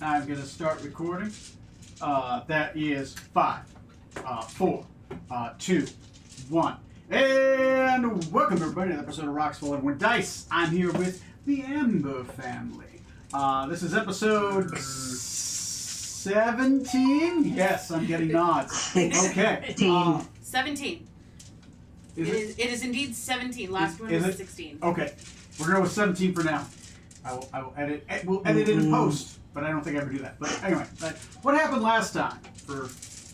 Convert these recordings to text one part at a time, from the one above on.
I'm going to start recording. That is 5, 4, 2, 1. And welcome everybody to the episode of Rocks Falling When Dice. I'm here with the Amber family. This is episode 17? Yes, I'm getting nods. Okay. 17. It is indeed 17. Last one was 16. Okay. We're going with 17 for now. I will edit. We'll edit it in post, but I don't think I ever do that. But anyway, what happened last time for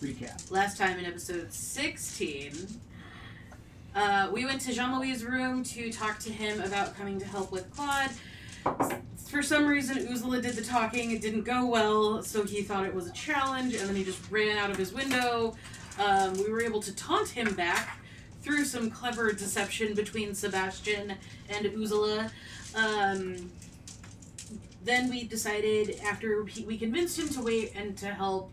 recap? Last time in episode 16, we went to Jean-Louis's room to talk to him about coming to help with Claude. For some reason, Ursula did the talking. It didn't go well, so he thought it was a challenge, and then he just ran out of his window. We were able to taunt him back through some clever deception between Sebastian and Ursula. Then we decided, after we convinced him to wait and to help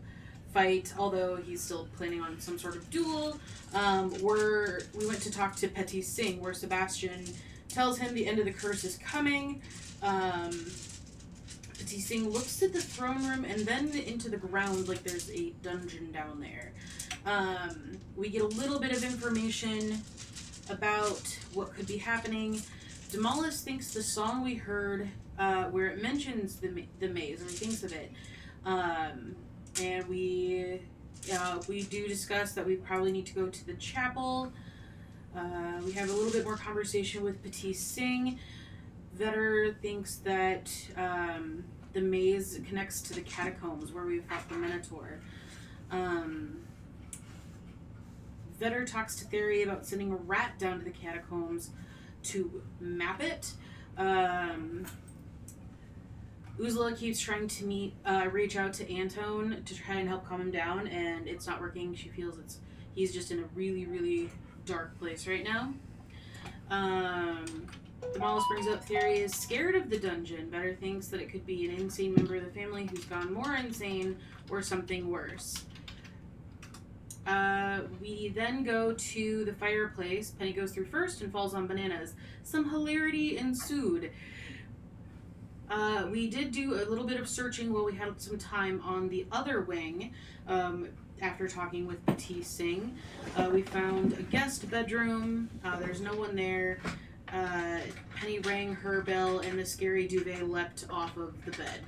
fight, although he's still planning on some sort of duel, we went to talk to Petit Singh, where Sebastian tells him the end of the curse is coming. Petit Singh looks at the throne room and then into the ground like there's a dungeon down there. We get a little bit of information about what could be happening. Demalis thinks the song we heard, where it mentions the maze, and he thinks of it, and we do discuss that we probably need to go to the chapel. We have a little bit more conversation with Petit Singh. Vetter thinks that the maze connects to the catacombs where we fought the Minotaur. Vetter talks to Theory about sending a rat down to the catacombs to map it. Ursula keeps trying to reach out to Antone to try and help calm him down, and it's not working. She feels he's just in a really, really dark place right now. Demalis brings up Theory is scared of the dungeon. Vetter thinks that it could be an insane member of the family who's gone more insane or something worse. We then go to the fireplace. Penny goes through first and falls on bananas. Some hilarity ensued. We did do a little bit of searching while we had some time on the other wing. After talking with Petit Singh, we found a guest bedroom. There's no one there. Penny rang her bell and the scary duvet leapt off of the bed.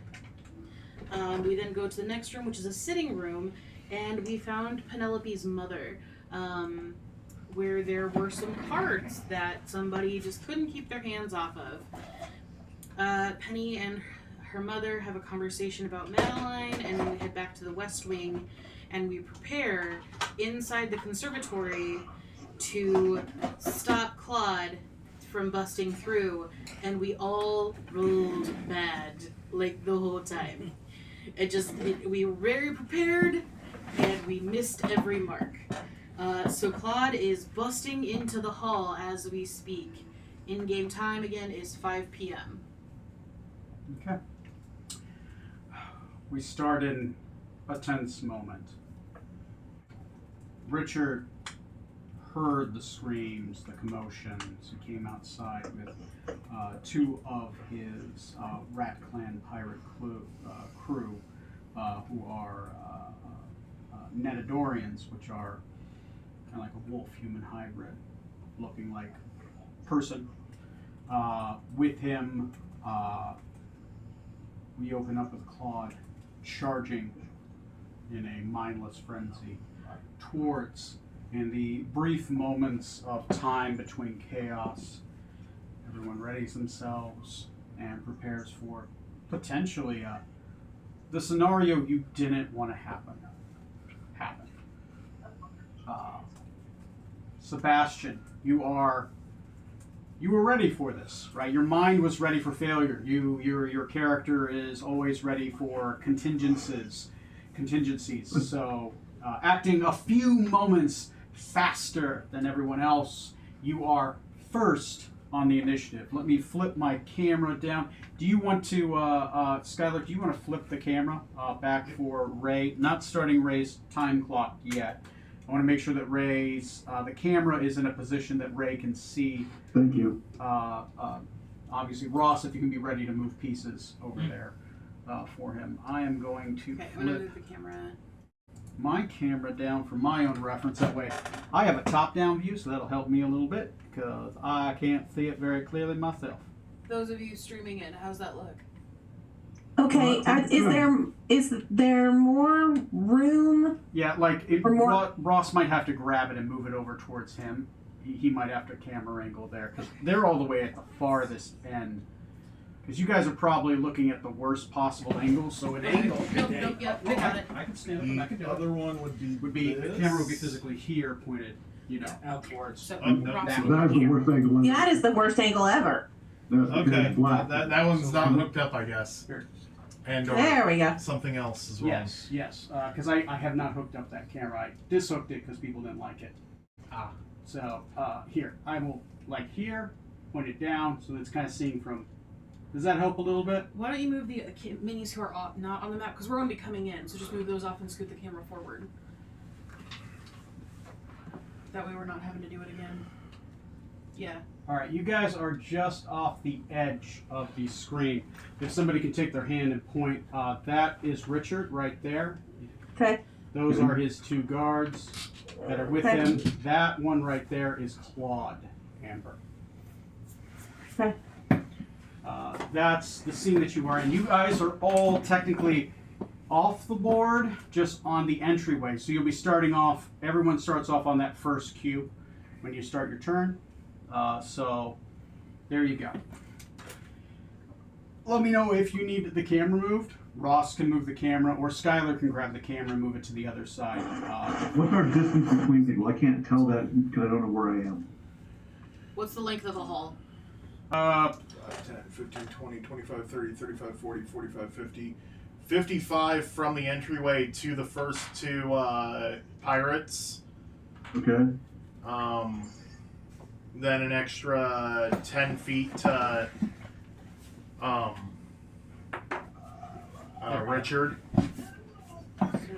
We then go to the next room, which is a sitting room. And we found Penelope's mother, where there were some cards that somebody just couldn't keep their hands off of. Penny and her mother have a conversation about Madeline, and then we head back to the West Wing, and we prepare inside the conservatory to stop Claude from busting through, and we all rolled bad, like, the whole time. We were very prepared, and we missed every mark. So Claude is busting into the hall as we speak. In-game time, again, is 5 p.m. Okay. We start in a tense moment. Richard heard the screams, the commotions. He came outside with two of his Rat Clan pirate crew who are Netadorians, which are kind of like a wolf-human hybrid, looking like person. With him, we open up with Claude charging in a mindless frenzy towards, in the brief moments of time between chaos, everyone readies themselves and prepares for potentially the scenario you didn't want to happen. Sebastian, you were ready for this, right? Your mind was ready for failure. Your character is always ready for contingencies. So, acting a few moments faster than everyone else, you are first on the initiative. Let me flip my camera down. Do you want to, Skylar, do you want to flip the camera back for Ray? Not starting Ray's time clock yet. I want to make sure that the camera is in a position that Ray can see. Thank you. Obviously, Ross, if you can be ready to move pieces over there. for him. I am going to Okay, I'm gonna flip move the camera. my camera down for my own reference. That way I have a top-down view, so that'll help me a little bit because I can't see it very clearly myself. Those of you streaming in, how's that look? Okay, is there more room? Yeah, like Or more- Ross might have to grab it and move it over towards him. He might have to camera angle there because they're all the way at the farthest end. Because you guys are probably looking at the worst possible angle, so an angle. Nope, yep, I got it. I can stand up and I can do The it. other one would be The this. camera would be physically here, pointed, Okay. towards. So, That- Ross, That is the worst angle ever. That is the worst angle ever. That's because Okay, it's black. that one's not hooked up, I guess. Here. And There we go. something else as well. Yes, because I have not hooked up that camera. I dishooked it because people didn't like it. So here, I will, like here, point it down so it's kind of seeing from. Does that help a little bit? why don't you move the minis who are not on the map? Because we're going to be coming in, so just move those off and scoot the camera forward. That way we're not having to do it again. Yeah. All right, you guys are just off the edge of the screen. If somebody can take their hand and point, that is Richard right there. Okay. Those are his two guards that are with Okay. him. That one right there is Claude Amber. Okay. That's the scene that you are in. You guys are all technically off the board, just on the entryway. So you'll be starting off, everyone starts off on that first cube when you start your turn. So there you go. Let me know if you need the camera moved. Ross can move the camera, or Skylar can grab the camera and move it to the other side. What's our distance between people? I can't tell that because I don't know where I am. What's the length of the hall? 10, 15, 20, 25, 30, 35, 40, 45, 50. 55 from the entryway to the first two pirates. Okay. Then an extra 10 feet to Richard. So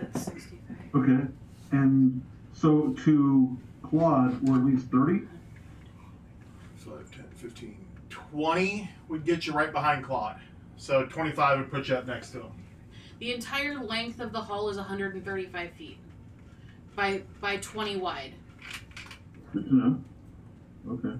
that's 65. Okay. And so to Claude, we're at least 30? 5, 10, 15, 20 would get you right behind Claude. So 25 would put you up next to him. The entire length of the hall is 135 feet by 20 wide. Good to know. Okay.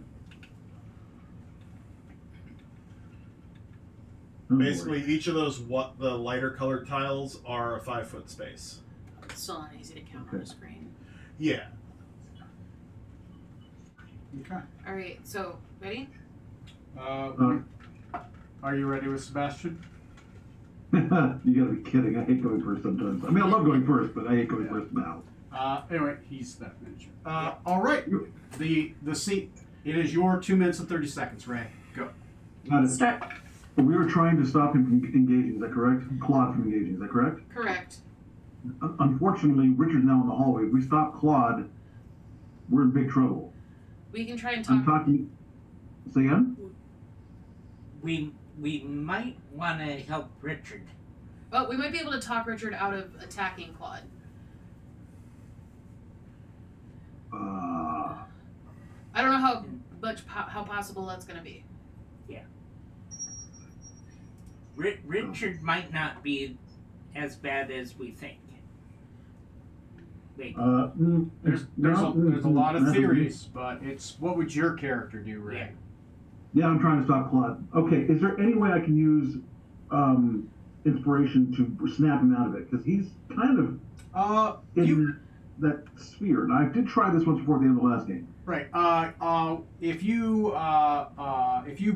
Oh, Basically, each of those the lighter colored tiles are a 5-foot space. It's still not easy to count on Okay. a screen. Yeah. Okay. All right, so ready? Are you ready with Sebastian? You gotta be kidding. I hate going first sometimes. I mean, I love going first, but I hate going first now. Anyway, he's that miniature. All right. The seat. It is your 2 minutes and 30 seconds, Ray. Go. Start. We were trying to stop him from engaging, is that correct? Claude from engaging, is that correct? Correct. Unfortunately, Richard's now in the hallway. If we stop Claude, we're in big trouble. We can try and I'm talk. talking. Say again? We might want to help Richard. Oh, we might be able to talk Richard out of attacking Claude. I don't know how possible that's going to be. Richard might not be as bad as we think. Wait, There's a lot of theories, but it's what would your character do, Ray? Yeah, I'm trying to stop Claude. Okay, is there any way I can use inspiration to snap him out of it? Because he's kind of in that sphere. And I did try this once before at the end of the last game. Right. If you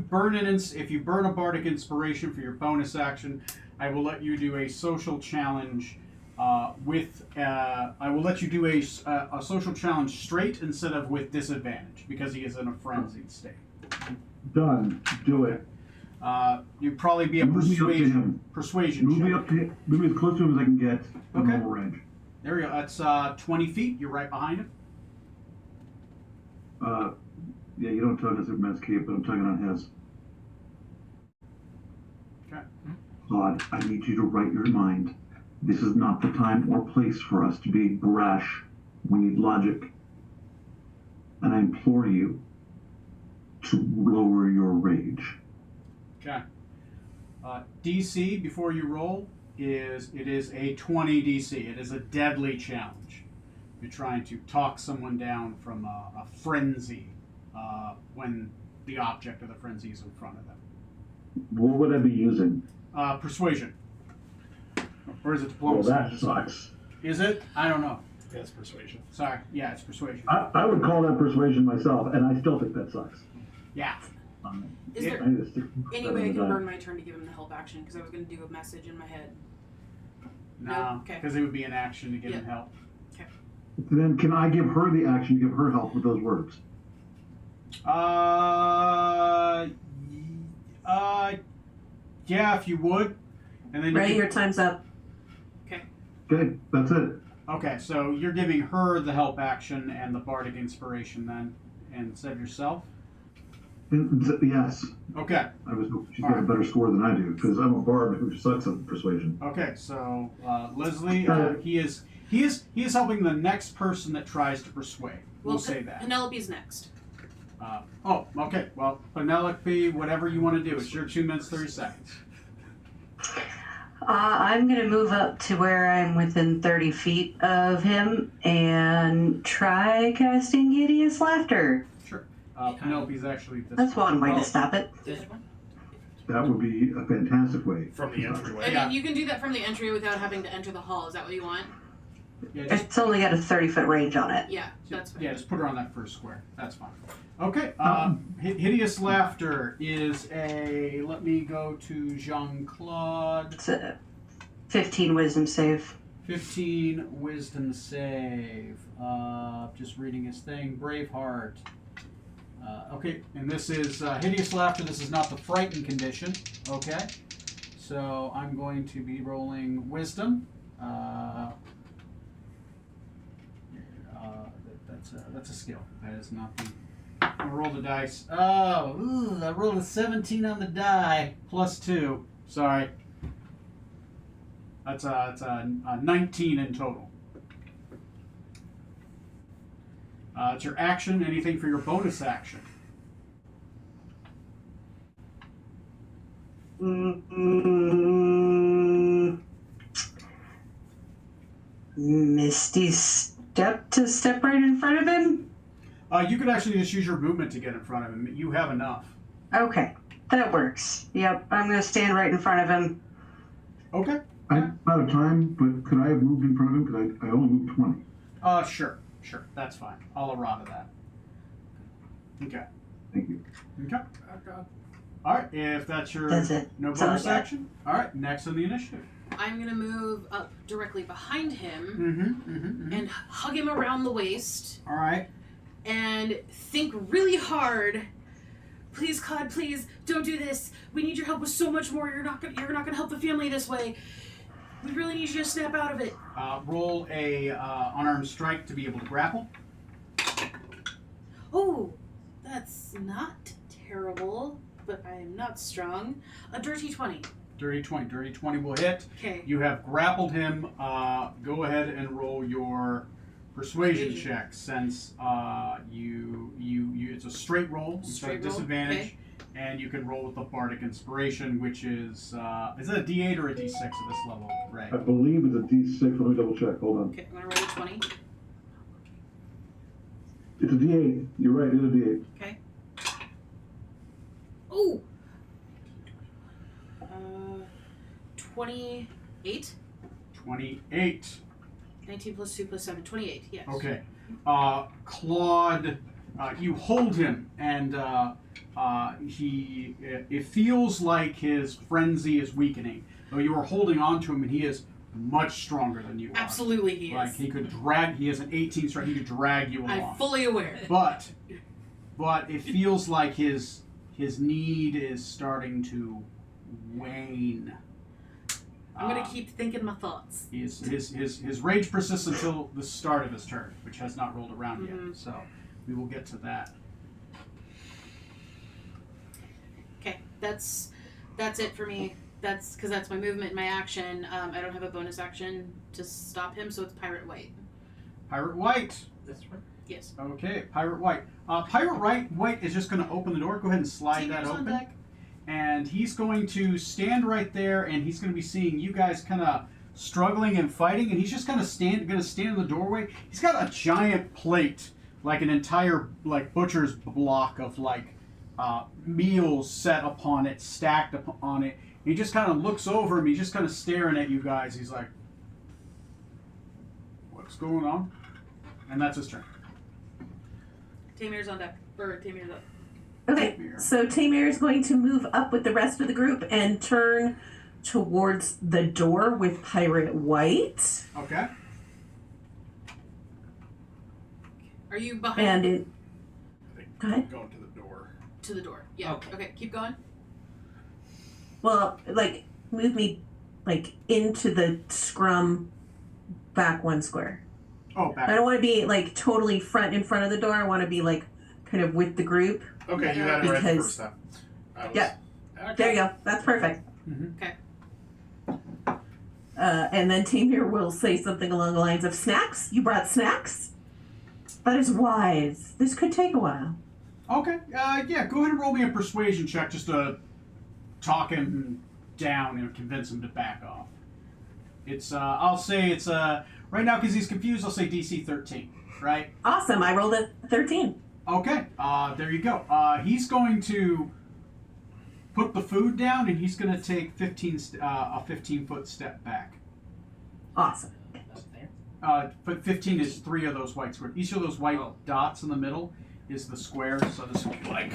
burn a bardic inspiration for your bonus action, I will let you do a social challenge. I will let you do a social challenge straight instead of with disadvantage because he is in a frenzied state. Done. Do it. You'd probably be a Move me up to him. persuasion Move check. me up to him. Move me as close to him as I can get in Okay. normal range. There we go. That's 20 feet. You're right behind him. Yeah, you don't tug on Superman's cape, but I'm tugging on his. Okay. Claude, I need you to right your mind. This is not the time or place for us to be brash. We need logic. And I implore you to lower your rage. Okay. DC before you roll is a 20 DC. It is a deadly challenge. You're trying to talk someone down from a frenzy when the object of the frenzy is in front of them. What would I be using? Persuasion. Or is it Well, diplomacy? that sucks. Is it? I don't know. Yeah, it's persuasion. Sorry. Yeah, it's persuasion. I would call that persuasion myself, and I still think that sucks. Yeah. Is there I need to stick any that way I in can the burn die. my turn to give him the help action? Because I was going to do a message in my head. No, okay. because it would be an action to give him help. Then can I give her the action to give her help with those words? Yeah, if you would. And then you Ray, can- your time's up. Okay, that's it. Okay, so you're giving her the help action and the bardic inspiration then, instead of yourself? Yes. Okay, I was hoping she's got a better score than I do, because I'm a bard who sucks at persuasion. okay, so Leslie, he is helping the next person that tries to persuade. We'll say that. Penelope's next. Okay, well, Penelope, whatever you want to do, it's your 2 minutes, 30 seconds. I'm going to move up to where I'm within 30 feet of him and try casting Hideous Laughter. Sure. Penelope's actually this That's one way Oh, to stop it. This one? That would be a fantastic way. From the entryway. I Yeah. mean, you can do that from the entry without having to enter the hall. Is that what you want? Yeah, just, It's only got a 30-foot range on it. Yeah, that's fine. yeah, just put her on that first square. That's fine. Okay, Hideous Laughter is a, let me go to Jean-Claude. It's a 15 wisdom save. 15 wisdom save. Just reading his thing. Braveheart. Okay, and this is Hideous Laughter. This is not the frightened condition. Okay, so I'm going to be rolling wisdom. That's a skill. That is not the. I'll roll the dice. Oh, I rolled a 17 on the die plus 2. Sorry. That's a 19 in total. It's your action. Anything for your bonus action? Misty step to step right in front of him? You could actually just use your movement to get in front of him. You have enough. Okay, that works. Yep, I'm going to stand right in front of him. Okay. I'm out of time, but could I have moved in front of him? Because I only moved 20. Sure. That's fine. I'll errata that. Okay. Thank you. Okay. All right. If that's your That's it. no That's all bonus I got. action. All right. Next on the initiative. I'm going to move up directly behind him Mm-hmm. and hug him around the waist All right. and think really hard. Please, Claude, please don't do this. We need your help with so much more. You're not gonna help the family this way. We really need you to snap out of it. Roll a unarmed strike to be able to grapple. Oh, that's not terrible, but I am not strong. A dirty 20. Dirty 20. Dirty 20 will hit. Okay. You have grappled him. Go ahead and roll your persuasion Persuasion. check, since you it's a straight roll. It's Straight at roll, disadvantage, okay. and you can roll with the bardic inspiration, which is it a D8 or a D6 at this level, Ray? I believe it's a D6. Let me double check. Hold on. Okay, I'm gonna roll a 20. It's a D8. You're right. It's a D8. Okay. Oh. 28. 28. 19 plus 2 plus 7. 28. Yes. Okay. Claude, you hold him, and it feels like his frenzy is weakening. Though you are holding on to him, and he is much stronger than you are. Absolutely, he is. Like he could drag. He has an 18 strength. He could drag you along. I'm fully aware. But it feels like his need is starting to wane. I'm gonna keep thinking my thoughts. His rage persists until the start of his turn, which has not rolled around Mhm. yet. So we will get to that. Okay, that's it for me. That's because that's my movement, my action. I don't have a bonus action to stop him, so it's Pirate White. Pirate White. This one? Yes. Okay, Pirate White. Pirate White is just going to open the door. Go ahead and slide that Teamers on open. deck. and he's going to stand right there, and he's going to be seeing you guys kind of struggling and fighting, and he's just kind of going to stand in the doorway. He's got a giant plate, like an entire like butcher's block of like meals set upon it, stacked upon it. He just kind of looks over him. He's just kind of staring at you guys. He's like, "What's going on?" And that's his turn. Tamir's on deck. Or Tamir's up. Okay, Tamir. so Tamir is going to move up with the rest of the group and turn towards the door with Pirate White. Okay. Are you behind? And it. I think Go ahead. going to the door. To the door. Yeah. Okay. Keep going. Well, like, move me, like, into the scrum back one square. Oh, back. I don't want to be, like, totally in front of the door. I want to be, like, kind of with the group. Okay, you had it right the Because- first time. Yeah. There you go. That's perfect. Okay. And then Tamir will say something along the lines of, snacks? You brought snacks? That is wise. This could take a while. Okay. Yeah. Go ahead and roll me a persuasion check just to talk him down and convince him to back off. It's. I'll say it's. Right now, because he's confused, I'll say DC 13. Right. Awesome. I rolled a 13. Okay. There you go. He's going to put the food down, and he's going to take a 15-foot step back. Awesome. Up there. But 15 is 3 of those white squares. Each of those white dots in the middle is the square. So this will be like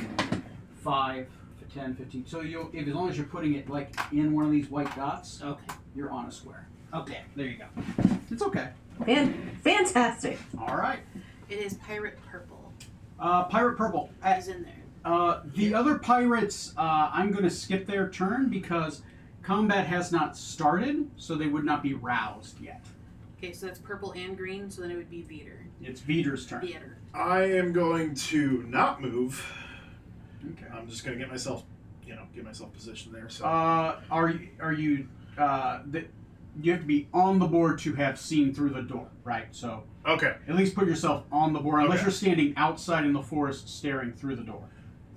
5, 10, 15. So as long as you're putting it like in one of these white dots, Okay. you're on a square. Okay. There you go. It's okay. Fantastic. All right. It is pirate purple. Pirate purple. Is in there. The other pirates, I'm going to skip their turn because combat has not started, so they would not be roused yet. Okay, so that's purple and green, so then it would be Veter. It's Veter's turn. Veter. I am going to not move. Okay. I'm just going to get myself positioned there. So Are you you have to be on the board to have seen through the door, right? So okay. at least put yourself on the board, unless Okay. you're standing outside in the forest staring through the door.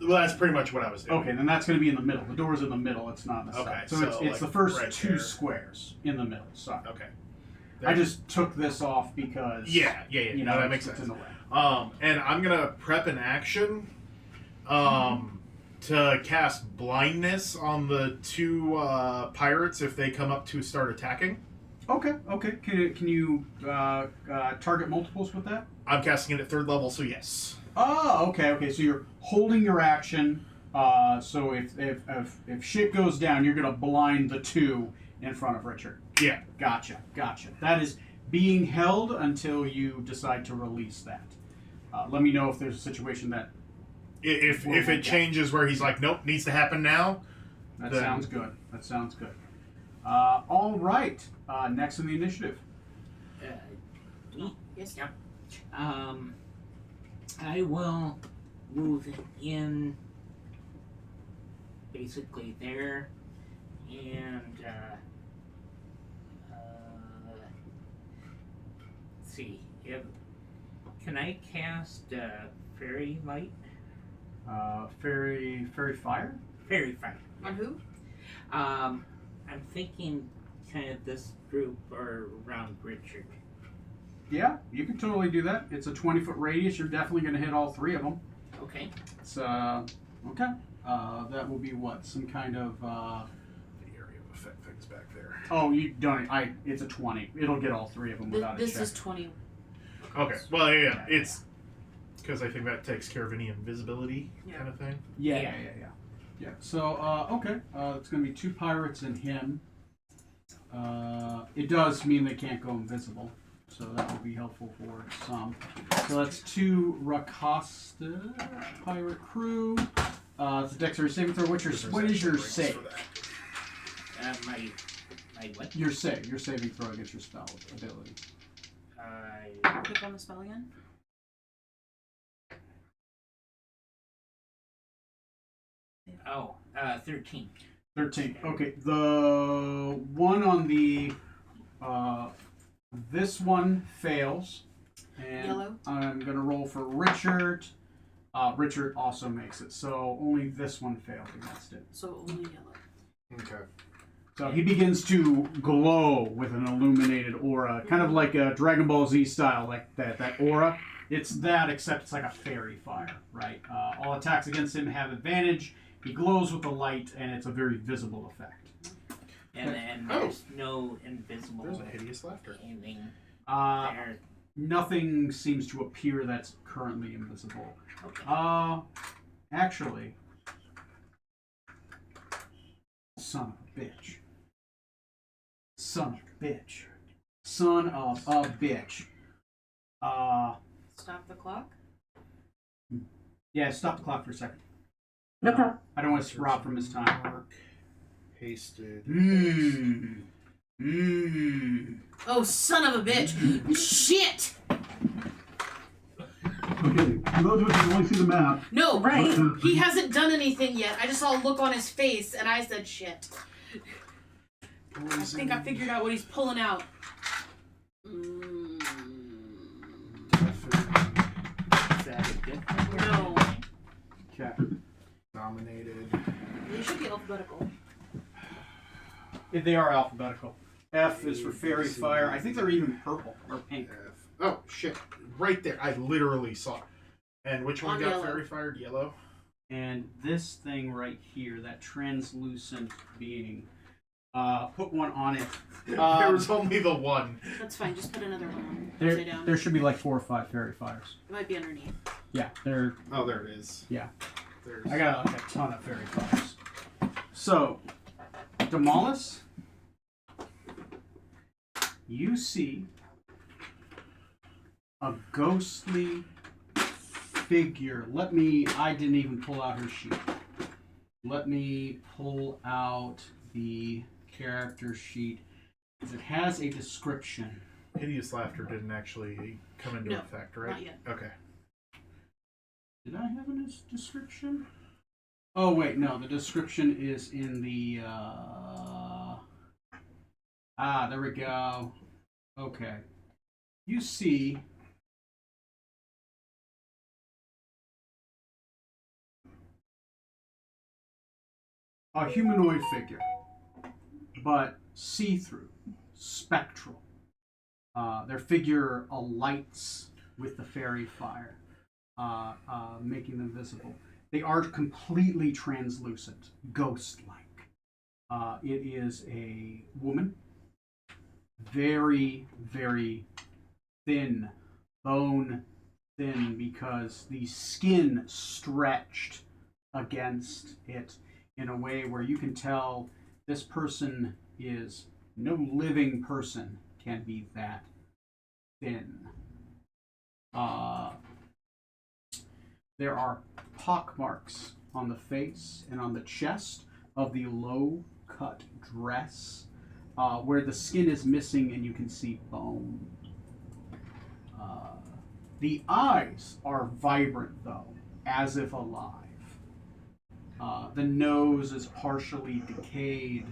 Well, that's pretty much what I was doing. Okay, then that's going to be in the middle. The door's in the middle. It's not in the Okay, side. So, so, it's like, the first right 2 there. squares in the middle. Sorry. Okay. I just took this off because Yeah. you No, know that makes it's sense. in the way. And I'm gonna prep an action, to cast blindness on the 2 pirates if they come up to start attacking. Okay. Can you target multiples with that? I'm casting it at 3rd level, so yes. Oh, okay. So you're holding your action. So if shit goes down, you're gonna blind the 2 in front of Richard. Yeah. Gotcha. That is being held until you decide to release that. Let me know if there's a situation that If Well, it yeah. changes where he's like, nope, needs to happen now. that Then- sounds good. All right. Next in the initiative. Me? Yes. Yep. I will move in basically there, and let's see. Can I cast fairy light? Fairy fire. Fairy fire. On who? I'm thinking kind of this group or around Richard. Yeah, you can totally do that. It's a 20-foot radius. You're definitely going to hit all 3 of them. Okay. It's okay. That will be what? Some kind of The area of effect things back there. oh, you don't. It's a 20. It'll get all 3 of them without a This check. is 20. Okay. Well, yeah. It's because I think that takes care of any invisibility Yeah. kind of thing. Yeah. So okay. It's going to be 2 pirates and him. It does mean they can't go invisible, so that will be helpful for some. So that's 2 Rakasta pirate crew. It's a dexterity saving throw. What is your save? For that. My what? Your saving throw against your spell ability. Click on the spell again. Oh, 13. 13. Okay, the one on the this one fails, and Yellow. I'm gonna roll for Richard. Richard also makes it, so only this one failed against it. So only yellow. Okay. So he begins to glow with an illuminated aura, kind of like a Dragon Ball Z style, like that aura. It's that, except it's like a fairy fire, right? All attacks against him have advantage. He glows with the light, and it's a very visible effect. And there's no invisible. There's a hideous laughter. Anything Uh, there. Nothing seems to appear that's currently invisible. Okay. Actually, son of a bitch. Son of a bitch. Son of a bitch. Stop the clock. Yeah, stop the clock for a second. No problem. I don't want to rob from his time. Mark, pasted. Oh, son of a bitch! Shit! Okay, for those of us who only see the map, No, Right. he hasn't done anything yet. I just saw a look on his face, and I said shit. I think I figured out what he's pulling out. Is that a good thing? No. Okay. Dominated. They should be alphabetical. They are alphabetical. F is for fairy fire. I think they're even purple or pink. F. Oh, shit. Right there. I literally saw it. And which one On got yellow. fairy fired? Yellow? And this thing right here, that translucent being, put one on it. There was only the one. That's fine. Just put another one on. Upside down. There should be like 4 or 5 fairy fires. It might be underneath. Yeah, they're. Oh, there it is. Yeah. There's... I got like a ton of fairy fires. So, Demolus, you see a ghostly figure. I didn't even pull out her sheet. Let me pull out the character sheet. It has a description. Hideous laughter didn't actually come into No, effect, right? not yet. Okay. Did I have a description? Oh, wait, no. The description is in the, there we go. Okay. You see a humanoid figure, but see-through, spectral. Their figure alights with the fairy fire, making them visible. They are completely translucent, ghost-like. It is a woman, very, very thin, bone thin, because the skin stretched against it in a way where you can tell this person is no living person can be that thin. There are pockmarks on the face and on the chest of the low-cut dress, where the skin is missing and you can see bone. The eyes are vibrant, though, as if alive. The nose is partially decayed.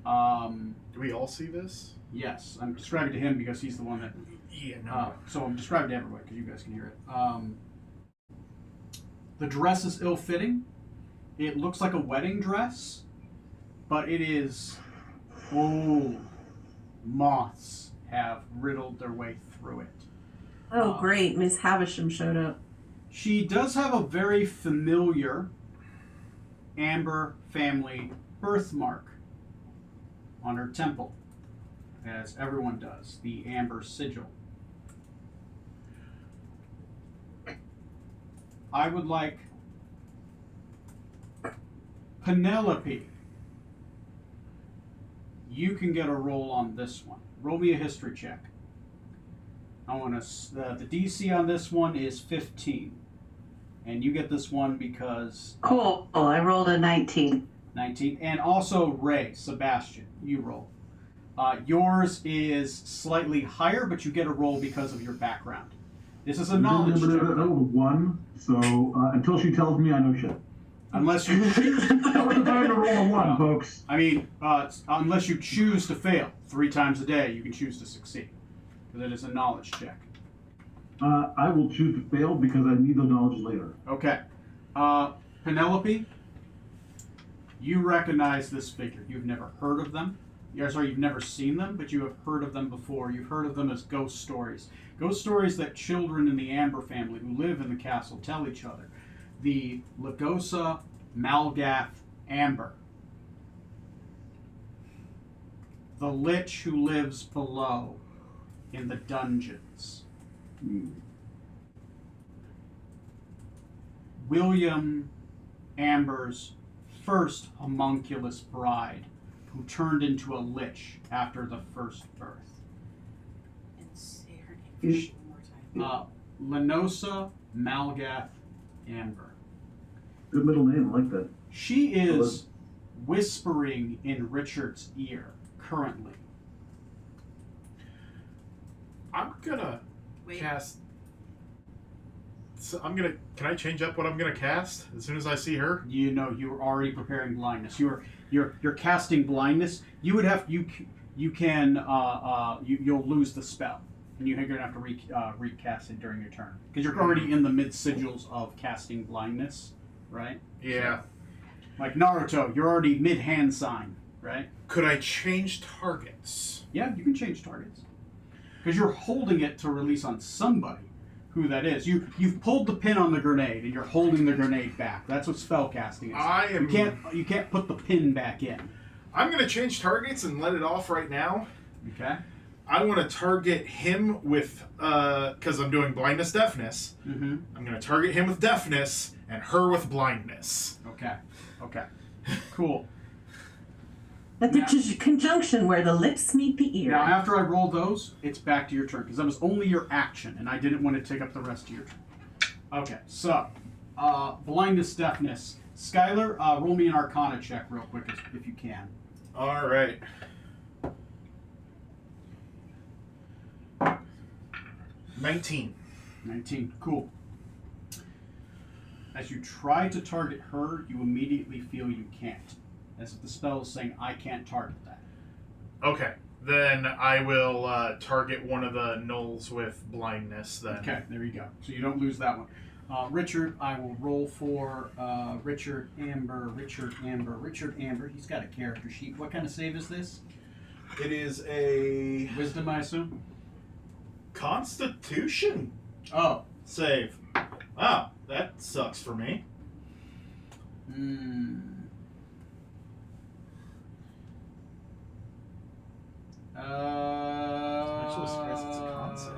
Do we all see this? Yes, I'm describing to him because he's the one that... Yeah, no. So I'm describing to everyone because you guys can hear it. The dress is ill-fitting. It looks like a wedding dress, but it is old. Moths have riddled their way through it. Oh, great. Miss Havisham showed up. She does have a very familiar Amber family birthmark on her temple, as everyone does, the Amber sigil. I would like Penelope. You can get a roll on this one. Roll me a history check. I want to. The DC on this one is 15, and you get this one because Cool. I rolled a 19. 19, and also Ray Sebastian. You roll. Yours is slightly higher, but you get a roll because of your background. This is a knowledge check. One, so until she tells me I know shit. Unless you choose. That was the time to roll a one, folks. I mean, unless you choose to fail 3 times a day, you can choose to succeed. Because it is a knowledge check. I will choose to fail because I need the knowledge later. Okay. Penelope, you recognize this figure. You've never heard of them. You've never seen them, but you have heard of them before. You've heard of them as ghost stories. Ghost stories that children in the Amber family who live in the castle tell each other. The Lagosa Malgath Amber. The Lich who lives below in the dungeons. William Amber's first homunculus bride, who turned into a lich after the first birth. And say her name one more time. Lenosa Malgath Amber. Good middle name, I like that. She is whispering in Richard's ear currently. I'm gonna Wait. cast. So Can I change up what I'm gonna cast as soon as I see her? You know, you were already preparing blindness. You're casting blindness. You would have you'll lose the spell, and you're gonna have to recast it during your turn because you're already in the mid sigils of casting blindness, right? Yeah. So, like Naruto, you're already mid hand sign, right? Could I change targets? Yeah, you can change targets because you're holding it to release on somebody. Who that is? You've pulled the pin on the grenade and you're holding the grenade back. That's what spell casting is. You can't put the pin back in. I'm gonna change targets and let it off right now. Okay. I want to target him with because I'm doing blindness deafness. Mm-hmm. I'm gonna target him with deafness and her with blindness. Okay. Cool. At the conjunction where the lips meet the ear. Now, after I roll those, it's back to your turn because that was only your action, and I didn't want to take up the rest of your turn. Okay. So, blindness, deafness. Skylar, roll me an Arcana check real quick if you can. All right. $19. 19. Cool. As you try to target her, you immediately feel you can't. As if the spell is saying, I can't target that. Okay. Then I will target one of the gnolls with blindness then. Okay, there you go. So you don't lose that one. Richard, I will roll for Richard Amber. He's got a character sheet. What kind of save is this? It is a Wisdom, I assume? Constitution Oh. save. Oh, that sucks for me. Actually surprised it's a con save.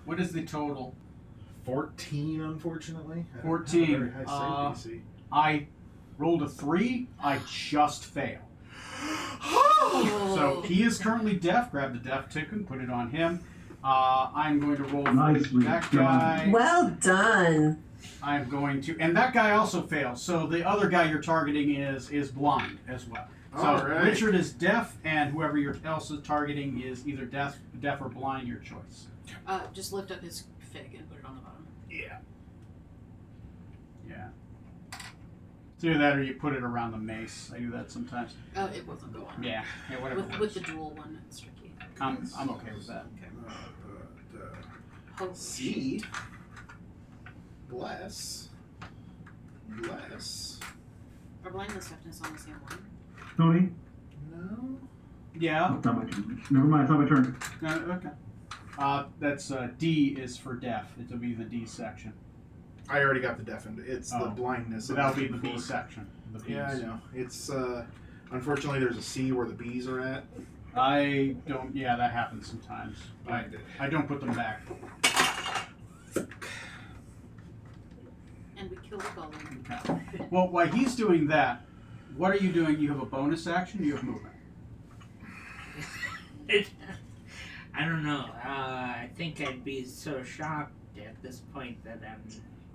What is the total? 14, unfortunately. I don't 14. have a very high save DC. I rolled a 3. I just fail. So he is currently deaf. Grab the deaf token, put it on him. I'm going to roll for Nicely that done. guy. Well done. I'm going to, and that guy also fails. So the other guy you're targeting is blind as well. So All right. Richard is deaf, and whoever else is targeting is either deaf or blind. Your choice. Just lift up his fig and put it on the bottom. Yeah. Yeah. It's either that or you put it around the mace. I do that sometimes. It wasn't go on. Yeah, whatever. With the dual one, it's tricky. I'm okay with that. Oh, C. Bless. Are blindness deafness on the same one? Tony? No. Yeah. Oh, it's not my turn. Never mind, it's not my turn. Okay. That's D is for deaf. It'll be the D section. I already got the deafened. It's the Oh. blindness. So that'll be the B section. The Bs. Yeah, I know. It's unfortunately there's a C where the B's are at. I don't. Yeah, that happens sometimes. I don't put them back. And we kill the golem. Okay. Well, while he's doing that, what are you doing? You have a bonus action. You have movement. I don't know. I think I'd be so shocked at this point that I'm.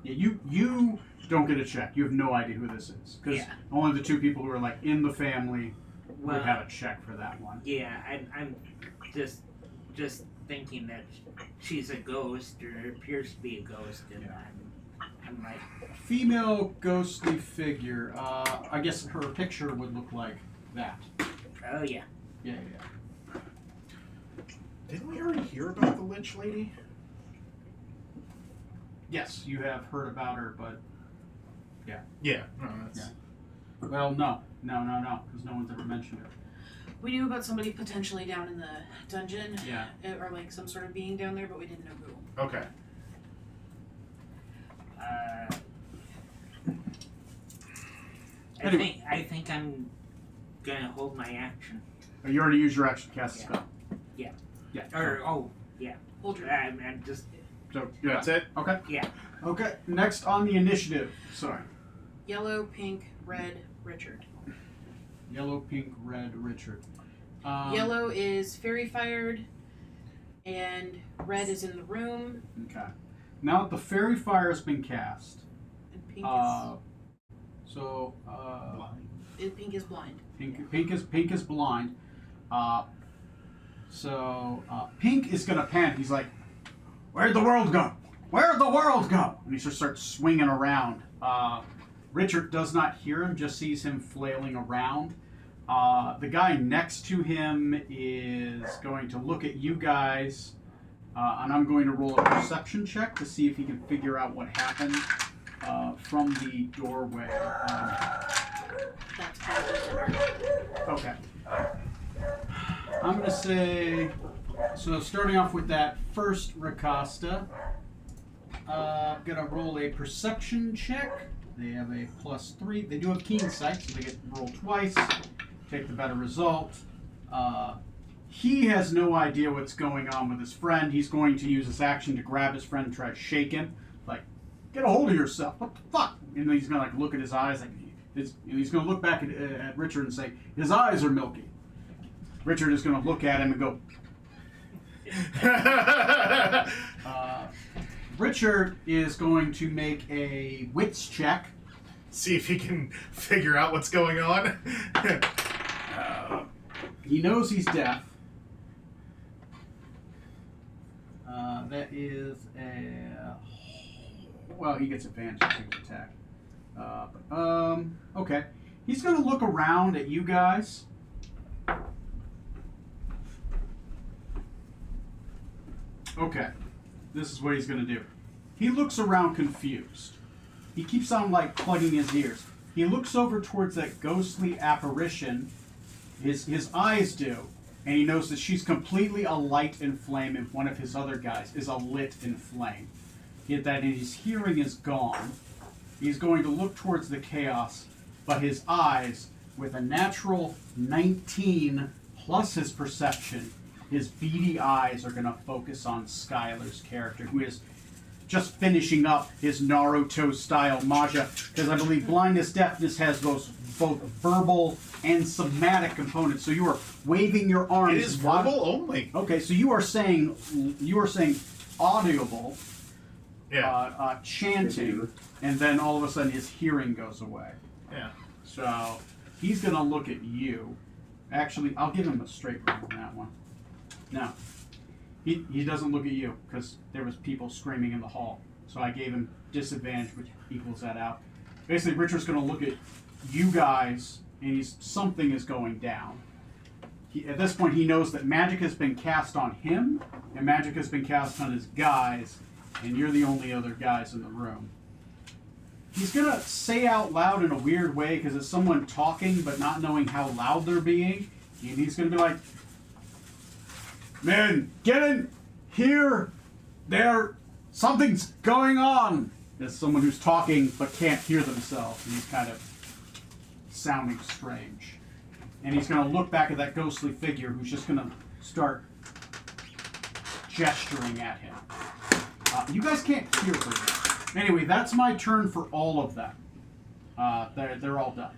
Yeah, you don't get a check. You have no idea who this is because Yeah. only the two people who are like in the family Well, would have a check for that one. Yeah, I'm just thinking that she's a ghost or appears to be a ghost, and Yeah. I'm like, Female ghostly figure. I guess her picture would look like that. oh yeah. Yeah. Didn't we already hear about the Lich Lady? Yes, you have heard about her, but Yeah. No, that's... Yeah. well, no, because no one's ever mentioned her. We knew about somebody potentially down in the dungeon, Yeah. or like some sort of being down there, but we didn't know who. Okay. I think I'm gonna hold my action. Oh, you already used your action to cast a Yeah. spell. Yeah. Yeah. Hold your. I'm just. So That's it? Okay. Yeah. Okay. Next on the initiative. Sorry. Yellow, pink, red, Richard. Yellow, pink, red, Richard. Yellow is fairy fired, and red is in the room, Okay. Now that the fairy fire has been cast, and pink pink is blind. Pink is blind. Pink is gonna panic. He's like, "Where'd the world go? Where'd the world go?" And he just starts swinging around. Richard does not hear him; just sees him flailing around. The guy next to him is going to look at you guys, and I'm going to roll a perception check to see if he can figure out what happened from the doorway. That's probably dinner. Okay. I'm going to say, so starting off with that first Rakasta, I'm going to roll a perception check. They have a +3. They do have keen sight, so they get to roll twice, take the better result. He has no idea what's going on with his friend. He's going to use his action to grab his friend and try to shake him. Like, get a hold of yourself. What the fuck? And then he's going to like look at his eyes. Like, he's going to look back at Richard and say, his eyes are milky. Richard is going to look at him and go, Richard is going to make a wits check. See if he can figure out what's going on. He knows he's deaf. That is a... Well, he gets advantage to attack. Okay. He's going to look around at you guys. Okay. This is what he's going to do. He looks around confused. He keeps on, like, plugging his ears. He looks over towards that ghostly apparition. His eyes do. And he knows that she's completely alight in flame, and one of his other guys is lit in flame. Yet that his hearing is gone. He's going to look towards the chaos, but his eyes, with a natural 19 plus his perception, his beady eyes are going to focus on Skylar's character, who is just finishing up his Naruto-style Maja, because I believe blindness, deafness has both verbal and somatic components. So you are waving your arms. It is verbal only. Okay, so you are saying audible, chanting, and then all of a sudden his hearing goes away. Yeah. So he's going to look at you. Actually, I'll give him a straight roll on that one. No. He doesn't look at you because there was people screaming in the hall. So I gave him disadvantage, which equals that out. Basically, Richard's going to look at you guys, and something is going down. At this point, he knows that magic has been cast on him, and magic has been cast on his guys, and you're the only other guys in the room. He's going to say out loud in a weird way, because it's someone talking but not knowing how loud they're being, and he's going to be like, "Men, get in here! Something's going on!" As someone who's talking but can't hear themselves, and he's kind of sounding strange. And he's going to look back at that ghostly figure who's just going to start gesturing at him. You guys can't hear very well. Anyway, that's my turn for all of them. They're all done.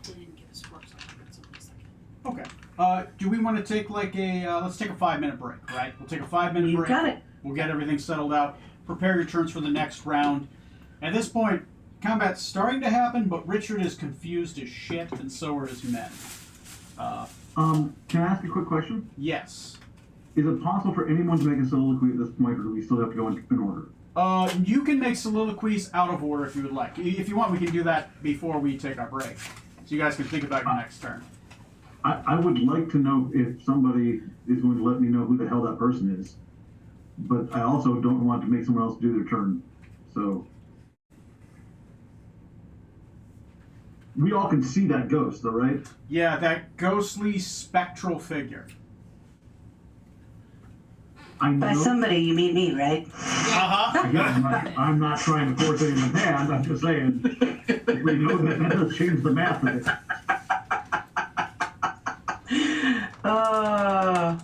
They didn't give us work, so I'll get some in a second. Okay. Do we want to take like let's take a 5-minute break, right? We'll take a 5-minute break. You got it. We'll get everything settled out. Prepare your turns for the next round. At this point, combat's starting to happen, but Richard is confused as shit, and so are his men. Can I ask a quick question? Yes. Is it possible for anyone to make a soliloquy at this point, or do we still have to go in order? You can make soliloquies out of order if you would like. If you want, we can do that before we take our break. So you guys can think about your next turn. I would like to know if somebody is going to let me know who the hell that person is. But I also don't want to make someone else do their turn. So we all can see that ghost, though, right? Yeah, that ghostly spectral figure. I know. By somebody, you mean me, right? Again, I'm not trying to force anyone's hand. I'm just saying, if we know that does change the math of it.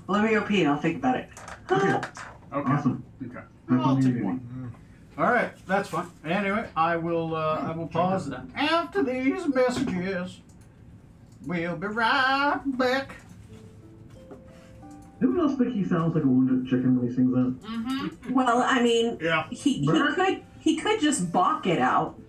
Let me go pee and I'll think about it. Okay, Okay. awesome. Okay. Have I'll fun take eating. one. All right, that's fine. Anyway, I will pause then. After these messages, we'll be right back. Anyone else think he sounds like a wounded chicken when he sings that? Mm-hmm. Well, I mean, Yeah. he could just balk it out.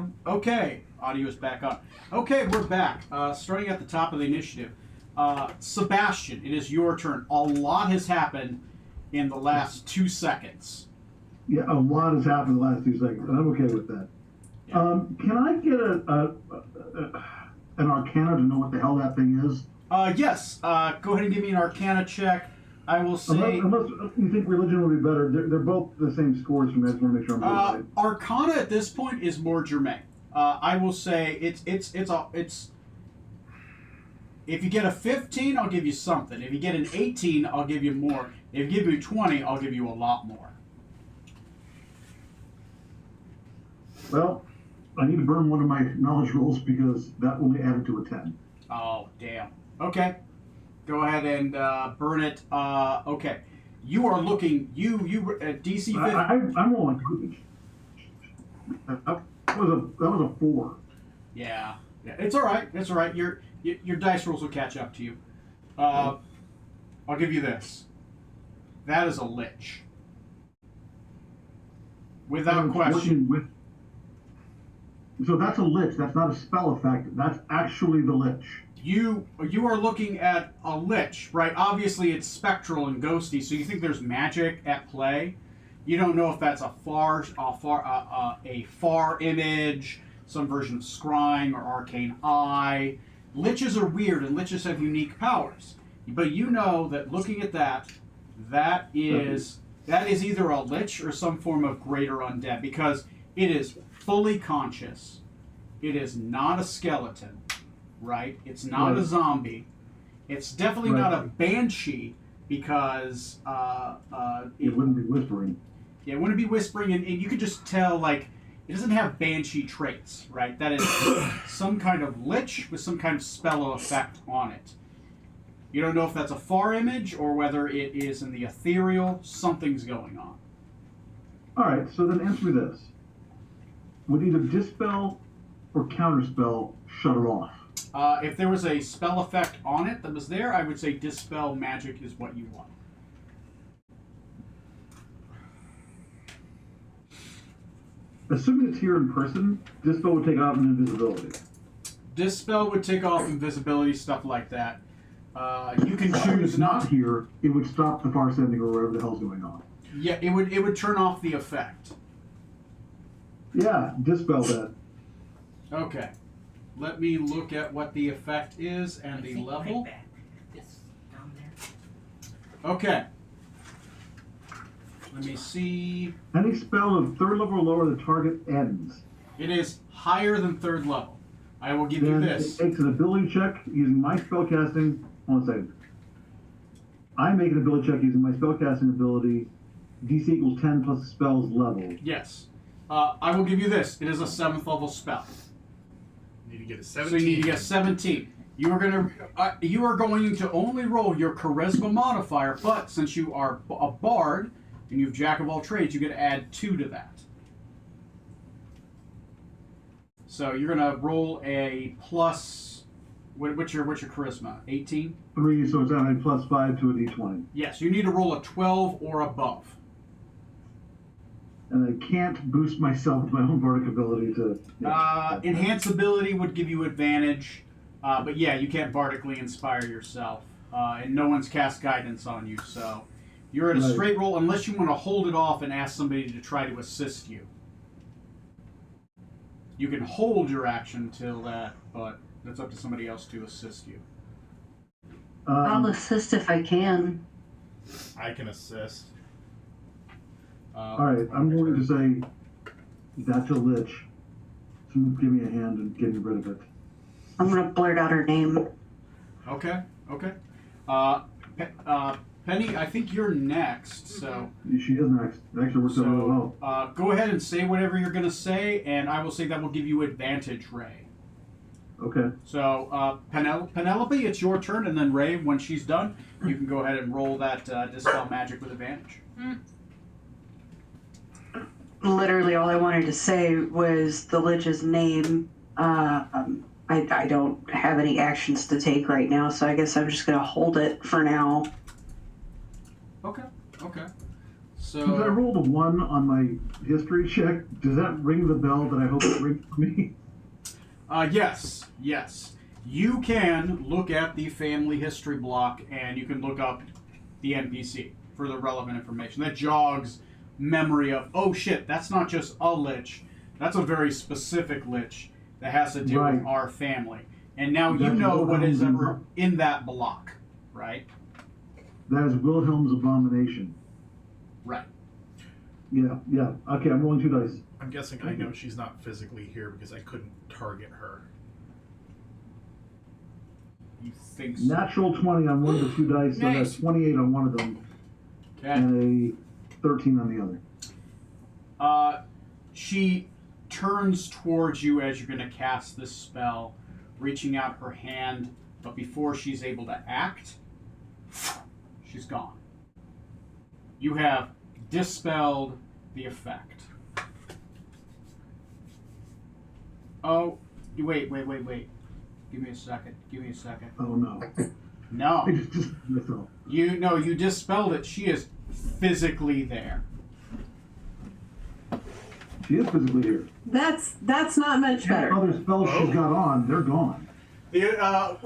audio. Okay, audio is back on. Okay, we're back. Starting at the top of the initiative. Sebastian, it is your turn. A lot has happened in the last 2 seconds. Yeah, a lot has happened in the last 2 seconds, and I'm okay with that. Yeah. Can I get an Arcana to know what the hell that thing is? Yes. Go ahead and give me an Arcana check. I will say. Unless you think religion would be better, they're both the same scores for me. I just want to make sure I'm doing it right. Arcana at this point is more germane. I will say it's. If you get a 15, I'll give you something. If you get an 18, I'll give you more. If you give me 20, I'll give you a lot more. Well, I need to burn one of my knowledge rolls because that only added to a 10. Oh, damn. Okay. Go ahead and burn it. Okay. You are looking. You DC 15. I'm rolling garbage. That was a 4. Yeah. It's all right. It's all right. Your dice rolls will catch up to you. I'll give you this. That is a lich. Without question. So that's a lich. That's not a spell effect. That's actually the lich. You are looking at a lich, right? Obviously, it's spectral and ghosty, so you think there's magic at play. You don't know if that's a far image, some version of scrying or arcane eye. Liches are weird, and liches have unique powers. But you know that looking at that is either a lich or some form of greater undead, because it is fully conscious. It is not a skeleton, right? It's not a zombie. It's definitely not a banshee, because it wouldn't be whispering. Yeah, it wouldn't be whispering, and you could just tell, like, it doesn't have banshee traits, right? That is some kind of lich with some kind of spell effect on it. You don't know if that's a far image or whether it is in the ethereal. Something's going on. All right, so then answer me this. Would either dispel or counterspell shut her off? If there was a spell effect on it that was there, I would say dispel magic is what you want. Assuming it's here in person, dispel would take off an invisibility. Dispel would take off invisibility, stuff like that. You can If choose it's not. not here, it would stop the far sending or whatever the hell's going on. Yeah, it would turn off the effect. Yeah, dispel that. Okay. Let me look at what the effect is and the level. Right back. It's down there. Okay. Let me see. Any spell of 3rd level or lower, the target ends. It is higher than 3rd level. I will give you Then this. it takes an ability check using my spellcasting. Hold on a second. I make an ability check using my spellcasting ability. DC equals 10 plus the spell's level. Yes. I will give you this. It is a 7th level spell. You need to get a So 17. you need to get 17. You are going to only roll your charisma modifier, but since you are a bard and you have jack of all trades, you get to add 2 to that. So you're gonna roll a plus. What's your charisma? 18. 3, so it's adding plus 5 to a d20. Yes, you need to roll a 12 or above. And I can't boost myself with my own bardic ability to... Enhance ability would give you advantage, but yeah, you can't bardically inspire yourself, and no one's cast guidance on you, so you're at a straight roll unless you want to hold it off and ask somebody to try to assist you. You can hold your action till that, but that's up to somebody else to assist you. I'll assist if I can. I can assist. Alright, I'm going to say that's a lich. So give me a hand in getting rid of it. I'm gonna blurt out her name. Okay. Penny, I think you're next, so... She is next. It actually works out really well. Go ahead and say whatever you're going to say, and I will say that will give you advantage, Ray. Okay. So, Penelope, it's your turn, and then Ray, when she's done, you can go ahead and roll that Dispel Magic with advantage. Literally, all I wanted to say was the Lich's name. I don't have any actions to take right now, so I guess I'm just gonna hold it for now. Okay. Since I rolled a 1 on my history check, does that ring the bell that I hope it rings for me? Yes. You can look at the family history block and you can look up the NPC for the relevant information. That jogs memory of, oh shit, that's not just a lich, that's a very specific lich that has to do with Right. our family. And now you That's know what is Wilhelm's ever in that block, right? That is Wilhelm's abomination. Right. Yeah. Okay, I'm rolling 2 dice. I'm guessing I know she's not physically here because I couldn't target her. You think so? Natural 20 on one of the 2 dice, so Nice. that's 28 on one of them, Okay. and a 13 on the other. She turns towards you as you're going to cast this spell, reaching out her hand, but before she's able to act, she's gone. You have dispelled the effect. Oh, wait. Give me a second. Oh no. No. I just myself. You dispelled it. She is physically there. She is physically here. That's not much better. Other spells she's got on, they're gone.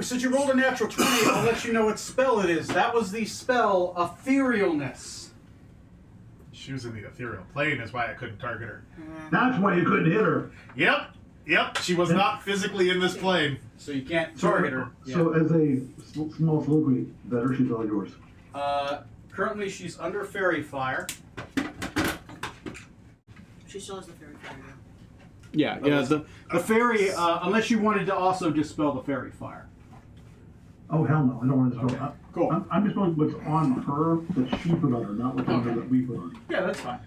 Since you rolled a natural 20, I'll let you know what spell it is. That was the spell Etherealness. She was in the ethereal plane, is why I couldn't target her. That's why you couldn't hit her. Yep. She was not physically in this plane. So you can't target her. So as a small soliloquy, better, she's all yours. Currently, she's under fairy fire. She still has the fairy fire. Yeah. The fairy, unless you wanted to also dispel the fairy fire. Oh hell no, I don't want to dispel. Okay, cool. I'm just going what's on her that she put on her, not what's on her that we put on. Yeah, that's fine.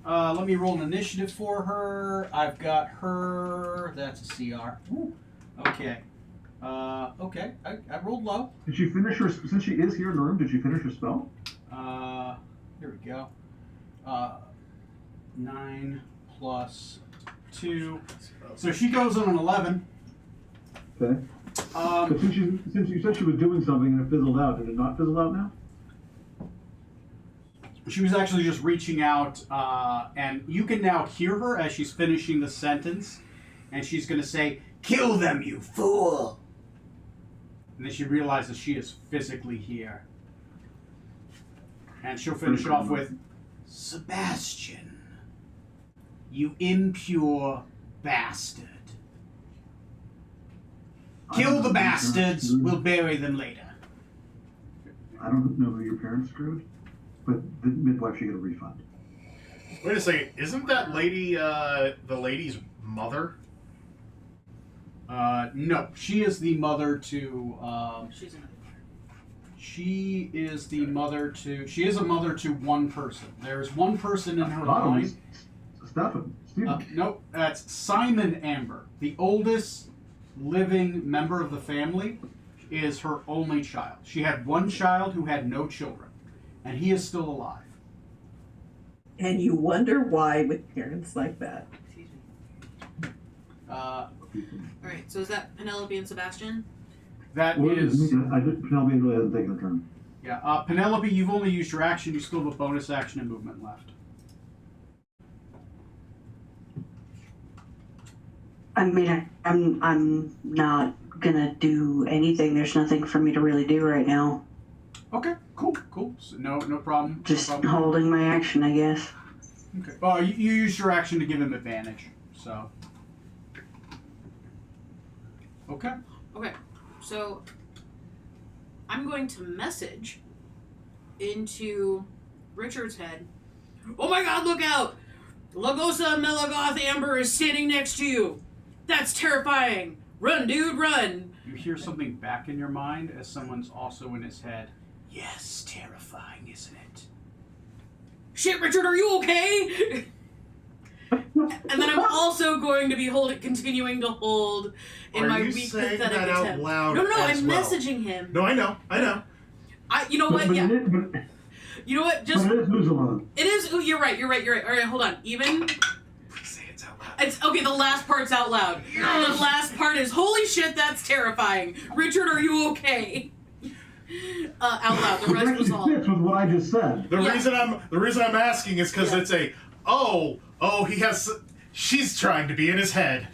Let me roll an initiative for her. I've got her. That's a CR. Ooh. Okay. Okay. I rolled low. Did she finish her? Since she is here in the room, did she finish her spell? Here we go. 9 plus 2. So she goes on an 11. Okay. But since you said she was doing something and it fizzled out, did it not fizzle out now? She was actually just reaching out, and you can now hear her as she's finishing the sentence, and she's going to say, "Kill them, you fool!" And then she realizes she is physically here. And she'll finish it off with, "Sebastian, you impure bastard. Kill the bastards, we'll bury them later." I don't know who your parents screwed, but the midwife should get a refund. Wait a second, isn't that lady the lady's mother? No, she is the mother to, She's another. she is a mother to one person. There's one person in her Bottom line. is Stephen. Stephen. Nope, that's Simon Amber. The oldest living member of the family is her only child. She had one child who had no children, and he is still alive. And you wonder why with parents like that. Excuse me. Alright, so is that Penelope and Sebastian? That Well, is, Penelope really hasn't taken a turn. yeah. Penelope, you've only used your action. You still have a bonus action and movement left. I mean, I'm not gonna do anything. There's nothing for me to really do right now. Okay, cool. So no problem. Just no problem. holding my action, I guess. Okay. Well, you used your action to give him advantage, so. Okay. Okay, so I'm going to message into Richard's head. Oh my god, look out! Lagosa Melagoth Amber is standing next to you! That's terrifying! Run, dude, run! You hear something back in your mind as someone's also in his head. Yes, terrifying, isn't it? Shit, Richard, are you okay? And then I'm also going to be continuing to hold in Are my you weak, saying pathetic that out attempt. loud No, as I'm well? messaging him. No, I know. You know what? Yeah. But You know what? Just it is Muzalon. it is. Oh, you're right. All right, hold on. Even Say it's out loud. it's okay. The last part's out loud. The last part is holy shit. That's terrifying. Richard, are you okay? out loud. The rest was all. fits with what I just said. The Yeah. reason I'm asking is because Yeah. it's she's trying to be in his head.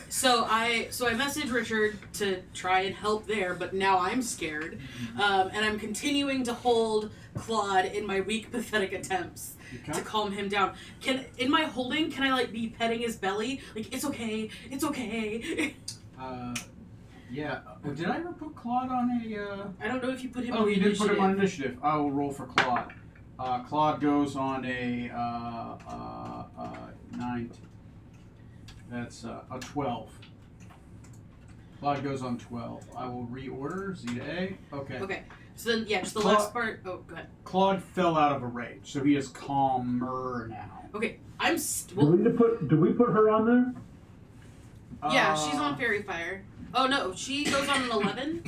So I messaged Richard to try and help there, but now I'm scared, and I'm continuing to hold Claude in my weak, pathetic attempts to calm him down. Can I like be petting his belly? Like, it's okay. Yeah. Did I ever put Claude on a? I don't know if you put him on Oh, the you did put him initiative. on initiative. I will roll for Claude. Claude goes on a 9. That's a 12. Claude goes on 12. I will reorder Z to A. Okay. Okay. So then, yeah, just the Claude- last part. Oh, go ahead. Claude fell out of a rage, so he is calmer now. Okay, I'm Do we put her on there? yeah, she's on Fairy Fire. Oh no, she goes on an 11.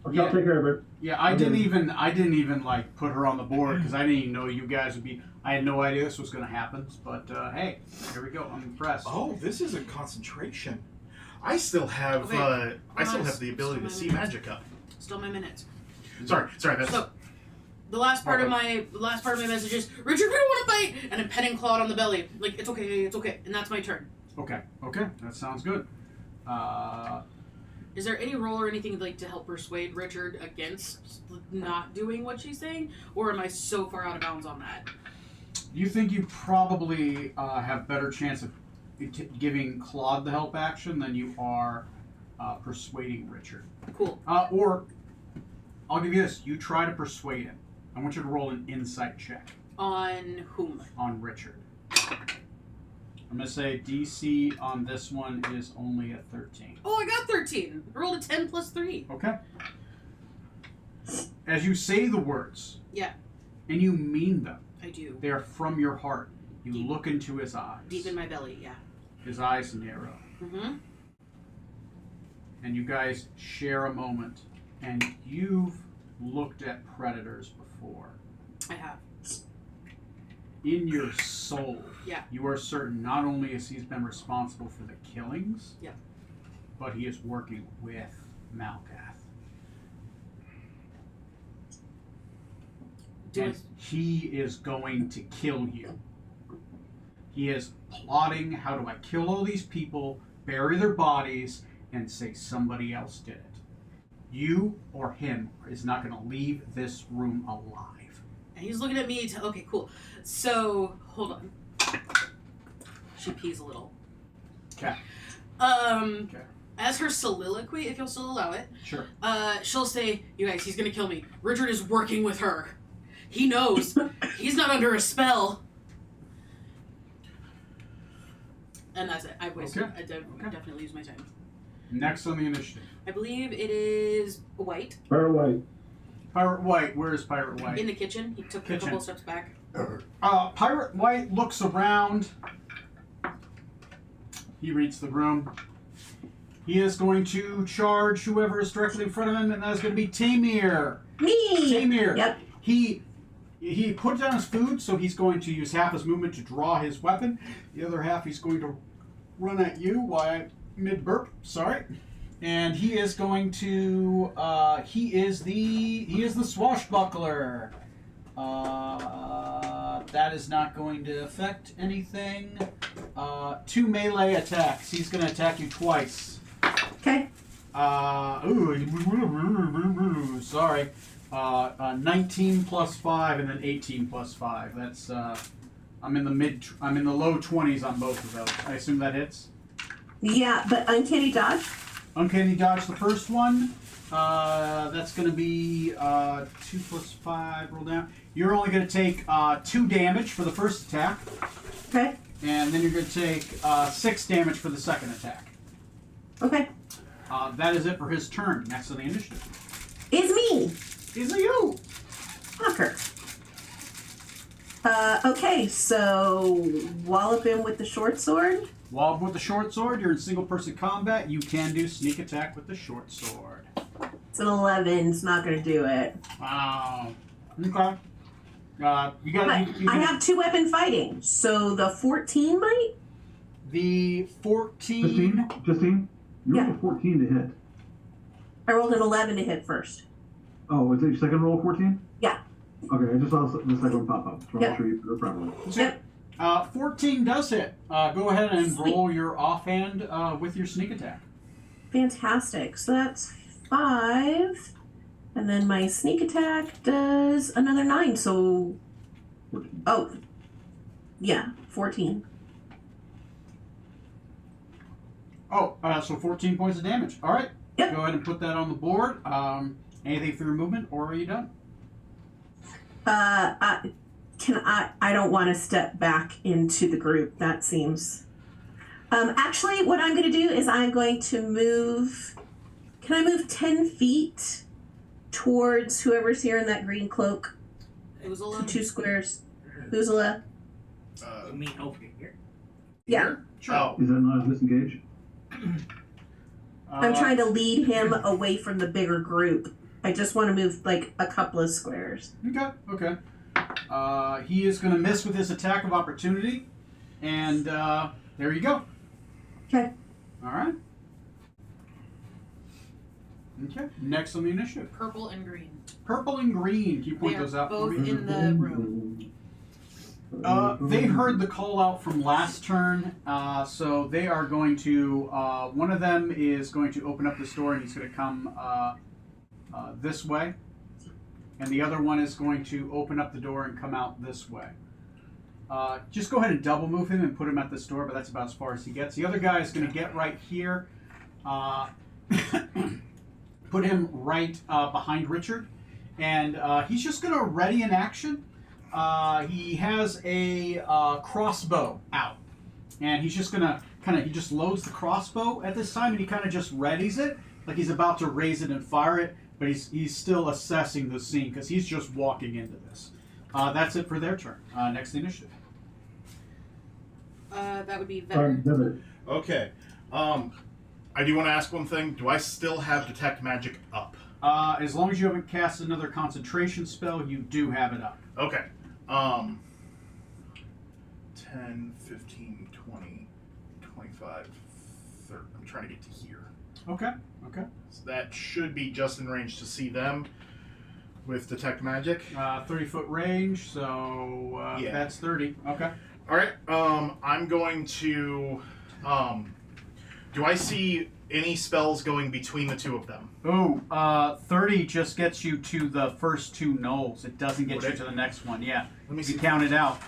Okay, Yeah. I'll take care of it. Yeah, I didn't even like put her on the board because I didn't even know you guys would be. I had no idea this was going to happen. But hey, here we go. I'm impressed. Oh, this is a concentration. I still have Okay. the ability to see magic up. Still my minutes. Sorry. That's So, the last part of my message is, Richard, we don't want to fight, and I'm petting Claude on the belly, like, it's okay, and that's my turn. Okay, that sounds good. Is there any role or anything like to help persuade Richard against not doing what she's saying, or am I so far out of bounds on that? You think you probably have better chance of giving Claude the help action than you are persuading Richard. Cool. Or I'll give you this: you try to persuade him. I want you to roll an insight check On whom? on Richard. I'm gonna say DC on this one is only a 13. Oh, I got 13. I rolled a 10 plus 3. Okay. As you say the words, Yeah, and you mean them, I do. they are from your heart. You Deep. look into his eyes. Deep in my belly, yeah. His eyes narrow. Mm-hmm. And you guys share a moment. And you've looked at predators before. I have. In your soul, Yeah. you are certain not only has he been responsible for the killings, Yeah. but he is working with Malkath. And he is going to kill you. He is plotting, how do I kill all these people, bury their bodies, and say somebody else did it. You or him is not going to leave this room alive. And he's looking at me okay, cool. So, hold on. She pees a little. Okay. Okay. As her soliloquy, if you'll still allow it, Sure. she'll say, you guys, he's gonna kill me. Richard is working with her. He knows. He's not under a spell. And that's it. I've wasted. Okay. I definitely used my time. Next on the initiative. I believe it is White Fire away. Pirate White. Where is Pirate White? in the kitchen. He took a Kitchen. couple steps back. Pirate White looks around. He reads the room. He is going to charge whoever is directly in front of him, and that is going to be Tamir. Me! Tamir. Yep. He put down his food, so he's going to use half his movement to draw his weapon. The other half he's going to run at you while mid-burp. Sorry. And he is going to he is the swashbuckler. That is not going to affect anything. 2 melee attacks. He's going to attack you twice. Okay. Sorry. 19 plus 5 and then 18 plus 5. That's I'm in the low 20s on both of those. I assume that hits. Yeah, but uncanny dodge. Uncanny dodge the first one. That's going to be 2 plus 5. Roll down. You're only going to take 2 damage for the first attack, Okay. and then you're going to take 6 damage for the second attack. Okay. That is it for his turn. Next on the initiative It's me. is you. Fucker. Okay, so wallop him with the short sword. While with the short sword, you're in single-person combat. You can do sneak attack with the short sword. It's an 11. It's not going to do it. Wow. Okay. You got. But I have 2-weapon fighting, so the 14 might? the 14. Justine, you Yeah. rolled a 14 to hit. I rolled an 11 to hit first. Oh, was it your second roll 14? Yeah. Okay, I just saw the second one pop up. So I'll Yep. make sure you put it properly. Yep. 14 does hit. Go ahead and Sweet. roll your offhand with your sneak attack. Fantastic. So that's 5. And then my sneak attack does another 9. So, 14. oh, yeah, 14. Oh, so 14 points of damage. All right. Yep. Go ahead and put that on the board. Anything for your movement, or are you done? I don't want to step back into the group. That seems. Actually, what I'm going to do is I'm going to move. Can I move 10 feet towards whoever's here in that green cloak? It was a To little. 2 squares. Uzula? You mean over here? Yeah. Sure. Oh, Is that not a disengage? I'm trying to lead him away from the bigger group. I just want to move like a couple of squares. Okay. He is going to miss with his attack of opportunity, and there you go. Okay. All right. Okay. Next on the initiative, Purple and green. purple and green. Can you They point are those out for both me? in the room. They heard the call out from last turn, so they are going to. One of them is going to open up this door, and he's going to come this way, and the other one is going to open up the door and come out this way. Just go ahead and double move him and put him at this door, but that's about as far as he gets. The other guy is going to get right here, put him right behind Richard, and he's just going to ready an action. He has a crossbow out, and he's just gonna he just loads the crossbow at this time, and he kind of just readies it like he's about to raise it and fire it, but he's still assessing the scene because he's just walking into this. That's it for their turn. Next initiative. That would be Vetter. Devitt. okay. I do want to ask one thing. Do I still have Detect Magic up? As long as you haven't cast another concentration spell, you do have it up. Okay. 10, 15, 20, 25, 30. I'm trying to get to here. Okay. So that should be just in range to see them with Detect Magic. 30-foot range, so Yeah. that's 30. Okay. All right. I'm going to. Do I see any spells going between the two of them? Oh, 30 just gets you to the first 2 knolls. It doesn't get Would you it? to the next one. Yeah. Let me You count it out.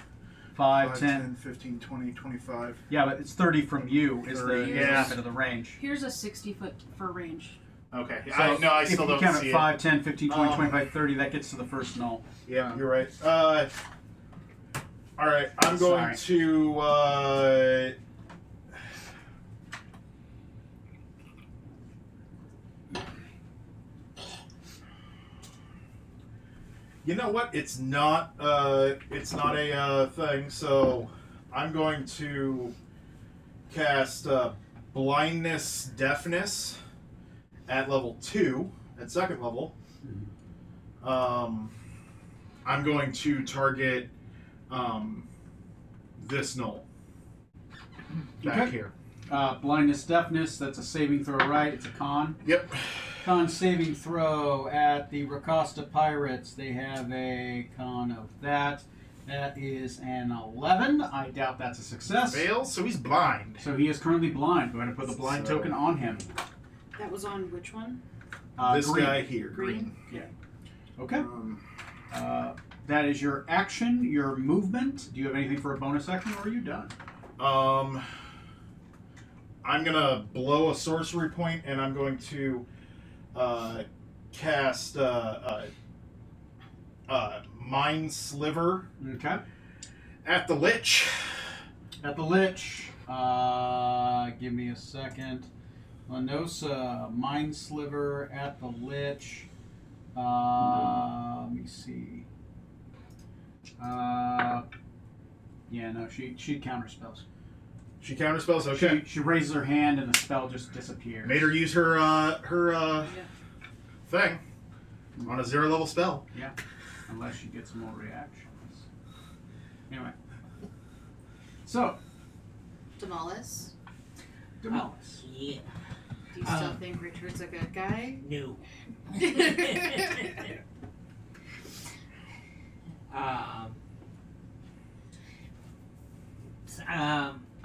5, 10. 15, 20, 25. Yeah, but it's 30 from you is the 30, is yeah. the limit of the range. Here's a 60-foot for range. Okay. So I if still you don't count see it it. 5, 10, 15, 20, Um, 25, 30, that gets to the first null. Yeah, you're right. All right. I'm going Sorry. to. You know what? It's not. It's not a thing. So I'm going to cast blindness, deafness at level 2. At second level. I'm going to target this knoll back Okay. here. Blindness, deafness, that's a saving throw, right? It's a con. Yep. Con saving throw at the Rakasta Pirates. They have a con of that. That is an 11. I doubt that's a success. Fails, so he's blind. So he is currently blind. Go ahead and put the blind So- token on him. That was on which one? This Green. guy here, Green. Okay. That is your action, your movement. Do you have anything for a bonus action, or are you done? I'm gonna blow a sorcery point, and I'm going to cast Mind Sliver Okay. at the Lich. At the Lich. Give me a second. Lanosa, Mind Sliver at the Lich. Let me see. Yeah, no, she counters spells. She counterspells. Okay. She raises her hand and the spell just disappears. Made her use her Yeah. thing on a 0 level spell. Yeah, unless she gets more reactions. Anyway. So, Demolus. Demolus. Yeah. Do you still think Richard's a good guy? No.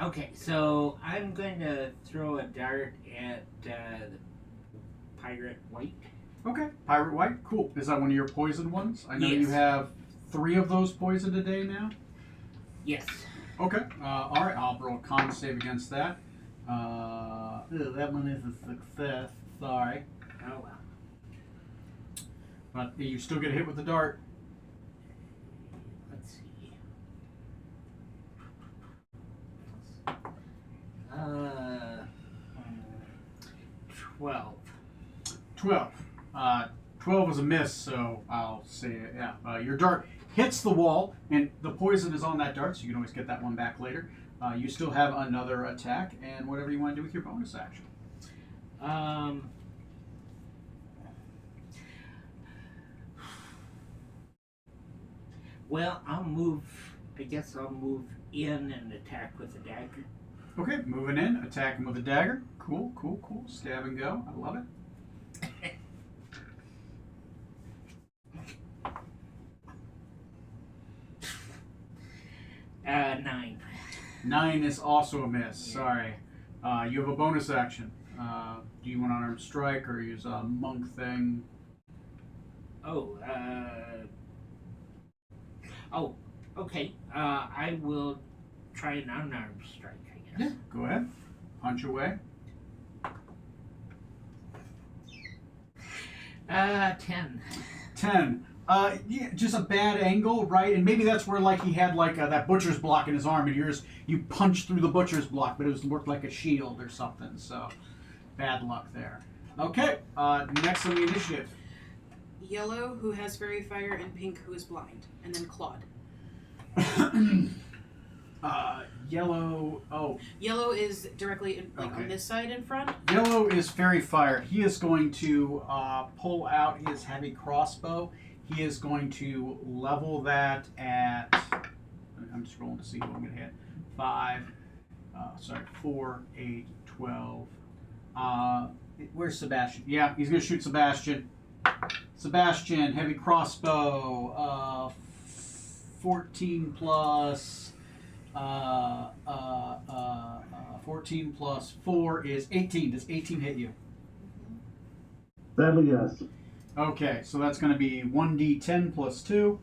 Okay, so I'm going to throw a dart at the pirate white. Okay, Pirate White, cool. Is that one of your poisoned ones? I know you Yes. have 3 of those poisoned a day now. Yes. Okay, alright, I'll roll a con save against that. That one is a success, sorry. Oh well. But you still get hit with the dart. Let's see. 12. 12. 12 is a miss, so I'll say it, yeah. Your dart hits the wall, and the poison is on that dart, so you can always get that one back later. You still have another attack, and whatever you want to do with your bonus action. Well, I'll move. I guess I'll move in and attack with a dagger. Okay, moving in, attacking with a dagger. Cool, cool, cool. Stab and go. I love it. Uh, 9. 9 is also a miss. Sorry. You have a bonus action. Do you want an unarmed strike or use a monk thing? Oh, okay. I will try an unarmed strike, I guess. Go ahead. Punch away. 10. 10. Yeah, just a bad angle, right? And maybe that's where like he had like that butcher's block in his arm, and you punched through the butcher's block, but it worked like a shield or something. So bad luck there. Okay, next on the initiative. Yellow, who has fairy fire, and Pink, who is blind, and then Claude. Yellow. Oh, Yellow is directly on this side in front. Yellow is fairy fire. He is going to pull out his heavy crossbow. He is going to level that at. I'm just rolling to see who I'm going to hit. 4, 8, 12. Where's Sebastian? Yeah, he's going to shoot Sebastian. Sebastian, heavy crossbow. 14 plus. 14 plus 4 is 18. Does 18 hit you? Sadly, yes. Okay, so that's going to be 1d10 plus 2.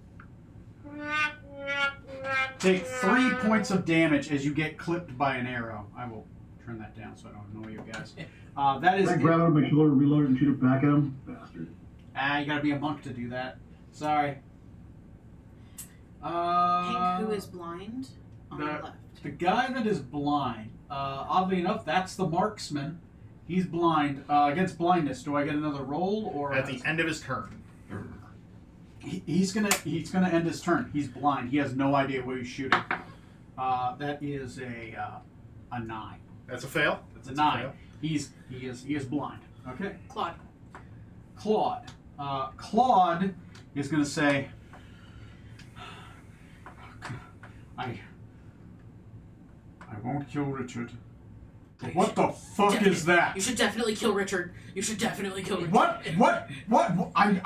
Take 3 points of damage as you get clipped by an arrow. I will turn that down so I don't annoy you guys. That is. I grab it on my shoulder, reload it, and shoot it back at him. Bastard. You gotta be a monk to do that. Sorry. Pink, who is blind, on the left. The guy that is blind, oddly enough, that's the marksman. He's blind. Against blindness, do I get another roll or At the end of his turn. He's gonna end his turn. He's blind. He has no idea what he's shooting. That is a 9. That's a fail. That's a 9. He is blind. Okay. Claude. Claude is gonna say, I won't kill Richard. What the fuck is that? You should definitely kill Richard. You should definitely kill Richard. What? I'm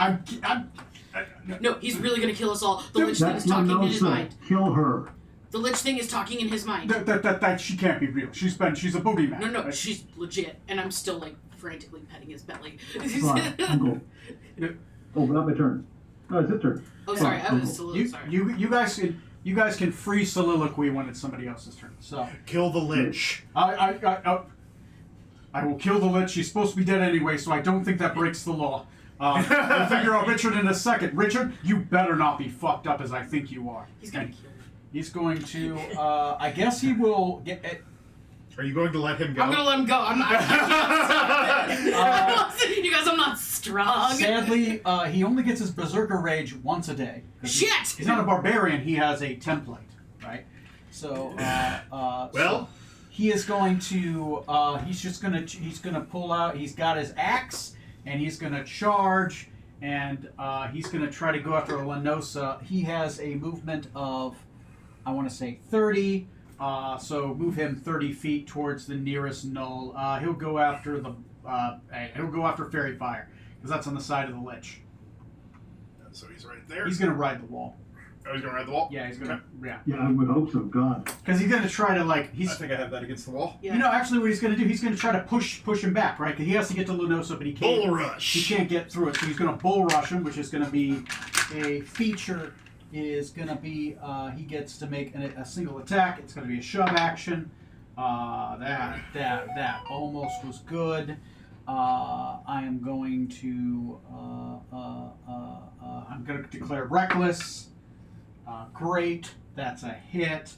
No, he's really gonna kill us all. The Lich thing is That's talking no in his mind. Kill her. The Lich thing is talking in his mind. that she can't be real. She's a boogeyman. No, right? she's legit, and I'm still like frantically petting his belly. Fine, Uncle. Oh, not my turn. No, it's his turn. Oh, sorry, I was sorry. You guys can free soliloquy when it's somebody else's turn. So Kill the Lich. I will kill the Lich. She's supposed to be dead anyway, so I don't think that breaks the law. We'll figure out Richard in a second. Richard, you better not be fucked up as I think you are. He's gonna kill me. He's going to. I guess he will get. Are you going to let him go? I'm gonna let him go. I can't stop it. You guys, I'm not strong. Sadly, he only gets his berserker rage once a day. Shit! He's not a barbarian. He has a template, right? So, Well? so he is going to. He's gonna pull out. He's got his axe, and he's gonna charge, and he's gonna try to go after Lenosa. He has a movement of, I want to say 30, So move him 30 feet towards the nearest knoll. He'll go after Fairy Fire, because that's on the side of the Lich. So he's right there. He's going to ride the wall. Oh, he's going to ride the wall? Yeah, he's going to, Okay. yeah. Yeah, I would hope so, God. Because he's going to try to, I he's, think I have that against the wall. Yeah. you know, actually what he's going to do, he's going to try to push him back, right? Because he has to get to Lunosa, but he can't. Bull rush. He can't get through it, so he's going to bull rush him, which is going to be a feature. Is going to be he gets to make a single attack. It's going to be a shove action. That almost was good. I am going to I'm going to declare reckless. Great, that's a hit.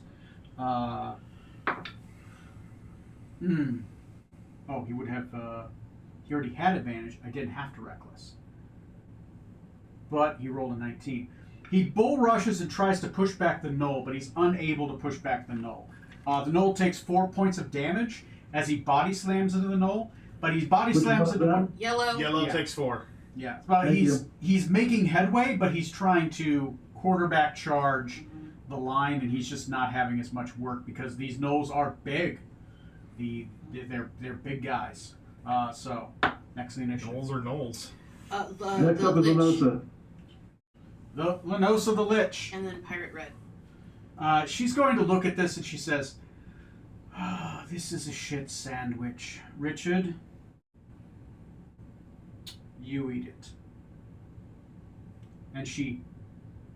Oh, he would have. He already had advantage. I didn't have to reckless, but he rolled a 19. He bull rushes and tries to push back the knoll, but he's unable to push back the knoll. The knoll takes 4 points of damage as he body slams into the knoll, but he body Which slams button? into one. Yellow. Yellow Yeah. takes 4. Yeah, well, Thank he's making headway, but he's trying to quarterback charge the line, and he's just not having as much work because these knolls are big. They're big guys. So next in the initiative, Knolls are knolls. Next The up is Lich. Lenosa. the Lenosa the Lich. And then Pirate Red. She's going to look at this and she says, "This is a shit sandwich, Richard. You eat it." And she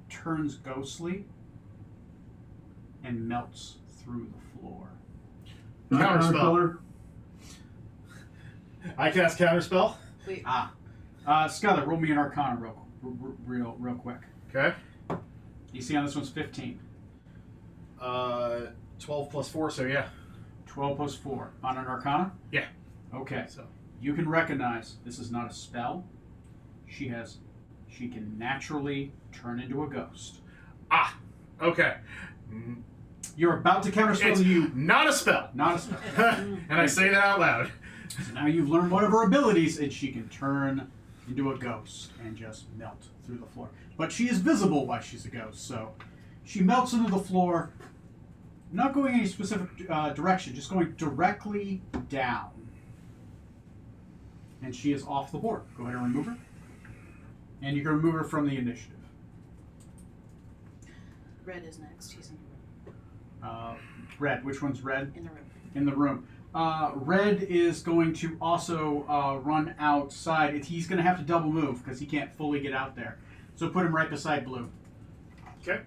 turns ghostly and melts through the floor. Counterspell. I cast Counterspell. Wait. Skylar, roll me an Arcana real quick. Okay. DC on this one's 15. 12 plus 4, so yeah. 12 plus 4. On an Arcana? Yeah. Okay. So You can recognize this is not a spell. She can naturally turn into a ghost. okay. You're about to counterspell It's you. not a spell. Not a spell. And I say that out loud. So now you've learned one of her abilities, and she can turn into a ghost and just melt through the floor. But she is visible while she's a ghost, so she melts into the floor, not going any specific direction, just going directly down. And she is off the board. Go ahead and remove her. And you can remove her from the initiative. Red is next. He's in the room. Red. Which one's red? In the room. In the room. Red is going to also run outside. He's going to have to double move because he can't fully get out there. So put him right beside Blue. Okay.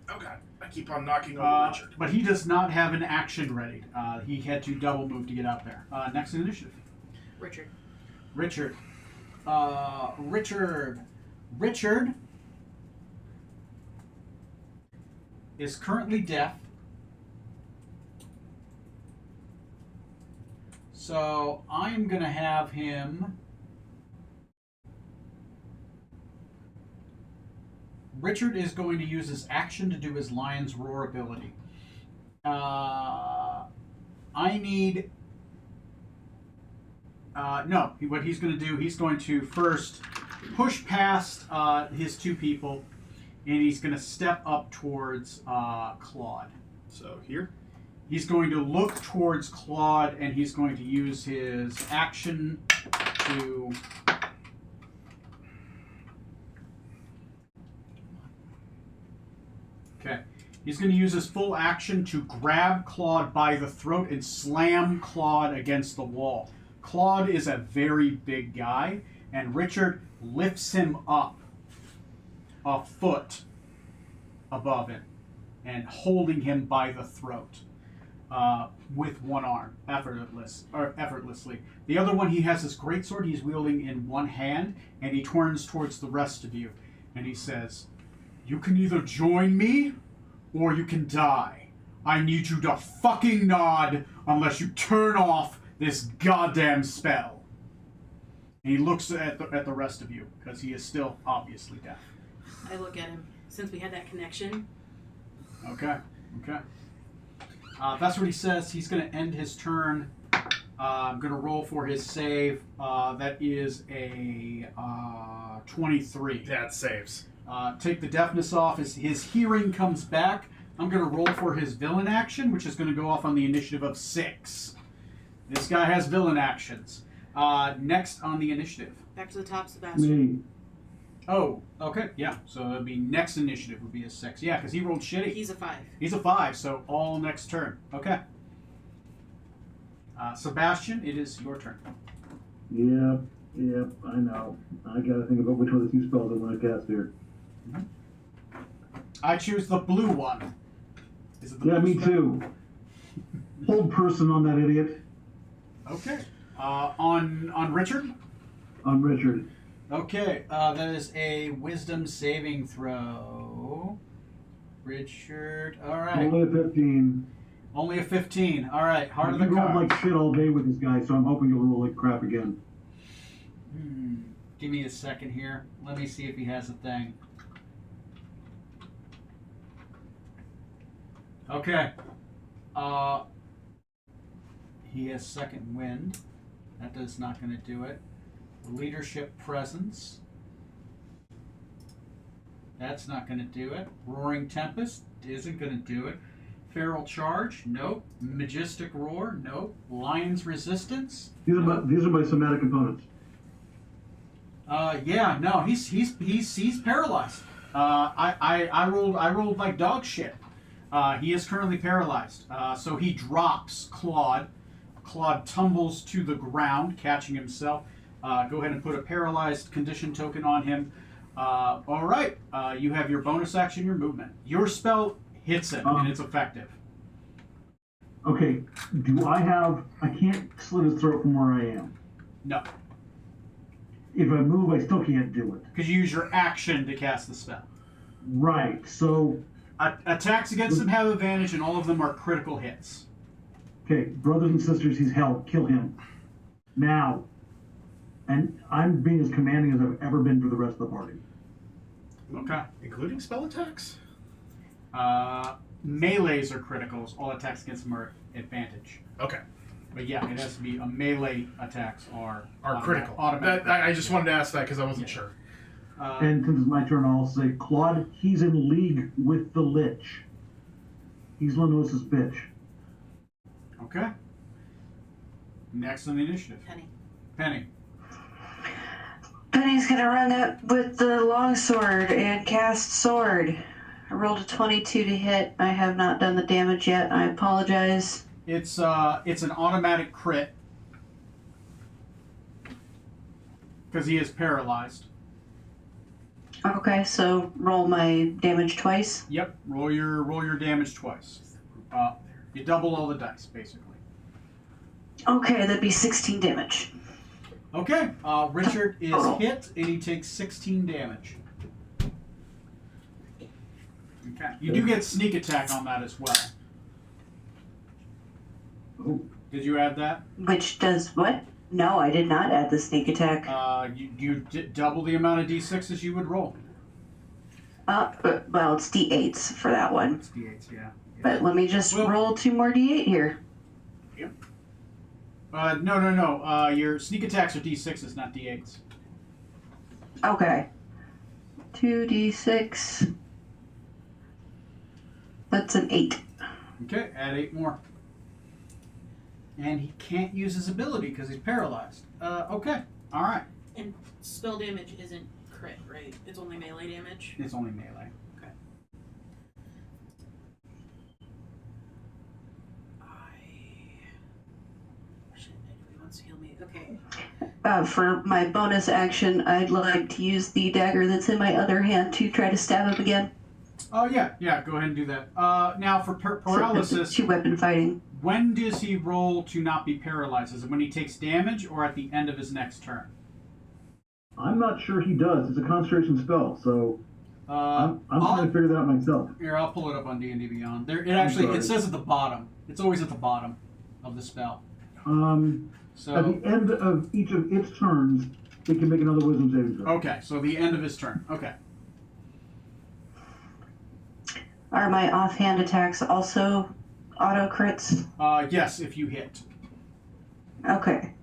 Okay. I keep on knocking over Richard. But he does not have an action ready. He had to double move to get out there. Next in initiative. Richard. Richard. Richard is currently deaf. So I'm going to have him... Richard is going to use his action to do his Lion's Roar ability. I need... no, what he's going to do, he's going to first push past his two people, and he's going to step up towards Claude. So here. He's going to look towards Claude, and he's going to use his action to... Okay. He's going to use his full action to grab Claude by the throat and slam Claude against the wall. Claude is a very big guy, and Richard lifts him up a foot above him and holding him by the throat with one arm, effortlessly. The other one, he has this greatsword he's wielding in one hand, and he turns towards the rest of you, and he says, "You can either join me, or you can die. I need you to fucking nod unless you turn off this goddamn spell." And he looks at the rest of you, because he is still obviously deaf. I look at him. Since we had that connection. Okay. That's what he says. He's going to end his turn. I'm going to roll for his save. That is a 23. That saves. Take the deafness off. His hearing comes back, I'm going to roll for his villain action, which is going to go off on the initiative of 6. This guy has villain actions. Next on the initiative. Back to the top, Sebastian. Me. Oh, okay, yeah. So it'd be next initiative would be a 6. Yeah, because he rolled shitty. He's a 5. He's a 5, so all next turn. Okay. Sebastian, it is your turn. Yep, I know. I gotta think about which one of the 2 spells I want to cast here. I choose the blue one. Is it the Yeah, blue me spell? too. Hold person on that idiot. Okay. On Richard? On Richard. Okay, that is a wisdom saving throw. Richard, all right. Only a 15. Only a 15. All right, heart of the You rolled cards. like shit all day with this guy, so I'm hoping you'll roll like crap again. Give me a second here. Let me see if he has a thing. Okay. He has second wind. That is not going to do it. Leadership presence. That's not going to do it. Roaring Tempest isn't going to do it. Feral Charge? Nope. Majestic Roar? Nope. Lion's Resistance? These are my somatic components. Yeah, no, he's paralyzed. I rolled like dog shit. He is currently paralyzed. So he drops Claude. Claude tumbles to the ground, catching himself. Go ahead and put a paralyzed condition token on him. All right, you have your bonus action, your movement. Your spell hits him, and it's effective. Okay, I can't slit his throat from where I am. No, If I move, I still can't do it. because you use your action to cast the spell. Right, so, Attacks against him have advantage, and all of them are critical hits. okay, brothers and sisters, he's held. Kill him. Now. And I'm being as commanding as I've ever been for the rest of the party. Okay. Including spell attacks? Melees are criticals. All attacks against them are advantage. Okay. But yeah, it has to be a melee attacks are Critical. Automatic. I just wanted to ask that because I wasn't Yeah. sure. And since it's my turn, I'll say, Claude, he's in league with the Lich. He's Lenosa's bitch. Okay. Next on the initiative. Penny. Penny's gonna run up with the longsword and cast sword. I rolled a 22 to hit. I have not done the damage yet. I apologize. It's an automatic crit because he is paralyzed. Okay, so roll my damage twice. Yep. Roll your damage twice. You double all the dice basically. Okay, that'd be 16 damage. Okay. Richard is hit and he takes 16 damage. Okay. You do get sneak attack on that as well. Oh, Did you add that? Which does what? No, I did not add the sneak attack. You double the amount of d6s you would roll. Well, it's d8s for that one. It's d8s, yeah. But let me just Well- roll 2 more d8 here. No. Your sneak attacks are d6s, not d8s. Okay. 2d6. That's an 8. Okay, add 8 more. And he can't use his ability because he's paralyzed. Okay, all right. And spell damage isn't crit, right? It's only melee damage. It's only melee. Okay. Shit, he wants to heal me. Okay. For my bonus action, I'd like to use the dagger that's in my other hand to try to stab him again. Oh, yeah, go ahead and do that. Now, for paralysis, 2-weapon fighting. when does he roll to not be paralyzed? Is it when he takes damage or at the end of his next turn? I'm not sure he does. It's a concentration spell, so I'm trying to figure that out myself. Here, I'll pull it up on D&D Beyond. There, sorry. it says at the bottom. It's always at the bottom of the spell. At the end of each of its turns, it can make another wisdom saving throw. Okay, so the end of his turn. Okay. Are my offhand attacks also auto crits? Yes, if you hit. Okay.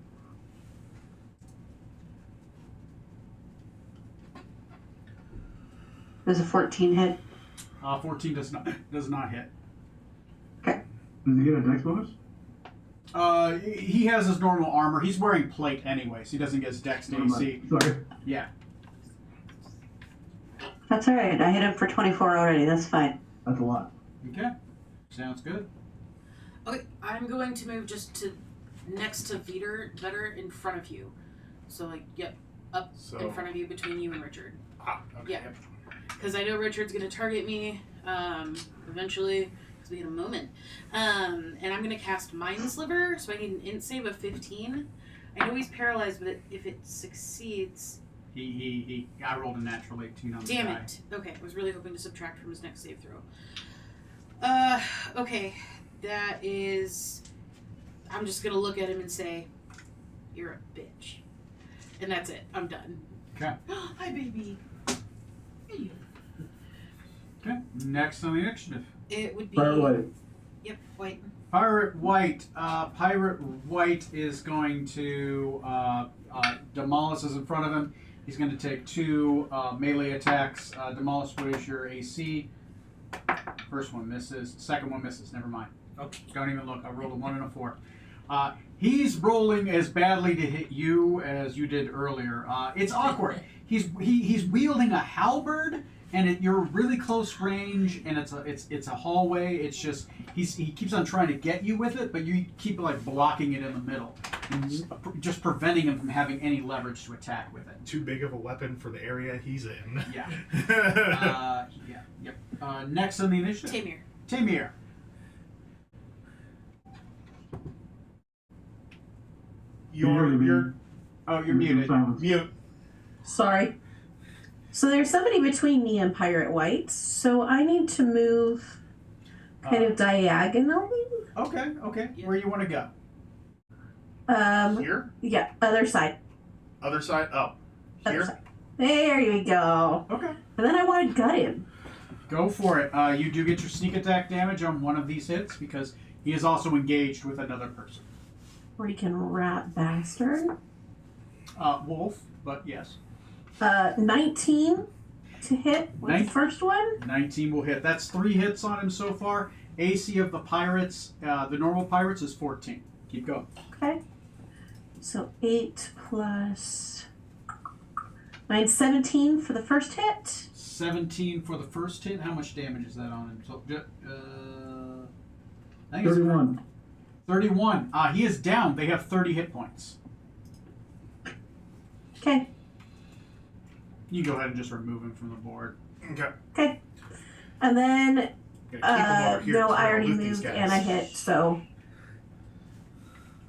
There's a 14 hit. 14 does not hit. Does he get a dex bonus? He has his normal armor. He's wearing plate anyway, so he doesn't get his dex to AC. Sorry. Yeah. That's all right. I hit him for 24 already. That's fine. That's a lot. Okay. Sounds good. Okay, I'm going to move just to next to Vetter in front of you. So like, yep, up in front of you, between you and Richard. Okay. Yeah. Because I know Richard's going to target me eventually, because we get a moment. And I'm going to cast Mind Sliver, so I need an int save of 15. I know he's paralyzed, but if it succeeds... I rolled a natural 18 on the Damn die. it. Okay, I was really hoping to subtract from his next save throw. Okay. That is... I'm just going to look at him and say, you're a bitch. And that's it. I'm done. Okay. Hi, baby. Okay. Next on the initiative. It would be... Fire away. Yep, white. Pirate White. Pirate White is going to Demolish is in front of him. He's going to take 2 melee attacks. Demolish, what is your AC? First one misses. Second one misses. Never mind. Okay. Don't even look. I rolled a 1 and a 4. He's rolling as badly to hit you as you did earlier. It's awkward. He's wielding a halberd, and you're really close range, and it's a hallway. It's just he keeps on trying to get you with it, but you keep like blocking it in the middle, and just preventing him from having any leverage to attack with it. Too big of a weapon for the area he's in. Yeah. Yep. Next on the initiative. Tamir. You're You're muted. mute. Sorry. So there's somebody between me and Pirate White, so I need to move kind of diagonally. Okay. Yeah. Where you want to go? Here? Yeah, other side. Other side? Oh. Other Here? side. There you go. Okay. And then I want to gut him. Go for it. You do get your sneak attack damage on one of these hits because he is also engaged with another person. Freaking rat bastard. Wolf, but yes. 19 to hit with the first one. 19 will hit. That's 3 hits on him so far. AC of the pirates, the normal pirates, is 14. Keep going. Okay. So 8 plus 9, 17 for the first hit. 17 for the first hit. How much damage is that on him? So, I think it's 31. 31. He is down. They have 30 hit points. Okay. You can go ahead and just remove him from the board. Okay. Okay. And then, Gonna keep him over here no, so I already loot these moved guys. and I hit, so.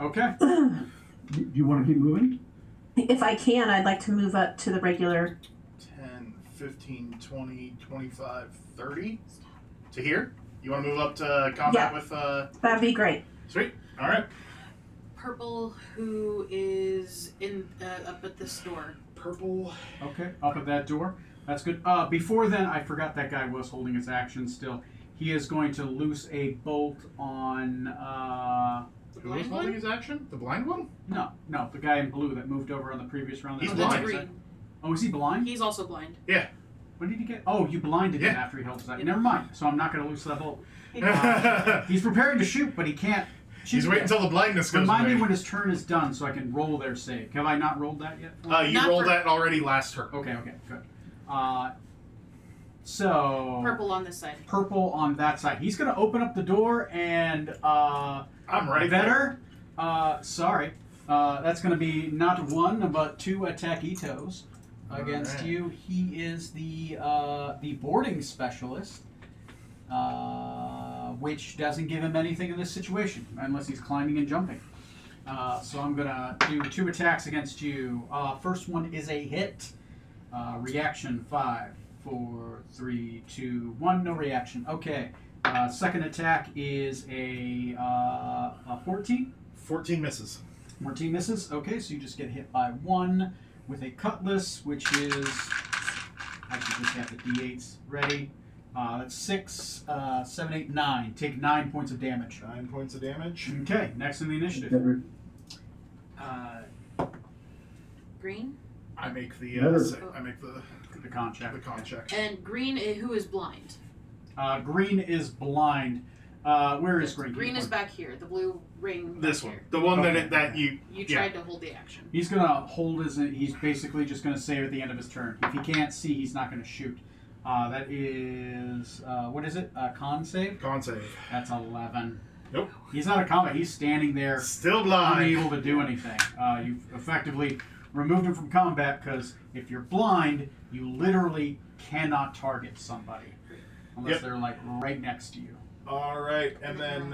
Okay. Do you want to keep moving? If I can, I'd like to move up to the regular. 10, 15, 20, 25, 30. To here? You want to move up to combat with... That'd be great. Sweet. All right. Purple, who is in up at this door. Purple. Okay, up at that door. That's good. Before then, I forgot that guy was holding his action still. He is going to loose a bolt on... The Who was blind holding one? his action? The blind one? No, the guy in blue that moved over on the previous round. He's Oh, blind. that's green. Oh, is he blind? He's also blind. Yeah. When did he get... Oh, you blinded him Yeah. after he held his action. Never mind. So I'm not going to loose that bolt. He's He's preparing to shoot, but he can't shoot waiting yet. until the blindness goes Remind me away. when his turn is done so I can roll their save. Have I not rolled that yet? You Not rolled for- that already last turn. Okay, good. So... Purple on this side. Purple on that side. He's going to open up the door and... I'm right Vetter, sorry. That's going to be not 1, but 2 attackitos against Alright. you. He is the boarding specialist, which doesn't give him anything in this situation, unless he's climbing and jumping. So I'm going to do 2 attacks against you. First one is a hit. Reaction 5, 4, 3, 2, 1. No reaction. Okay. Second attack is a 14. 14 misses. 14 misses. Okay, so you just get hit by 1 with a cutlass, which is... Actually, just have the d8s ready. That's 6, 7, 8, 9. Take 9 points of damage. 9 points of damage. Okay, next in the initiative. Better. Green. I make the Better. I make the The con check. con check. And green, who is blind. Green is blind. Where is green? Green is back here. The blue ring. This back one, here. the one Okay. that you. You tried to hold the action. He's gonna hold his. He's basically just gonna save at the end of his turn. If he can't see, he's not gonna shoot. That is what is it? Con save. Con save. That's 11. Nope. He's not a combat. He's standing there, Still blind. unable to do anything. You've effectively removed him from combat because if you're blind, you literally cannot target somebody unless Yep. they're like right next to you. All right, and then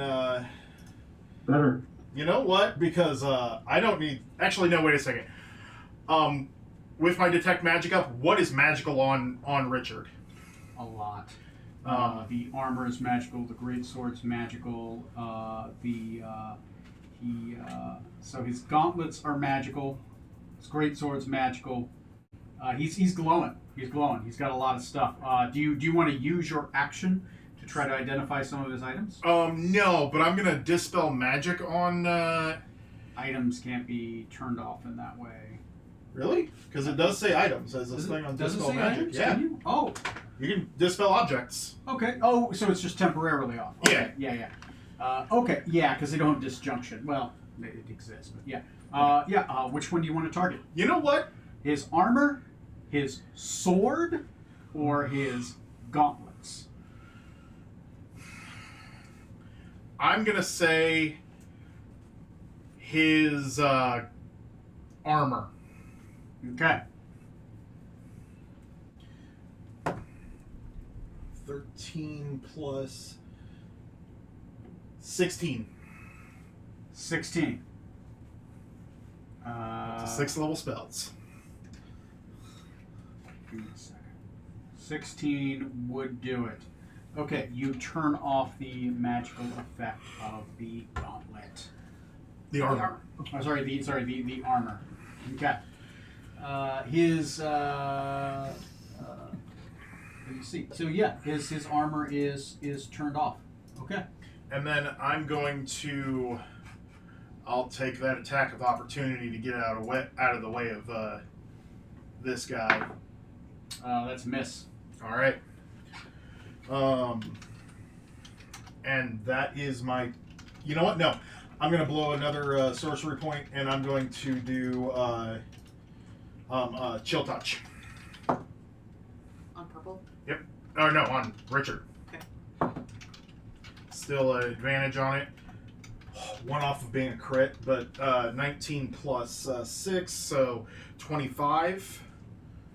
Better. you know what? Because I don't need. Actually, no. Wait a second. With my detect magic up, what is magical on Richard? A lot. The armor is magical. The great sword's magical. So his gauntlets are magical. His great sword's magical. He's glowing. He's glowing. He's got a lot of stuff. Do you want to use your action to try to identify some of his items? No, but I'm gonna dispel magic on. Items can't be turned off in that way. Really? Because it does say items as this thing on Does it dispel say magic. items? Yeah, Can you? Oh, you can dispel objects. okay. Oh, so it's just temporarily off. Okay. Yeah. Okay. Yeah, because they don't have disjunction. Well, it exists, but yeah. Which one do you want to target? You know what? His armor, his sword, or his gauntlets? I'm gonna say his armor. Okay. 13 plus 16. 16. It's 6 level spells. Give me a second. 16 would do it. Okay, you turn off the magical effect of the gauntlet. The armor. Oh, sorry, the armor. Okay. Let me see. So yeah, his armor is turned off. Okay. And then I'm going to. I'll take that attack of opportunity to get out of the way of this guy. That's a miss. All right. And that is my. You know what? No, I'm going to blow another sorcery point, and I'm going to do chill touch. On purple. Oh no, on Richard. Okay. Still an advantage on it. One off of being a crit, but 19 plus 6, so 25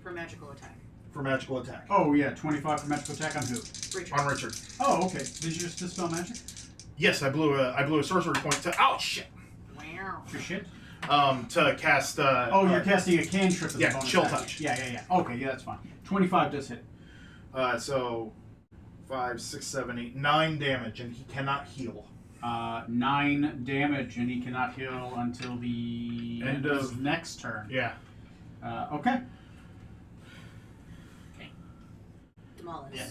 For magical attack. for magical attack. Oh yeah, 25 for magical attack on who? Richard. On Richard. Oh, okay. Did you just dispel magic? Yes, I blew a sorcery point to. Oh shit! Wow. Your shit. To cast. You're casting a cantrip as a yeah, bonus chill action. touch. Yeah. Okay, yeah, that's fine. 25 does hit. So 5, 6, 7, 8, 9 damage, and he cannot heal. 9 damage, and he cannot heal until the End end of of- his next turn. Yeah. Okay. Demolish. Yeah.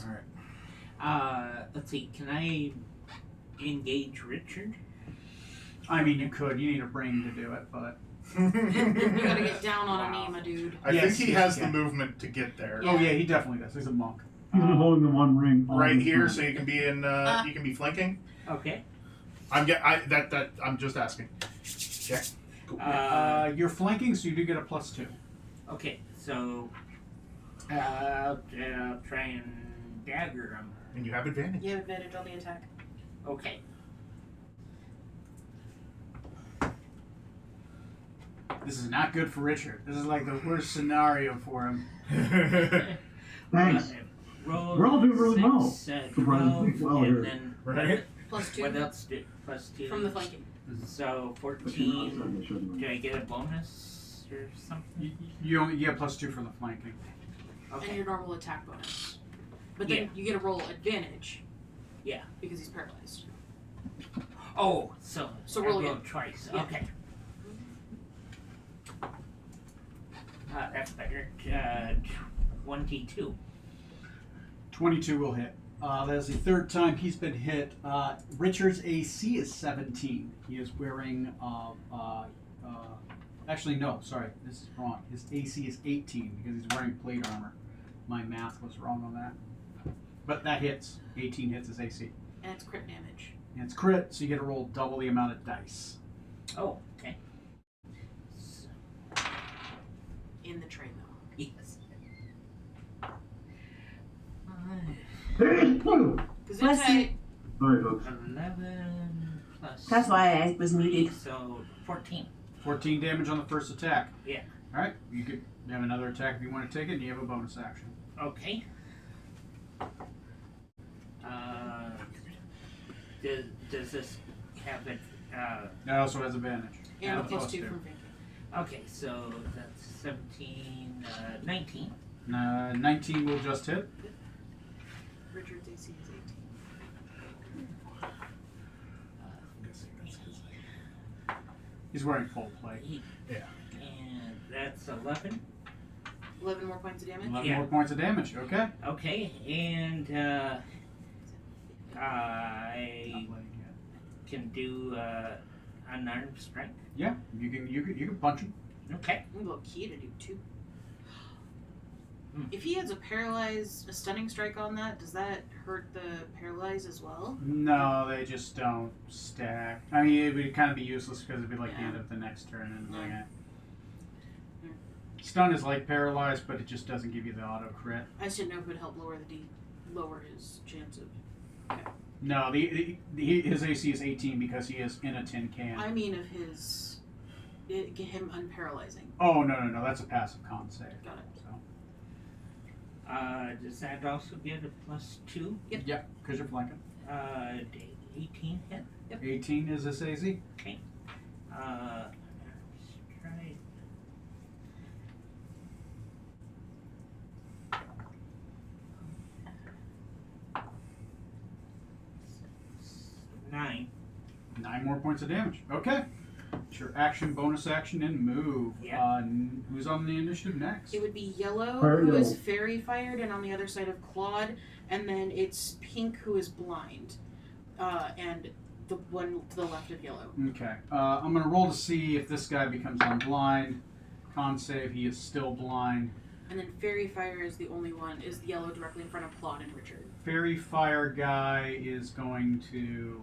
All right. Let's see. Can I engage Richard? I mean, you could. You need a brain to do it, but You gotta get down on Wow. a knee, my dude. I Yes, think he yes, has yeah. the movement to get there. Yeah. oh yeah, he definitely does. He's a monk. He's been holding the one ring. all Right this here, time. so you can be in. You can be flanking. Okay. I'm just asking. Okay. Cool. You're flanking, so you do get a +2. Okay. So I'll try and dagger him. And you have advantage. You have advantage on the attack. Okay. This is not good for Richard. This is like the worst scenario for him. Thanks. Roll We're all doing really well. 6, Surprisingly 12, well and here. then Right? +2 what else did +2 from the flanking. So But you know, 14. I shouldn't Do have. I get a bonus or something? You only get +2 from the flanking. And Okay. your normal attack bonus. But then Yeah. you get a roll advantage. Yeah. Because he's paralyzed. Oh, so So I roll rolled again. twice. Yeah. Okay. That's better. 22. 22 will hit. That is the third time he's been hit. Richard's AC is 17. He is wearing. Actually, no, sorry, this is wrong. His AC is 18 because he's wearing plate armor. My math was wrong on that. But that hits. 18 hits his AC. And it's crit damage. And it's crit, so you get to roll double the amount of dice. Oh, okay. So, In the tray, though. yes. Bless you. Sorry, folks. 11 plus. That's why I was muted. So 14. 14 damage on the first attack. Yeah. Alright, you could have another attack if you want to take it, and you have a bonus action. Okay. Does this have it? It also has advantage. And a a plus 2 from flanking. Okay, so that's 17, 19. 19 will just hit. Richard's AC is 18. I'm guessing that's 'cause He's wearing full plate. Yeah. And that's 11. 11 more points of damage? 11 Yeah. more points of damage, okay? Okay, and I can do unarmed strike. Yeah, you can punch him. Okay. I'm a little key to do 2. Hmm. If he has a stunning strike on that, does that hurt the paralyze as well? No, they just don't stack. I mean, it would kind of be useless because it'd be like the Yeah. end of the next turn and like Yeah. Stun is like paralyzed, but it just doesn't give you the auto crit. I just didn't know if it would help lower his chance of. No, his AC is 18 because he is in a tin can. I mean, of get him unparalyzing. Oh no, that's a passive con save. Got it. So Does that also get a plus 2? yeah, because you're flanking. 18 hit. 18 is his AC. Okay. Let's try. Nine. 9 more points of damage. Okay. It's your action, bonus action, and move. Yeah. Who's on the initiative next? It would be Yellow, Fire who is Yellow. fairy fired, and on the other side of Claude, and then it's Pink, who is blind, and the one to the left of Yellow. Okay. I'm going to roll to see if this guy becomes unblind. Con save, he is still blind. And then Fairy Fire is the only one, is the Yellow directly in front of Claude and Richard. Fairy Fire guy is going to.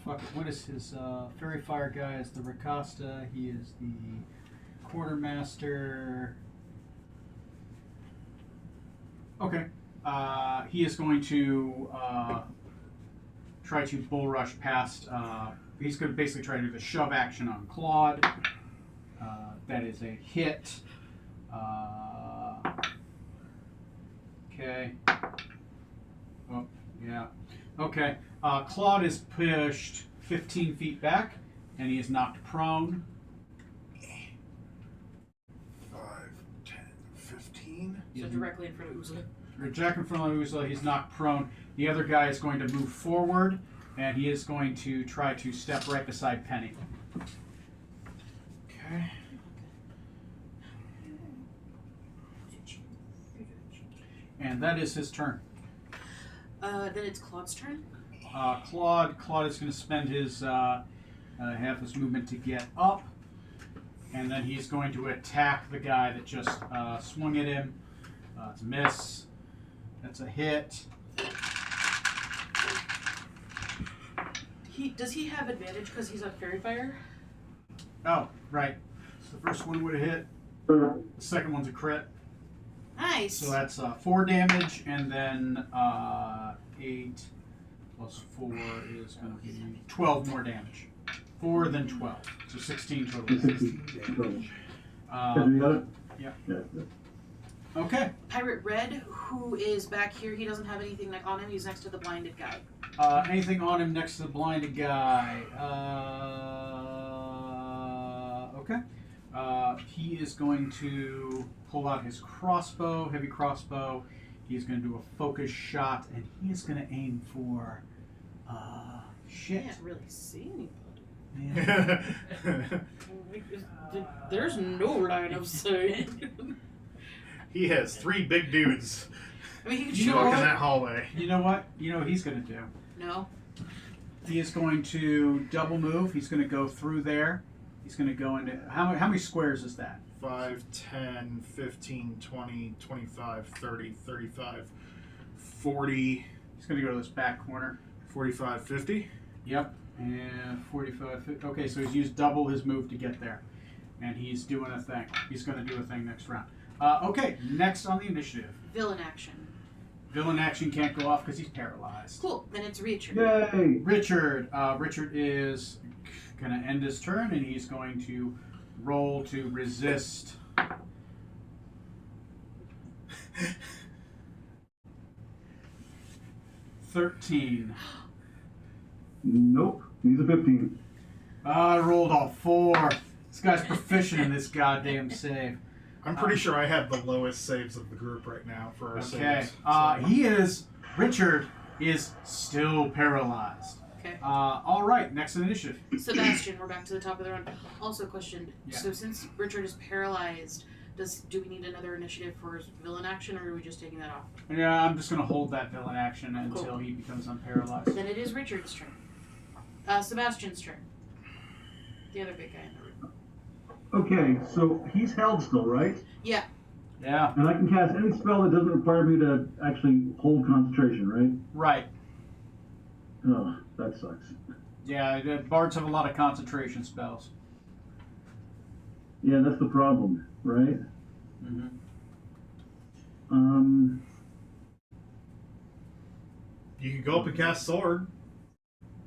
Fuck it. What is his. Fairy Fire guy is the Ricasta. He is the Quartermaster. Okay. He is going to try to bull rush past. He's going to basically try to do the shove action on Claude. That is a hit. Okay. Oh, yeah. Okay. Claude is pushed 15 feet back, and he is knocked prone. 5, 10, 15. So directly in front of Uzla. Jack in front of Uzla, he's knocked prone. The other guy is going to move forward, and he is going to try to step right beside Penny. Okay. And that is his turn. Then it's Claude's turn. Claude is going to spend his half his movement to get up, and then he's going to attack the guy that just swung at him. It's a miss. That's a hit. Does he have advantage because he's on Fairy Fire? Oh, right. So the first one would have hit. The second one's a crit. Nice. So that's 4 damage, and then 8 plus 4 is going to be 12 more damage. 4 then 12. So 16 total. 16. Uh, You got it? yeah. Yeah. Okay. Pirate Red, who is back here, he doesn't have anything on him. He's next to the blinded guy. Anything on him next to the blinded guy? Okay. He is going to pull out his crossbow, heavy crossbow. He's going to do a focus shot, and he is going to aim for. Shit. Can't really see anybody. Man. There's no line of sight. He has 3 big dudes I mean, he could You know show walking what? up. that hallway. You know what? You know what he's going to do? No. He is going to double move. He's going to go through there. He's going to go into. How many squares is that? 5, 10, 15, 20, 25, 30, 35, 40, He's going to go to this back corner. 45, 50. Yep. And 45, 50. Okay, so he's used double his move to get there. And he's doing a thing. He's going to do a thing next round. Okay, next on the initiative. Villain action. Villain action can't go off because he's paralyzed. Cool. Then it's Richard. Yay! Richard. Richard is going to end his turn, and he's going to roll to resist. $13. Nope. He's a 15. I rolled a 4. This guy's proficient in this goddamn save. I'm pretty sure I have the lowest saves of the group right now for our Okay. saves. Richard is still paralyzed. Okay. All right, next initiative. Sebastian, we're back to the top of the round. Also, question. Yeah. So since Richard is paralyzed, do we need another initiative for his villain action, or are we just taking that off? Yeah, I'm just going to hold that villain action until Cool. he becomes unparalyzed. Then it is Richard's turn. Sebastian's turn. The other big guy in the room. Okay, so he's held still, right? Yeah. Yeah, And I can cast any spell that doesn't require me to actually hold concentration, right? right. Oh, that sucks. Yeah, the bards have a lot of concentration spells. Yeah, that's the problem, right? Mm-hmm. You can go up and cast sword.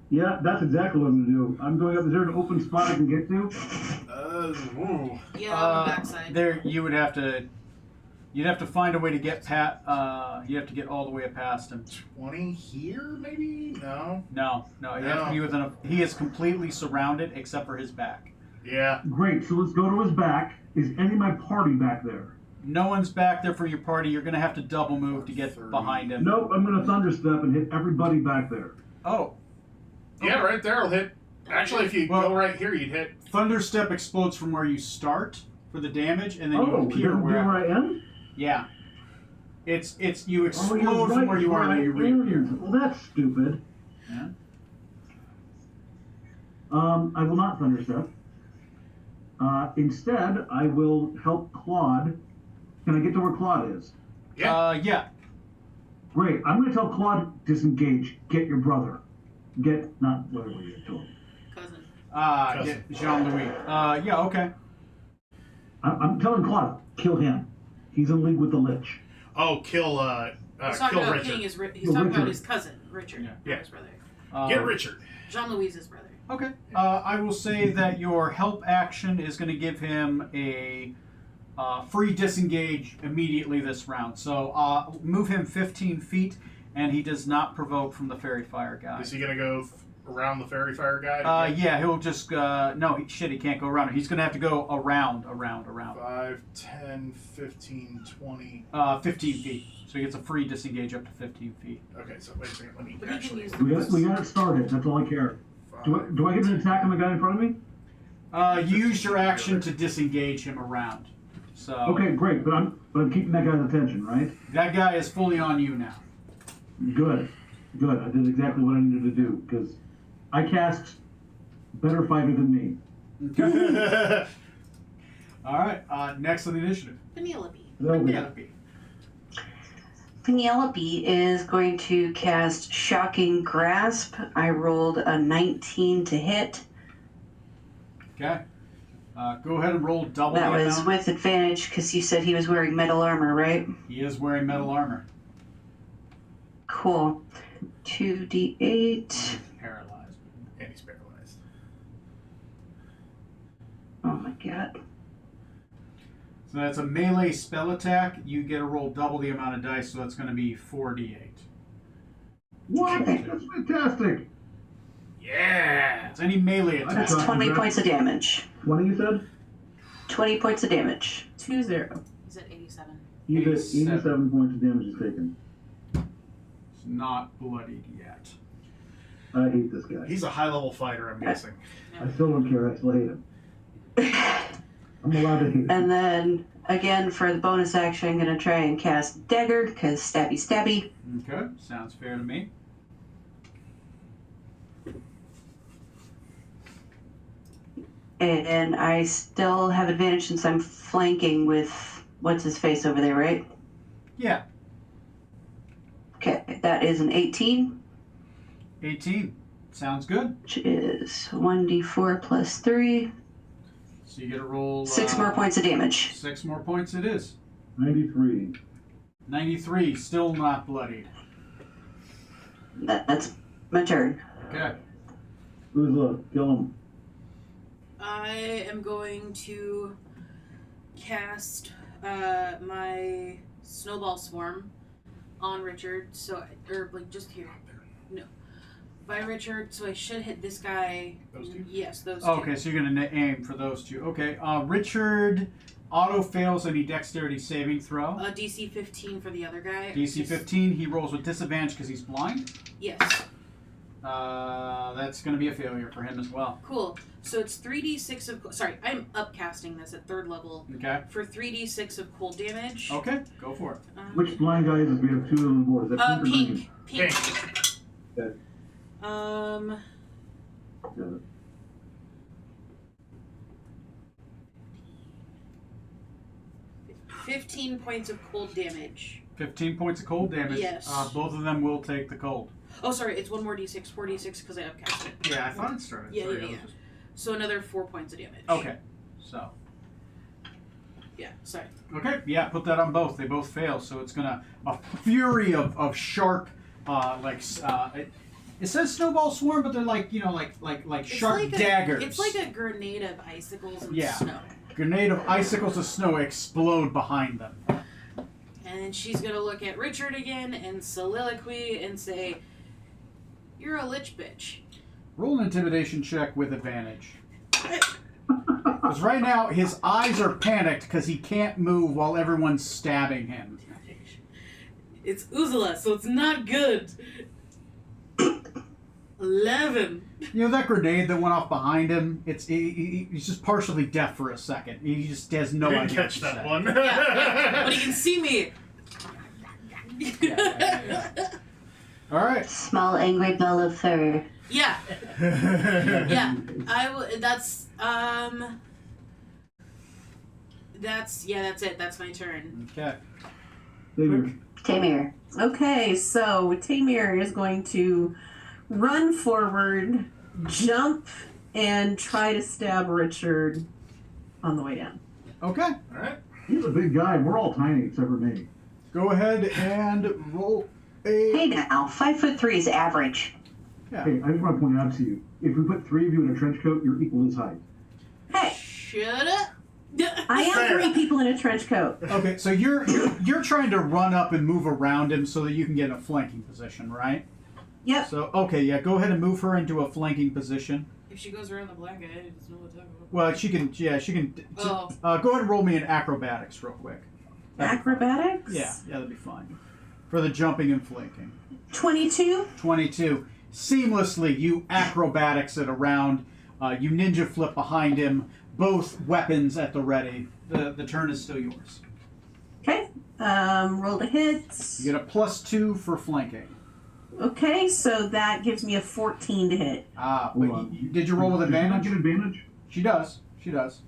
Yeah, that's exactly what I'm gonna do. I'm going up. Is there an open spot I can get to? Ooh. Yeah, on the backside. There, you'd have to find a way to get you have to get all the way past him. 20 here, maybe? No. No, you have to be within he is completely surrounded except for his back. Yeah. Great. So let's go to his back. Is any of my party back there? No one's back there for your party. You're going to have to double move to get 30. behind him. Nope. I'm gonna thunderstep and hit everybody back there. Oh, Yeah, right there will hit. Actually, if you go right here, you'd hit. Thunderstep explodes from where you start for the damage, and then you Oh, it appear doesn't do where. where I am? Yeah, it's you explode you're from right, where you are, and then you where I am. reappear. Well, that's stupid. Yeah. I will not thunderstep. Instead, I will help Claude. Can I get to where Claude is? Yeah. Great. I'm going to tell Claude, disengage. Get your brother. Get, not whatever you told him. Cousin. Get Jean-Louis. Yeah. Okay. I'm telling Claude, kill him. He's in league with the Lich. Oh, kill He's talking about Richard. killing his. He's Kill talking about Richard. his cousin, Richard, Yeah. not Yeah. his brother. Get Richard. Jean-Louis' brother. Okay. I will say that your help action is going to give him a free disengage immediately this round. So move him 15 feet, and he does not provoke from the fairy fire guy. Is he gonna go around the fairy fire guy? Yeah, he'll just no. He can't go around. He's going to have to go around. 5, 10, 15, 20. 15 feet. So he gets a free disengage up to 15 feet. Okay, so wait a second. Let me But he can actually. use We got it started. That's all I care. Do I get an attack on the guy in front of me? You used your action to disengage him around. So Okay, great. But I'm keeping that guy's attention, right? that guy is fully on you now. Good. I did exactly what I needed to do because I cast better fighter than me. All right. Next on the initiative. Penelope. Penelope. Penelope is going to cast Shocking Grasp. I rolled a 19 to hit. Okay. Go ahead and roll double That the was amount. with advantage because you said he was wearing metal armor, right? He is wearing metal armor. Cool. 2d8. Paralyzed. And he's paralyzed. Oh my god. So that's a melee spell attack. You get to roll double the amount of dice, so that's going to be 4d8. What? Okay. That's fantastic. Yeah. It's any melee attack. That's 20 points of damage. 20, you said? 20 points of damage. 2-0. He's at 87. 87 points of damage is taken. It's not bloodied yet. I hate this guy. He's a high level fighter, I'm guessing. I still don't care. I still hate him. I'm allowed to hate him. And then, again, for the bonus action, I'm going to try and cast Dagger, because stabby stabby. Okay. Sounds fair to me. And I still have advantage since I'm flanking with what's his face over there, right? Yeah. Okay, that is an 18, 18. Sounds good. which is 1d4 plus 3. So you get a roll. 6 more points of damage. 6 more points it is. 93. 93, still not bloodied. That's my turn. Okay. Uzla, kill him. I am going to cast my snowball swarm on Richard. Or like just here. No. By Richard, so I should hit this guy. Those two? Yes, those two. Okay, so you're going to aim for those two. Okay, Richard auto fails any dexterity saving throw. DC 15 for the other guy. DC 15, he rolls with disadvantage because he's blind. Yes. That's going to be a failure for him as well. Cool. So it's 3d6 of... Sorry, I'm upcasting this at 3rd level Okay. for 3d6 of cold damage. Okay, go for it. Which blind guy is it? We have 2 on the board. Is that pink or green? Pink. Okay. Um... Got it. $15 points of cold damage. 15 points of cold damage. Yes. Both of them will take the cold. Oh, sorry, it's 1 more d6, 4d6 because I upcast it. Yeah, I thought it started. Yeah, yeah, yeah. So another 4 points of damage. Okay, so. Yeah, sorry. Okay, yeah, put that on both. They both fail, so it's gonna a fury of sharp, it says snowball swarm, but they're like It's sharp like daggers. It's like a grenade of icicles and Yeah. snow. Grenade of icicles of snow explode behind them. And then she's gonna look at Richard again and soliloquy and say, "You're a lich bitch." Roll an intimidation check with advantage. Because right now his eyes are panicked because he can't move while everyone's stabbing him. It's Uzula, so it's not good. 11. You know that grenade that went off behind him? He's just partially deaf for a second. He just has no Didn't idea. catch what to that say. one. Yeah, but he can see me. All right. Small angry ball of fur. Yeah. Yeah. That's it. That's my turn. Okay. David, Tamir. Okay, so Tamir is going to run forward, jump, and try to stab Richard on the way down. Okay. All right. he's a big guy. We're all tiny except for me. Go ahead and roll a. Hey now, 5'3" is average. Yeah. Hey, I just want to point out to you, if we put 3 of you in a trench coat, you're equal this height. Hey, Shut up. I am Fair. 3 people in a trench coat. Okay, so you're trying to run up and move around him so that you can get in a flanking position, right? Yep. So okay, yeah, go ahead and move her into a flanking position. If she goes around the black guy, he doesn't know what to talk about. Well, she can. Yeah, she can. Oh. Go ahead and roll me an acrobatics real quick. Acrobatics? Yeah, that'd be fine. For the jumping and flanking. 22? 22. Seamlessly, you acrobatics it around. You ninja flip behind him. Both weapons at the ready. The turn is still yours. Okay. Roll the hits. You get a +2 for flanking. Okay, so that gives me a 14 to hit. Wait, Hold on. did you roll with Does she not advantage? get advantage? She does. She does.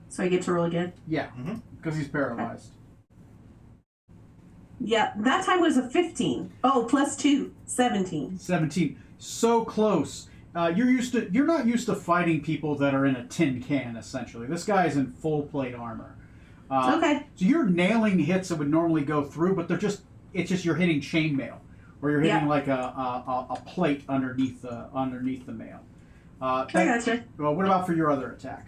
So I get to roll again. Yeah, Mhm. because he's paralyzed. Yeah, that time was a 15. Oh, plus 2, 17. 17. So close. You're not used to fighting people that are in a tin can, essentially. This guy's in full plate armor. Okay. So you're nailing hits that would normally go through, but it's just you're hitting chainmail, or you're hitting Yeah. like a plate underneath the mail. I gotcha. Well, what about for your other attack?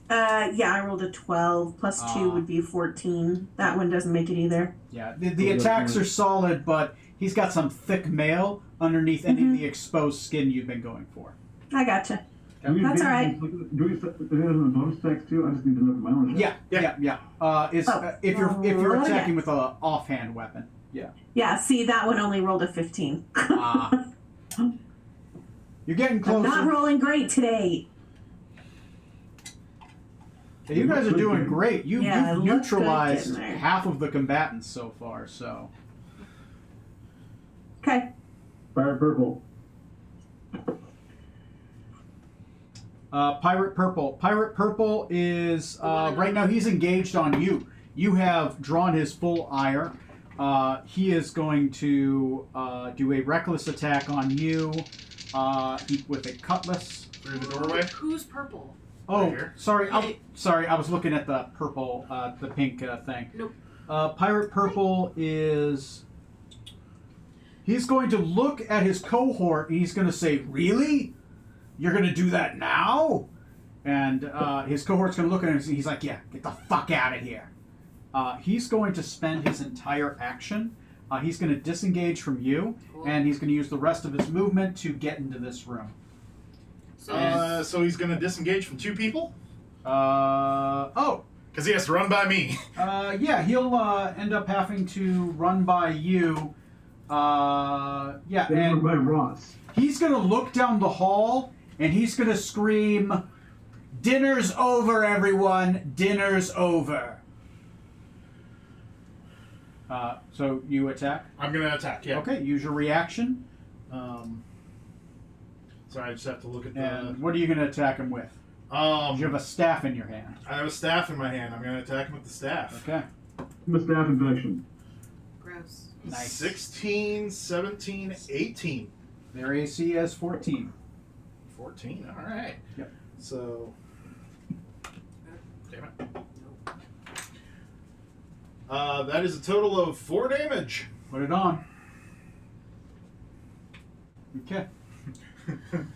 Yeah, I rolled a 12. Plus 2 would be 14. That one doesn't make it either. Yeah, the attacks are solid, but he's got some thick mail underneath any of the exposed skin you've been going for. I gotcha. Do we That's have all right. Do we have bonus attacks too? I just need to know for my own attack. Yeah. If you're attacking with a offhand weapon. Yeah. Yeah, see, that one only rolled a 15. You're getting I'm closer. not rolling great today. Hey, you guys are doing great. Yeah, it You've looks good neutralized getting there. half of the combatants so far. So Okay. Fire purple. Pirate Purple. Pirate Purple is right now he's engaged on you. You have drawn his full ire. He is going to do a reckless attack on you with a cutlass. Through the doorway. Who's purple? Oh, Right here. sorry. Yeah. Sorry, I was looking at the purple, the pink thing. Nope. Pirate Purple is. He's going to look at his cohort and he's going to say, "Really? You're going to do that now?" And his cohort's going to look at him and he's like, "Yeah, get the fuck out of here." He's going to spend his entire action. He's going to disengage from you, Cool. and he's going to use the rest of his movement to get into this room. So he's gonna disengage from 2 people? Oh, Because he has to run by me. yeah, he'll end up having to run by you. Yeah, They were and by Ross. he's going to look down the hall, and he's going to scream, "Dinner's over, everyone! Dinner's over!" So you attack? I'm gonna attack, yeah. Okay, use your reaction. Sorry, I just have to look at the... And what are you going to attack him with? You have a staff in your hand. I have a staff in my hand. I'm gonna attack him with the staff. Okay. The staff infection. Gross. Nice. 16, 17, 18. Their AC is 14. 14, alright. Yep. So... Damn it. That is a total of 4 damage. Put it on. Okay.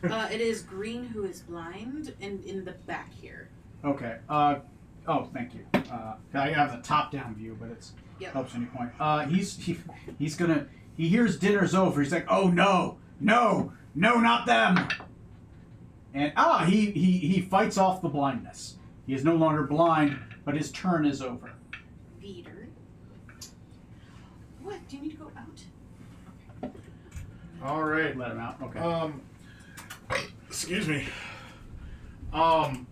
It is Green who is blind and in the back here. Okay. Oh, thank you. I have the top-down view, but it's Yep. helps any point. He's gonna. He hears dinner's over. He's like, "Oh no, no, no, not them!" And he fights off the blindness. He is no longer blind, but his turn is over. Peter. What? Do you need to go out? Alright. Let him out. Okay. Excuse me. I'm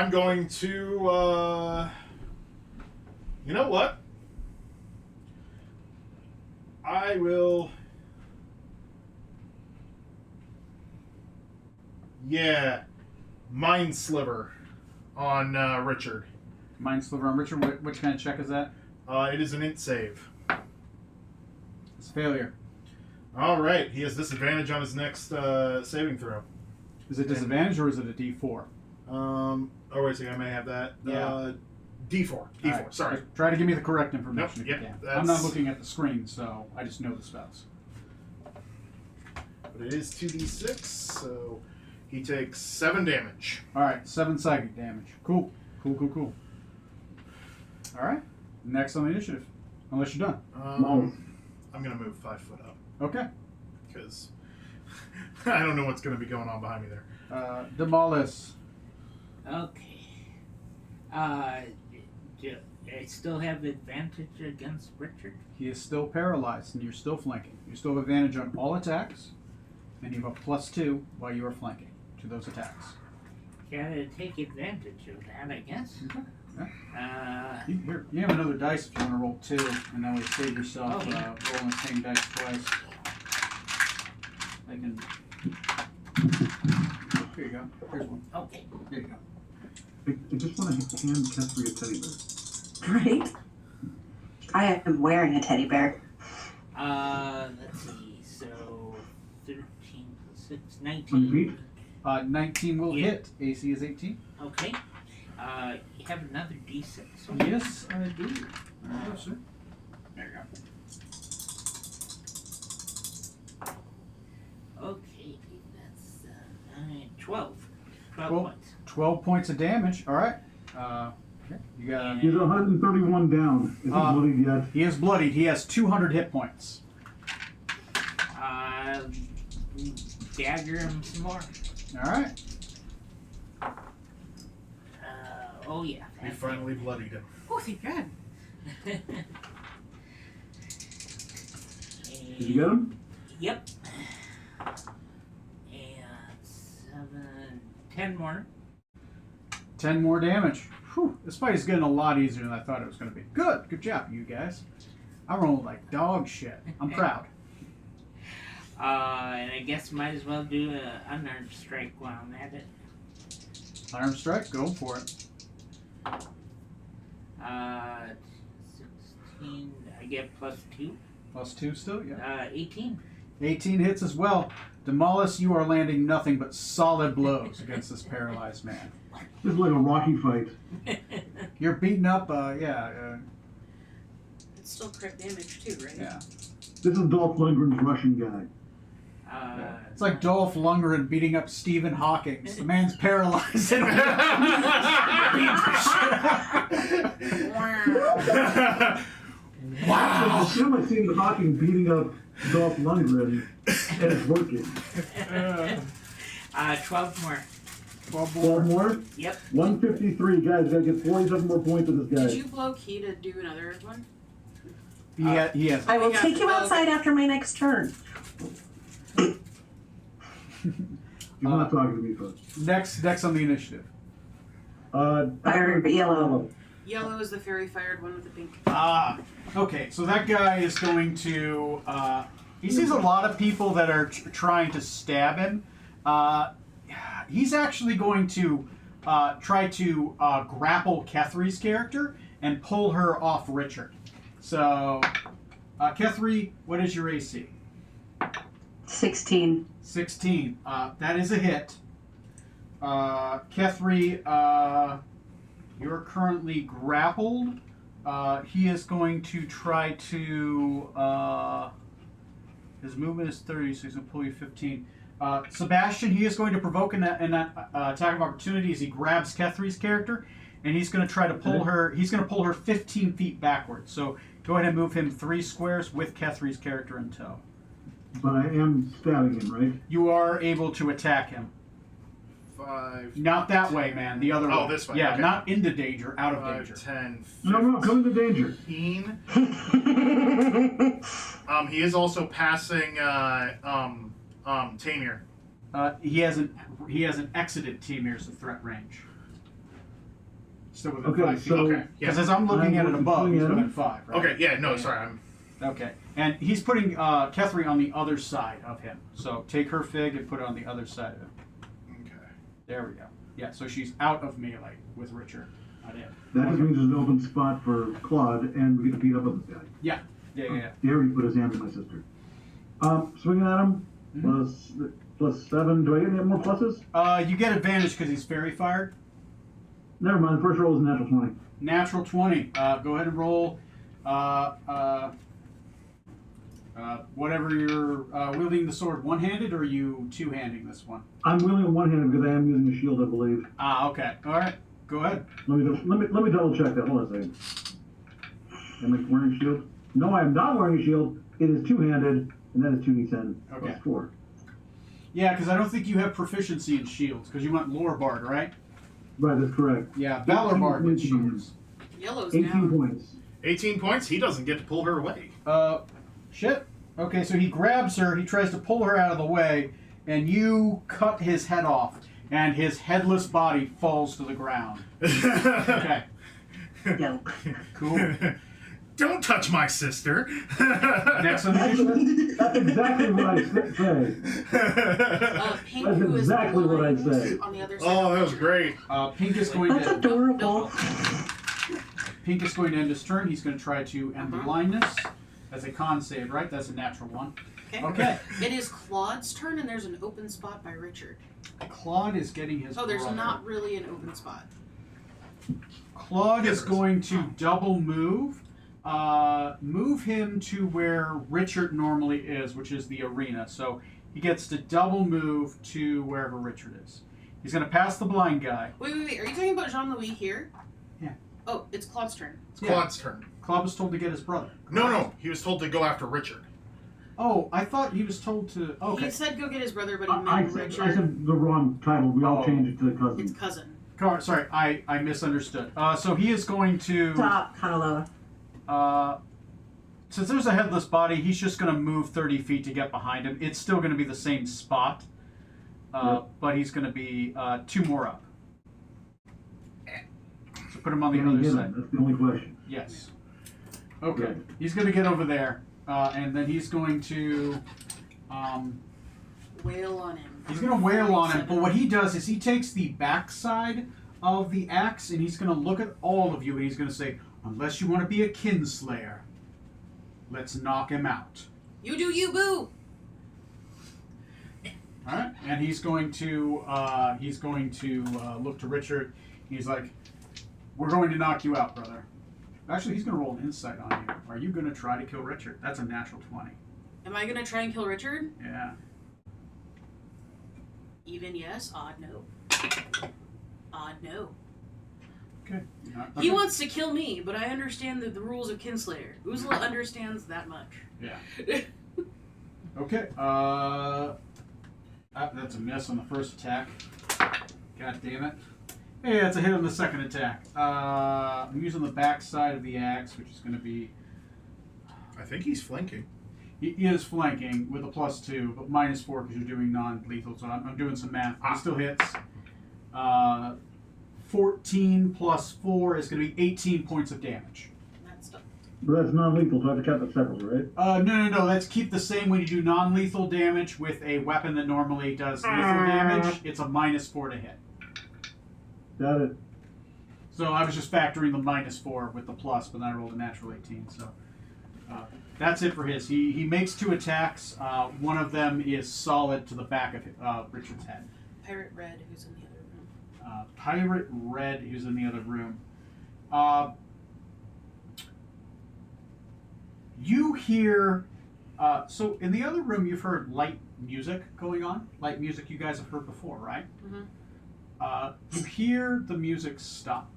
going to, you know what? I will, Mind Sliver on, Richard. Mind Sliver on Richard. Which kind of check is that? It is an int save. It's failure. Alright, he has disadvantage on his next, saving throw. Is it disadvantage or is it a D4? Oh, wait a second, I may have that. Yeah. D4. All right, Sorry. just try to give me the correct information Nope, if yep, you can. I'm not that's- looking at the screen, so I just know the spells. But it is 2d6, so he takes 7 damage. All right, 7 psychic damage. Cool. All right, next on the initiative, unless you're done. I'm going to move 5 foot up, Okay. because I don't know what's going to be going on behind me there. Demolis. Okay. Do I still have advantage against Richard? He is still paralyzed, and you're still flanking. You still have advantage on all attacks, and you have a +2 while you are flanking to those attacks. Gotta take advantage of that, I guess. You have another dice if you want to roll 2, and that way save yourself yeah. rolling the same dice twice. I can. Here you go. Here's one. Okay. Here you go. I just want to hand Catherine a teddy bear. Right? I am wearing a teddy bear. Let's see. So 13, 6, 19. Unbeat? 19 will Yeah. hit. AC is 18. Okay. You have another D6. Yes, I do. There you go, sir. There you go. Okay, that's 9, 12. 12 Cool. points. 12 points of damage. All right. Okay. You got. He's 131 down. Is he bloodied yet? He is bloodied. He has 200 hit points. Dagger him some more. All right. Oh yeah. We finally bloodied him. Oh, thank God. Did you get him? Yep. And 7, 10 more. 10 more damage. Whew. This fight is getting a lot easier than I thought it was going to be. Good job, you guys. I rolled like dog shit. I'm proud. And I guess might as well do an unarmed strike while I'm at it. Unarmed strike, go for it. 16. I get +2. +2 still, yeah. 18. 18 hits as well. Demolus, you are landing nothing but solid blows against this paralyzed man. This is like a Rocky fight. You're beaten up, It's still crit damage too, right? yeah. This is Dolph Lundgren's Russian guy. It's like Dolph Lundgren beating up Stephen Hawking. The man's paralyzed. Wow. It feels like seeing Hawking beating up Dolph Lundgren, and it's working. 12 more. 12 more? Yep. 153, guys. Gotta get 47 more points of this guy. Did you blow Key to do another one? He has. I will Yeah, take you okay. outside after my next turn. You're not talking to me, folks. Next on the initiative. Fire yellow. Yellow is the fairy fired one with the pink. Okay, so that guy is going to. He sees a lot of people that are trying to stab him. He's actually going to try to grapple Kethri's character and pull her off Richard. So, Kethri, what is your AC? 16. 16. That is a hit. Kethri, you're currently grappled. He is going to try to. His movement is 30, so he's going to pull you 15. Sebastian, he is going to provoke an attack of opportunity as he grabs Kethri's character, and he's going to try to pull her. He's going to pull her 15 feet backwards. So go ahead and move him 3 squares with Kethri's character in tow. But I am stabbing him, right? You are able to attack him. 5. Not that way, man. The other way. Oh, this way, Yeah, okay. not into danger, out of 5, danger. 10, No, come into danger. 15. He is also passing Tamir. He hasn't exited Timir's threat range. Still within Okay, 5 feet. so- Okay. Because as I'm looking at it above, he's looking at within him. 5, right? Okay, yeah, no, sorry. I'm Okay. And he's putting Kethri on the other side of him. So take her fig and put it on the other side of him. okay. There we go. Yeah, so she's out of melee with Richard. Not in. That just means there's an open spot for Claude, and we get to beat up on this guy. Yeah. Dare he put his hand on my sister. Swinging at him, plus 7. Do I get any more pluses? You get advantage because he's fairy fired. Never mind, the first roll is a natural 20. Natural 20. Go ahead and roll. Whatever you're wielding the sword one-handed, or are you two-handing this one? I'm wielding one-handed because I am using a shield, I believe. Okay. All right. Go ahead. Let me double check that. Hold on a second. Am I wearing a shield? No, I am not wearing a shield. It is two-handed, and that is 2d10 Okay. plus 4. Yeah, because I don't think you have proficiency in shields, because you went Lore Bard, right? Right, that's correct. Yeah, Valor Bard with 18 shields. Yellow's 18 now. points. 18 points. He doesn't get to pull her away. Shit. Okay, so he grabs her, he tries to pull her out of the way, and you cut his head off, and his headless body falls to the ground. Okay. No. Cool. Don't touch my sister. Next on the initiative. That's exactly what I say. Pink, That's who is exactly what I'd blind say. on the other side. Oh, that was great. Pink is going That's to adorable. Pink is going to end his turn. He's going to try to end the blindness. That's a con save, right? That's a natural 1. Okay. It is Claude's turn, and there's an open spot by Richard. Claude is getting his. Oh, there's brother. not really an open spot. Claude Yeah, is there is. going to double move. Move him to where Richard normally is, which is the arena. So he gets to double move to wherever Richard is. He's going to pass the blind guy. Wait. Are you talking about Jean-Louis here? Yeah. Oh, it's Claude's turn. It's Claude's turn. Claude was told to get his brother. No. He was told to go after Richard. Oh, I thought he was told to. Okay. He said go get his brother, but he I meant said Richard. the wrong title. We all Oh. changed it to It's cousin. cousin. Sorry, I misunderstood. So he is going to. Stop, Kanaloa. Since there's a headless body, he's just going to move 30 feet to get behind him. It's still going to be the same spot, but he's going to be 2 more up. So put him on the Can I other get side. him? That's the only question. Yes. Okay. Good. He's going to get over there, and then he's going to wail on him. He's going to wail on him, but what he does is he takes the backside of the axe and he's going to look at all of you and he's going to say, unless you want to be a kinslayer, let's knock him out. You do you, boo! All right, and he's going to look to Richard. He's like, "We're going to knock you out, brother." Actually, he's going to roll an insight on you. Are you going to try to kill Richard? That's a natural 20. Am I gonna try and kill Richard? Yeah. Even yes, odd no. Odd no. Okay. He wants to kill me, but I understand the rules of Kinslayer. Uzla understands that much. Yeah. Okay. That's a miss on the first attack. God damn it. Hey, that's a hit on the second attack. I'm using the back side of the axe, which is going to be... I think he's flanking. He is flanking with a +2, but -4 because you're doing non-lethal, so I'm doing some math. He still hits. 14 plus 4 is going to be 18 points of damage. That's done. But that's non-lethal, so I have to count that separately, right? No. Let's keep the same when you do non-lethal damage with a weapon that normally does lethal damage. It's a -4 to hit. Got it. So I was just factoring the -4 with the plus, but then I rolled a natural 18. So that's it for his. He makes 2 attacks. One of them is solid to the back of Richard's head. Pirate Red, who's in the other room. Pirate Red, who's in the other room. You hear... so in the other room, you've heard light music going on. Light music you guys have heard before, right? Mm-hmm. You hear the music stop.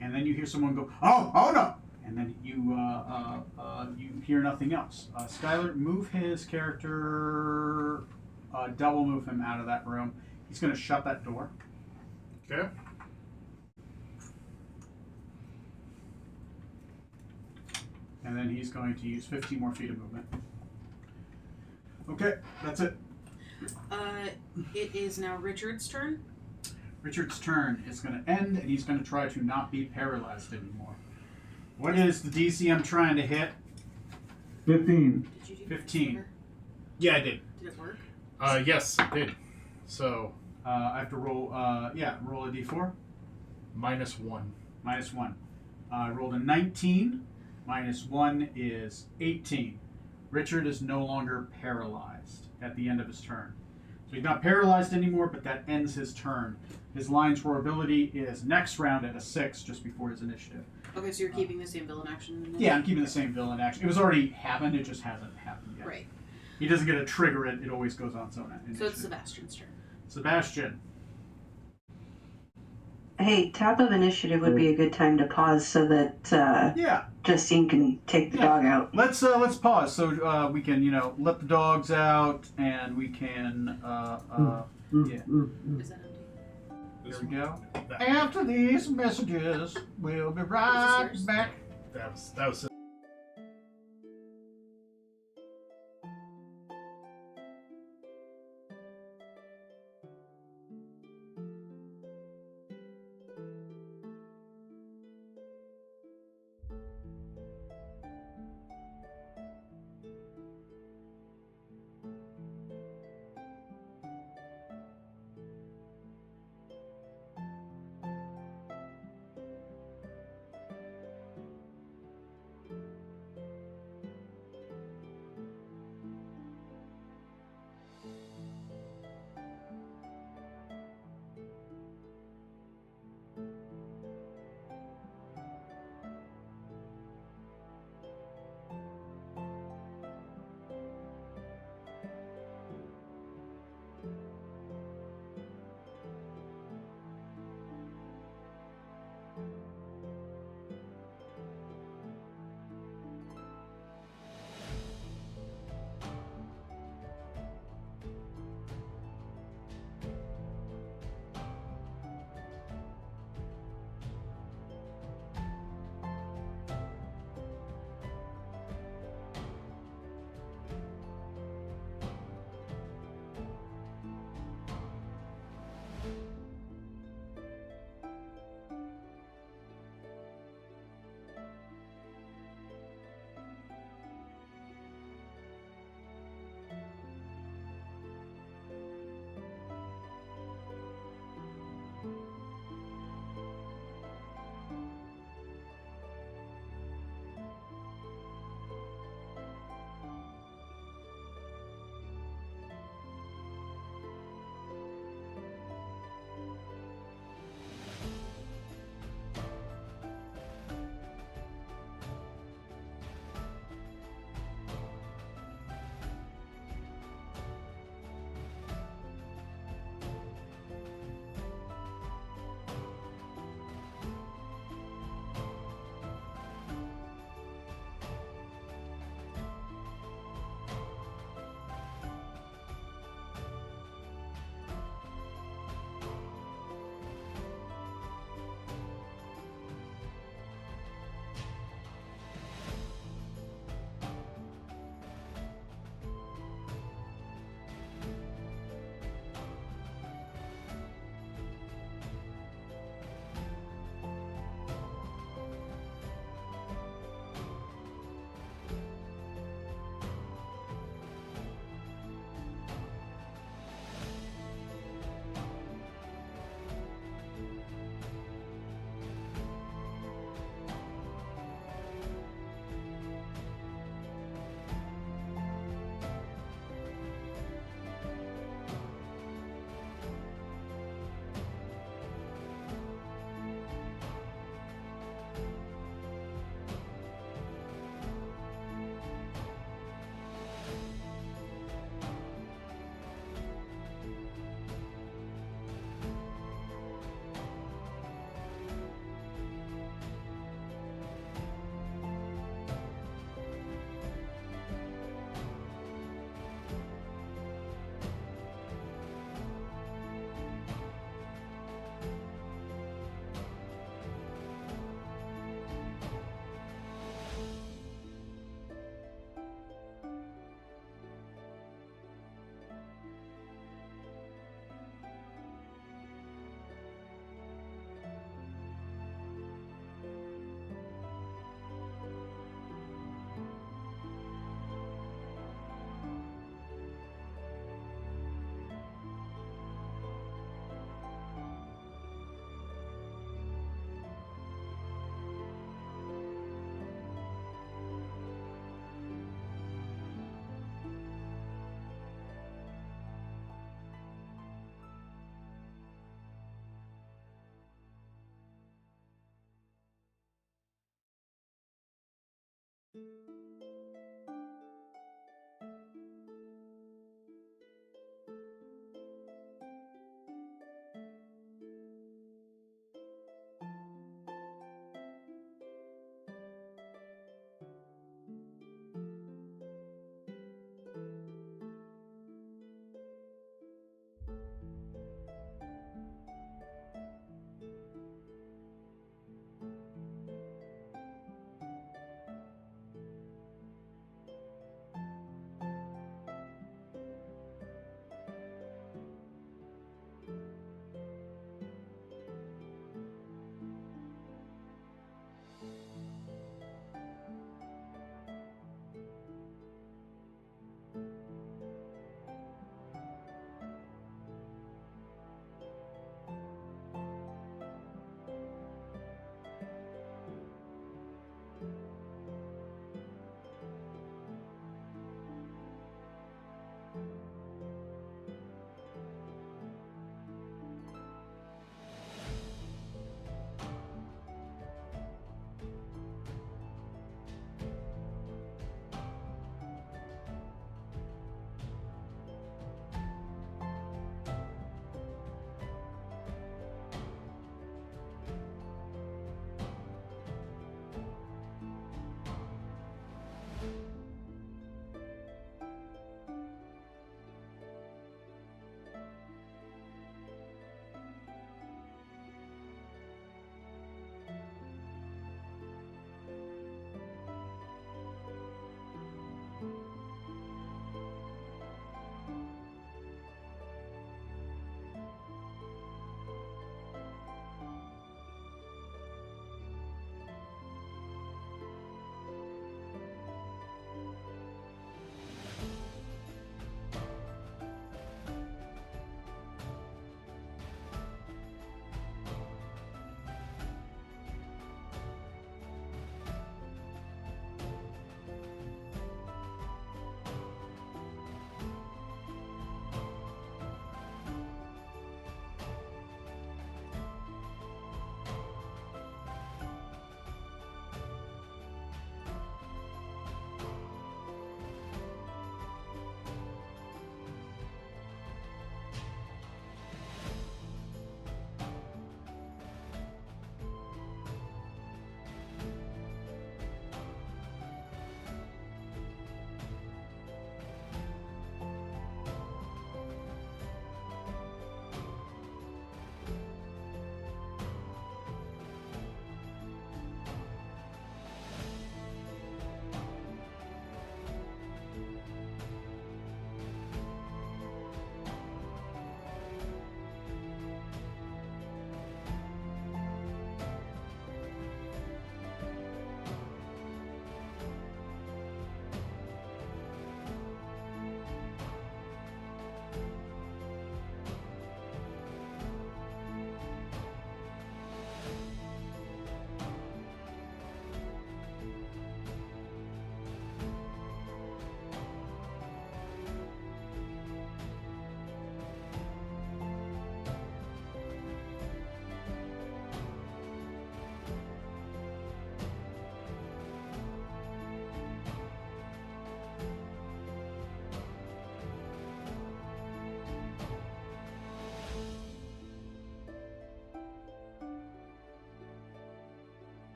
And then you hear someone go, oh no! And then you hear nothing else. Skylar, move his character, double move him out of that room. He's going to shut that door. Okay. And then he's going to use 15 more feet of movement. Okay, that's it. It is now Richard's turn. Richard's turn is going to end, and he's going to try to not be paralyzed anymore. What is the DC I'm trying to hit? 15. Did you do 15. this? Yeah, I did. Did it work? Yes, I did. So, I have to roll, roll a d4. -1. -1. I rolled a 19. -1 is 18. Richard is no longer paralyzed at the end of his turn. So he's not paralyzed anymore, but that ends his turn. His Lion's Roar ability is next round at a 6, just before his initiative. Okay, so you're keeping the same villain action in this? Yeah, I'm keeping the same villain action. It was already happened, it just hasn't happened yet. Right. He doesn't get to trigger it, it always goes on its own initiative. So it's Sebastian's turn. Sebastian. Hey, top of initiative would be a good time to pause so that Yeah. Justine can take the dog out. Let's pause so we can, let the dogs out and we can yeah. Is that empty? There we go. That, After these messages, we'll be right yours? back. that was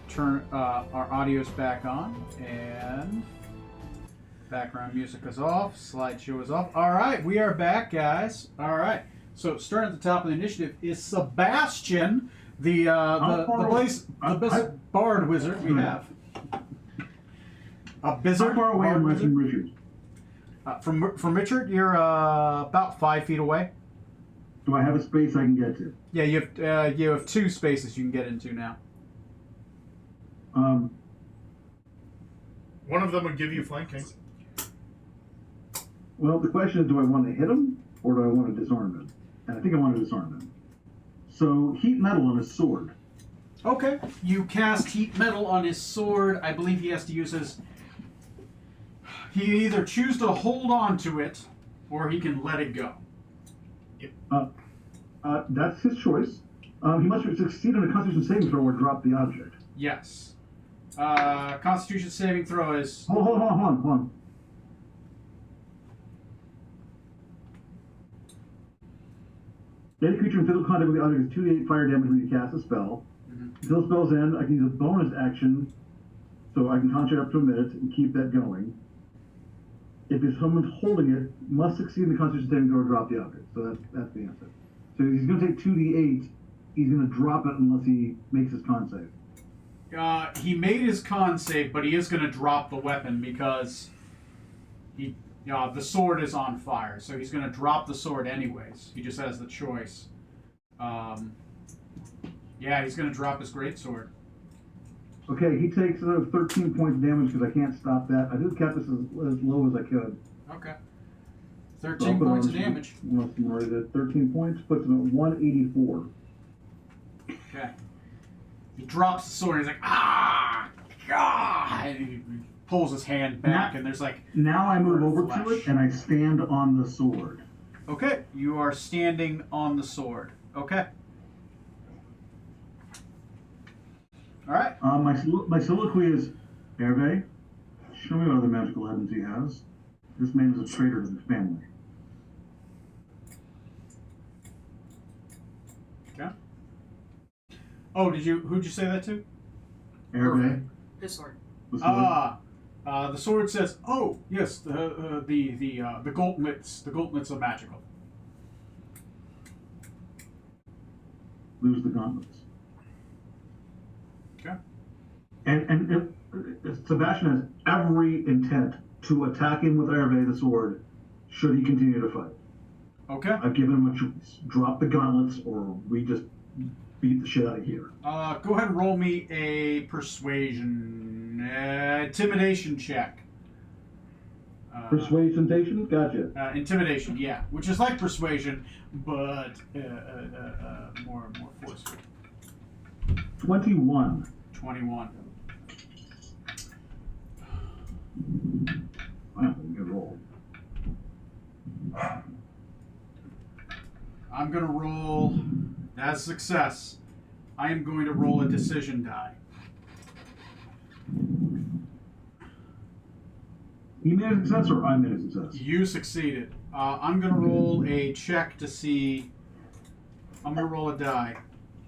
Turn our audio's back on, and background music is off, slideshow is off. All right, we are back, guys. All right, so starting at the top of the initiative is Sebastian, the bard wizard we have. A How bizard. far away am I from Richard? From Richard, you're about 5 feet away. Do I have a space I can get to? Yeah, you have 2 spaces you can get into now. One of them would give you flanking. Well, the question is, do I want to hit him or do I want to disarm him? And I think I want to disarm him. So, heat metal on his sword. Okay. You cast heat metal on his sword. I believe he has to use his... He can either choose to hold on to it, or he can let it go. That's his choice. He must succeed on a Constitution saving throw or drop the object. Yes. Constitution saving throw is... Hold on. Any creature in physical contact with the object is 2d8 fire damage when you cast a spell. Until spell's end, I can use a bonus action, so I can concentrate up to a minute and keep that going. If someone's holding it, must succeed in the Constitution saving throw or drop the object. So that's the answer. So he's going to take 2d8. He's going to drop it unless he makes his con save. He made his con save, but he is going to drop the weapon because the sword is on fire. So he's going to drop the sword anyways. He just has the choice. He's going to drop his greatsword. Okay, he takes 13 points of damage because I can't stop that. I just kept this as low as I could. Okay. 13 points of damage. 13 points puts him at 184. Okay. He drops the sword. He's like, ah, God! And he pulls his hand back, and there's like. Now I move over to flesh. it and I stand on the sword. Okay, you are standing on the sword. Okay. All right. My soliloquy is, Hervé, show me what other magical items he has. This man is a traitor to the family. Okay. Oh, who'd you say that to? Hervé, His sword. the sword. The sword says, "Oh, yes, the gauntlets. The gauntlets are magical." Lose the gauntlets. Okay. And Sebastian has every intent to attack him with Hervé the sword, should he continue to fight. Okay. I've given him a choice. Drop the gauntlets, or we just beat the shit out of here. Go ahead and roll me a persuasion, intimidation check. Persuasion? Gotcha. Intimidation, yeah, which is like persuasion, but more forceful. 21. 21. Wow, good roll. I'm gonna roll. That's success. I am going to roll a decision die. He made a success, or I made a success? You succeeded. I'm gonna roll a check to see. I'm gonna roll a die.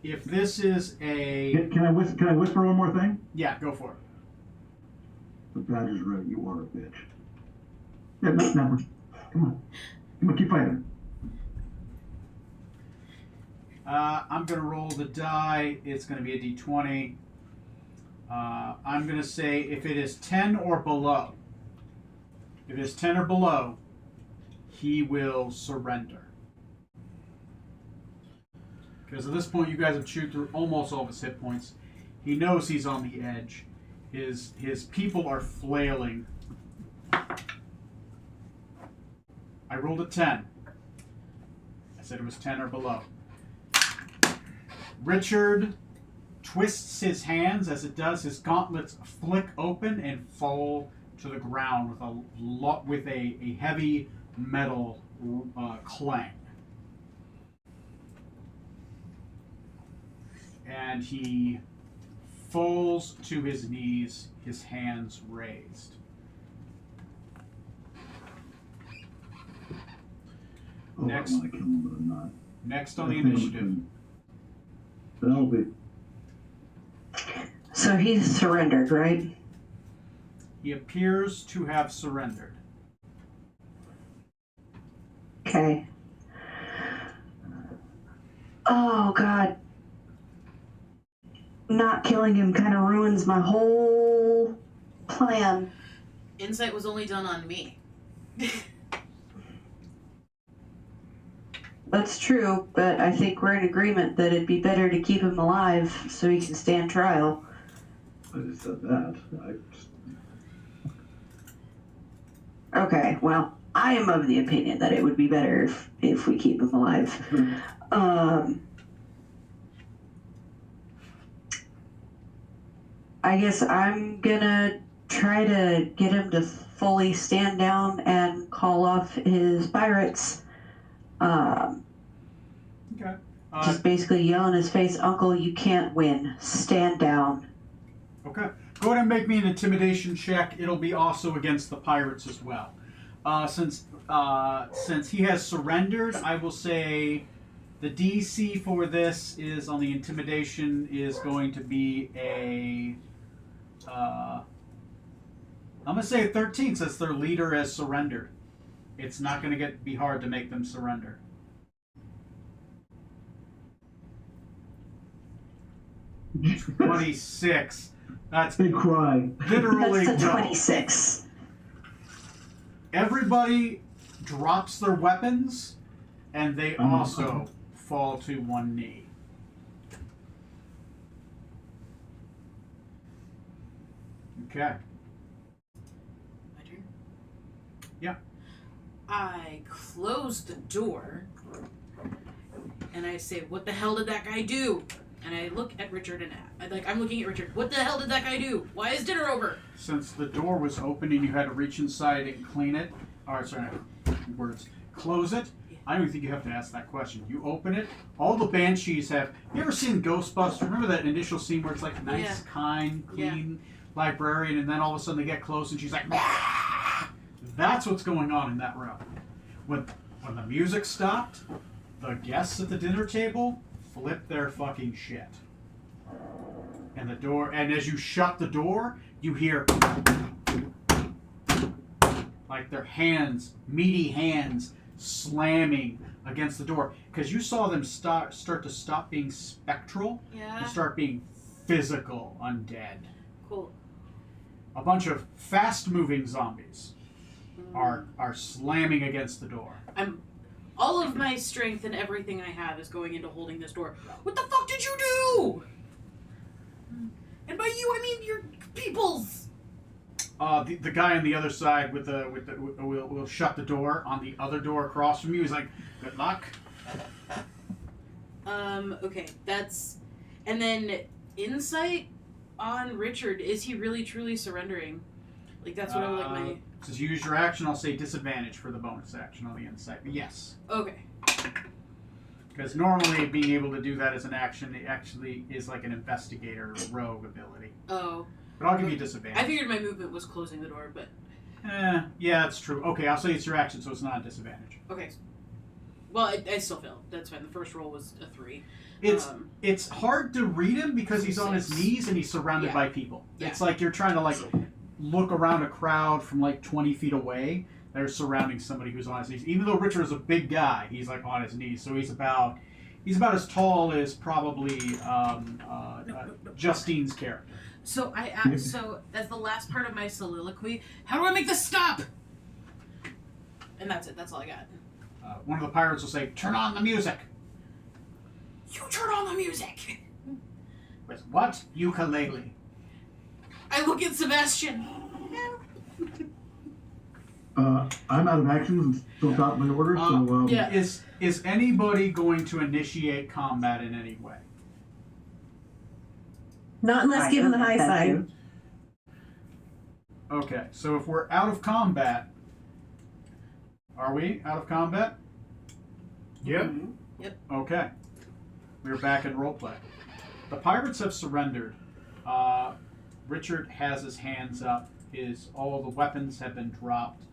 If this is a Can I whisper one more thing? yeah, go for it. The badger's right. You are a bitch. Yeah, no. Come on, keep fighting. I'm gonna roll the die. It's gonna be a d20. I'm gonna say if it is 10 or below. If it is 10 or below, he will surrender. Because at this point, you guys have chewed through almost all of his hit points. He knows he's on the edge. His people are flailing. I rolled a 10. I said it was 10 or below. Richard twists his hands. As it does, his gauntlets flick open and fall to the ground with a heavy metal clang. And he falls to his knees, his hands raised. Oh, Next. I want to kill him, but I'm not. Next on the initiative. That'll be. So he's surrendered, right? He appears to have surrendered. Okay. Oh, God. Not killing him kind of ruins my whole plan. Insight was only done on me. That's true, but I think we're in agreement that it'd be better to keep him alive so he can stand trial. I just said that. Okay, well, I am of the opinion that it would be better if we keep him alive. I guess I'm gonna try to get him to fully stand down and call off his pirates. Okay. Just basically yell in his face, "Uncle, you can't win. Stand down." Okay. Go ahead and make me an intimidation check. It'll be also against the pirates as well. Since he has surrendered, I will say the DC for this is on the intimidation is going to be a. I'm gonna say 13 since their leader has surrendered. It's not gonna be hard to make them surrender. Just 26. That's Big cry. literally That's a no. 26. Everybody drops their weapons, and they Mhm. also fall to one knee. Okay. My turn? Yeah. I close the door and I say, "What the hell did that guy do?" And I look at Richard and I'm looking at Richard. What the hell did that guy do? Why is dinner over? Since the door was open and you had to reach inside and clean it, close it, I don't even think you have to ask that question. You open it, all the banshees have. You ever seen Ghostbusters? Remember that initial scene where it's like nice, Yeah. kind, clean librarian, and then all of a sudden they get close and she's like, "Bah!" That's what's going on in that room. When the music stopped, the guests at the dinner table flipped their fucking shit. And the door, and as you shut the door, you hear like their hands, meaty hands, slamming against the door, because you saw them start to stop being spectral and start being physical undead. Cool. A bunch of fast-moving zombies are slamming against the door. All of my strength and everything I have is going into holding this door. What the fuck did you do? And by you, I mean your peoples. The guy on the other side will shut the door on the other door across from you. He's like, "Good luck." Okay, and then insight on Richard. Is he really truly surrendering? Like that's what I would like my. Since you use your action, I'll say disadvantage for the bonus action on the insight. But yes. Okay. Because normally being able to do that as an action, it actually is like an investigator rogue ability. Oh. But I'll give you disadvantage. I figured my movement was closing the door, but. Yeah, that's true. Okay, I'll say it's your action, so it's not a disadvantage. Okay. Well, I still failed. That's fine. The first roll was a 3. It's hard to read him because he's on his 6. knees and he's surrounded by people. Yeah. It's like you're trying to look around a crowd from 20 feet away. They're surrounding somebody who's on his knees. Even though Richard is a big guy, he's on his knees. So he's about as tall as probably Justine's character. So I asked, as the last part of my soliloquy, how do I make this stop? And that's it. That's all I got. One of the pirates will say, "Turn on the music." You turn on the music. With what? Ukulele. I look at Sebastian. I'm out of actions and still got my orders, so yeah. Is anybody going to initiate combat in any way? Not unless given the high side. Okay, so if we're out of combat, are we out of combat? Yep. Yep. Okay. We're back in roleplay. The pirates have surrendered. Richard has his hands up. All the weapons have been dropped.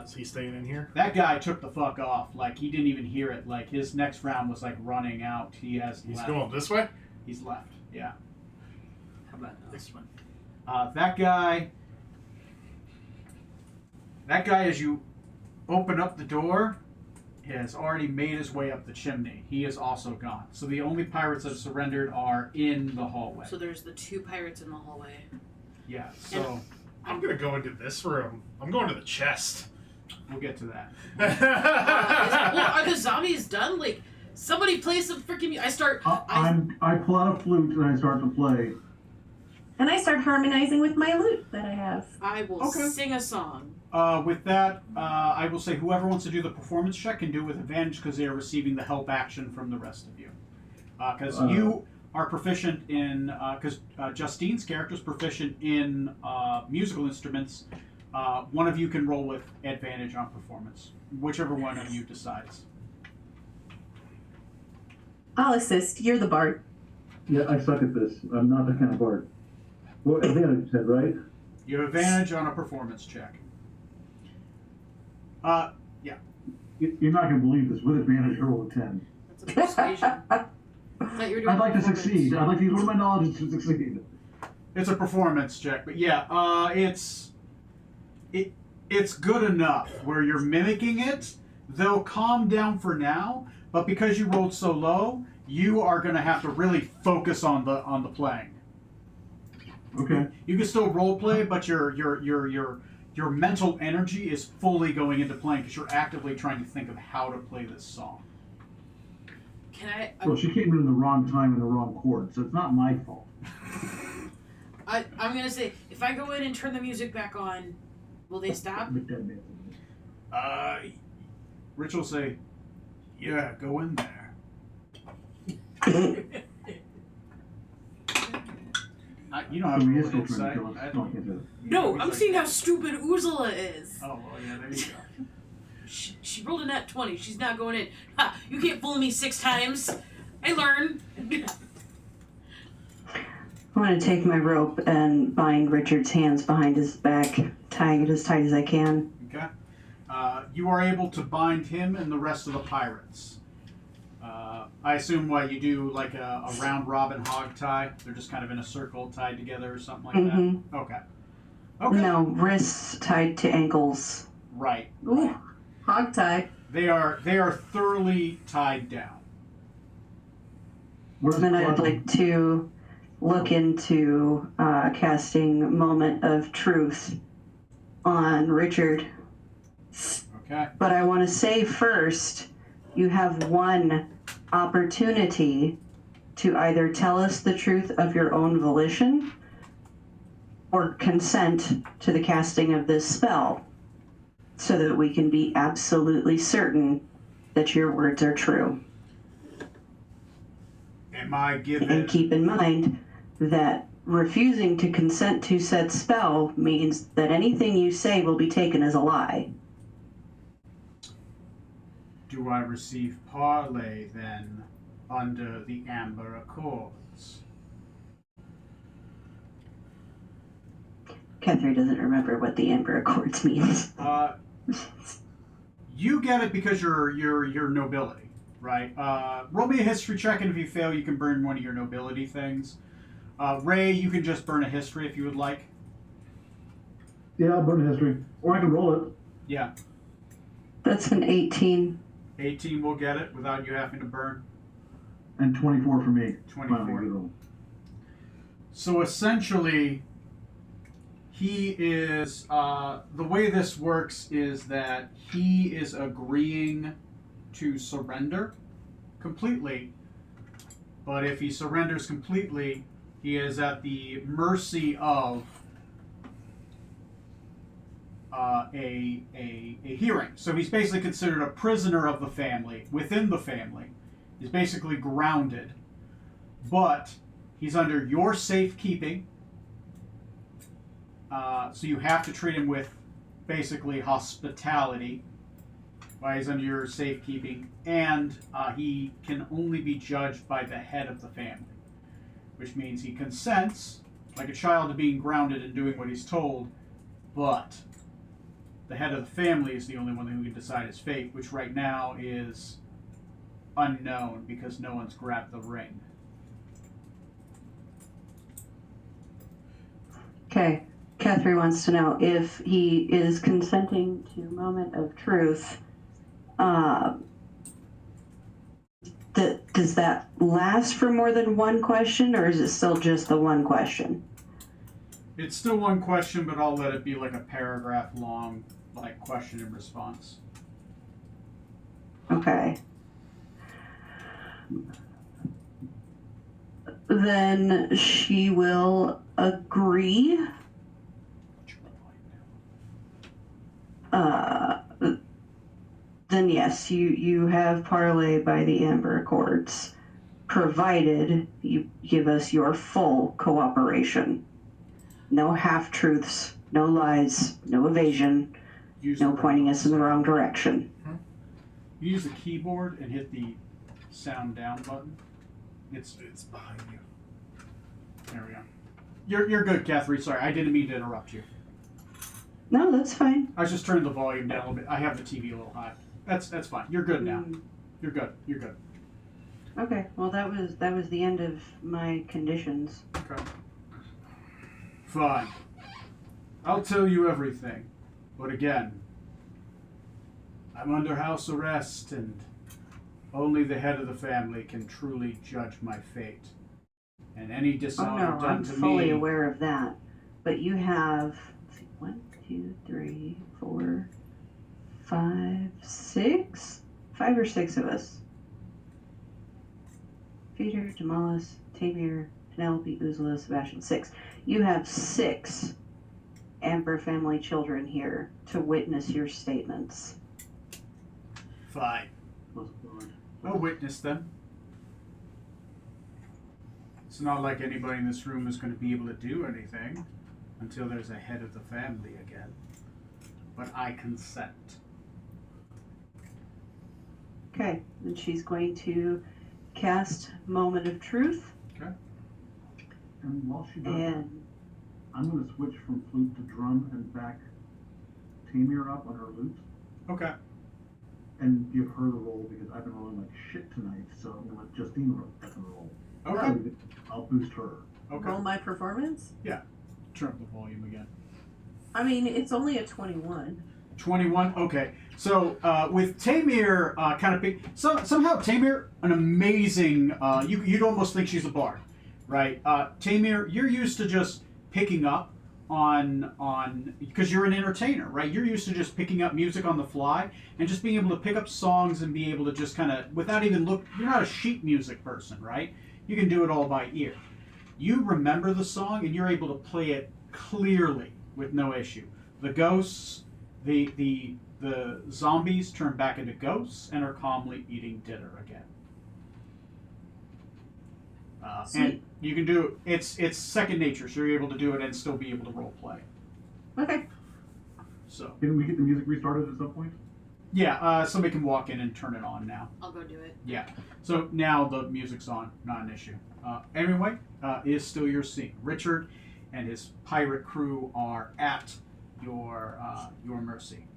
Is he staying in here? That guy took the fuck off. He didn't even hear it. His next round was running out. He's left. Going this way? He's left. Yeah. How about this one? That guy, as you open up the door, has already made his way up the chimney. He is also gone. So the only pirates that have surrendered are in the hallway. So there's the 2 pirates in the hallway. Yeah, so I'm going to go into this room. I'm going to the chest. we'll get to that. Are the zombies done? Somebody play some freaking. I pull out a flute and I start to play. And I start harmonizing with my lute that I have. I will sing a song. With that, I will say whoever wants to do the performance check can do it with advantage because they are receiving the help action from the rest of you. Because you are proficient in, because Justine's character is proficient in musical instruments. One of you can roll with advantage on performance, whichever one of you decides. I'll assist. You're the bard. Yeah, I suck at this. I'm not that kind of bard. Well, advantage said, right? You have advantage on a performance check. Yeah. You're not going to believe this. With advantage, I roll a 10. That's a persuasion. I'd like to succeed. I'd like to use one of my knowledges to succeed. It's a performance check, but yeah, it's good enough where you're mimicking it. They'll calm down for now, but because you rolled so low, you are going to have to really focus on the playing. Okay. You can still role play, but your mental energy is fully going into playing because you're actively trying to think of how to play this song. Can I? Well, she came in the wrong time and the wrong chord, so it's not my fault. I'm gonna say, if I go in and turn the music back on, will they stop? Rich will say, "Yeah, go in there." You don't have So to he roll is still an trying insight. to kill us. I- No, I can't do that. No, He's I'm like- seeing how stupid Ursula is. Oh, well, yeah, there you go. She rolled a nat 20. She's not going in. Ha! You can't fool me 6 times. I learn. I want to take my rope and bind Richard's hands behind his back, tying it as tight as I can. Okay. You are able to bind him and the rest of the pirates. I assume what you do, like a round robin hog tie. They're just kind of in a circle tied together or something like that. Okay. Okay. No, wrists tied to ankles. Right. Ooh, hog tie. They are thoroughly tied down. Where's Then I'd Clark? like to look into casting Moment of Truth on Richard. Okay. But I want to say first, you have one opportunity to either tell us the truth of your own volition or consent to the casting of this spell so that we can be absolutely certain that your words are true. Am I And given? keep in mind that refusing to consent to said spell means that anything you say will be taken as a lie. Do I receive parley then under the Amber Accords? Catherine doesn't remember what the Amber Accords means. You get it because you're nobility, right? Roll me a history check, and if you fail, you can burn one of your nobility things. Ray, you can just burn a history if you would like. Yeah, I'll burn history. Or I can roll it. Yeah, That's an 18. 18 will get it without you having to burn. And 24 for me. 24. Wow, good roll. So essentially, he is, the way this works is that he is agreeing to surrender completely. But if he surrenders completely, he is at the mercy of a hearing. So he's basically considered a prisoner of the family, within the family. He's basically grounded. But he's under your safekeeping. So you have to treat him with basically hospitality while he's under your safekeeping. And he can only be judged by the head of the family, which means he consents, like a child, to being grounded and doing what he's told, but the head of the family is the only one who can decide his fate, which right now is unknown because no one's grabbed the ring. Okay. Catherine wants to know if he is consenting to Moment of Truth. Does that last for more than one question, or is it still just the one question? It's still one question, but I'll let it be like a paragraph long, like question and response. Okay. Then she will agree. Then yes, you have parley by the Amber Accords, provided you give us your full cooperation. No half-truths, no lies, no evasion, Use no the pointing us in the wrong direction. You use the keyboard and hit the sound down button. It's behind you. there we go. You're good, Catherine. Sorry, I didn't mean to interrupt you. No, that's fine. I was just turning the volume down a little bit. I have the TV a little high. That's fine. You're good now. You're good. You're good. Okay, well that was the end of my conditions. Okay. Fine. I'll tell you everything. But again, I'm under house arrest, and only the head of the family can truly judge my fate. And any Oh dishonor no, done I'm to fully me. aware of that. But you have, let's see, 1, 2, 3, 4, 5, 6? 5 or 6 of us. Peter, Jamalis, Tamir, Penelope, Ursula, Sebastian. 6. You have 6 Amber family children here to witness your statements. Fine. I'll witness them. It's not like anybody in this room is going to be able to do anything until there's a head of the family again. But I consent. Okay, and she's going to cast Moment of Truth. Okay. And while she does that, And I'm going to switch from flute to drum and back Tamir up on her lute Okay. and give her the roll because I've been rolling like shit tonight. So I'm going to let Justine roll. Okay. I'll boost her. Okay. Roll my performance? Turn up the volume again. I mean, it's only a 21. 21. Okay. So with Tamir kind of big, somehow Tamir, an amazing. You'd almost think she's a bard, right? Tamir, you're used to just picking up on because you're an entertainer, right? You're used to just picking up music on the fly and just being able to pick up songs and be able to just kind of without even look. You're not a sheet music person, right? You can do it all by ear. You remember the song and you're able to play it clearly with no issue. The ghosts, the zombies turn back into ghosts and are calmly eating dinner again. And you can do it's second nature, so you're able to do it and still be able to role play. Okay. So Can we get the music restarted at some point? yeah, somebody can walk in and turn it on now. I'll go do it. Yeah. So now the music's on, not an issue. Anyway, is still your scene. Richard and his pirate crew are at your mercy.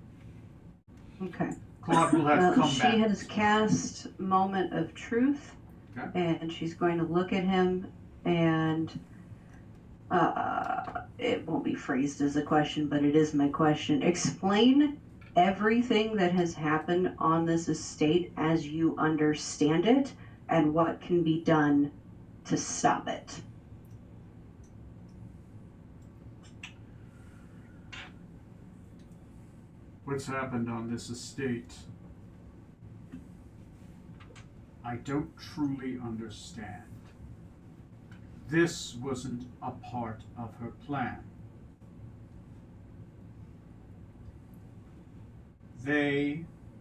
okay. Claude will have Well, come she back. has cast Moment of Truth, Okay. and she's going to look at him, and it won't be phrased as a question, but it is my question. Explain everything that has happened on this estate as you understand it, and what can be done to stop it. What's happened on this estate? I don't truly understand. This wasn't a part of her plan.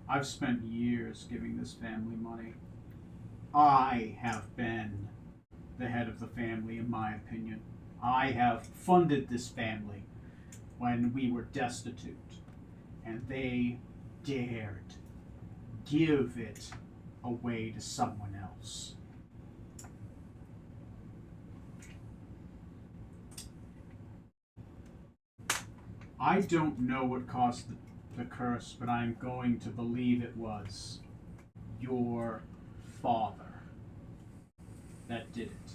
I've spent years giving this family money. I have been the head of the family, in my opinion. I have funded this family when we were destitute, and they dared give it away to someone else. I don't know what caused the curse, but I'm going to believe it was your father that did it.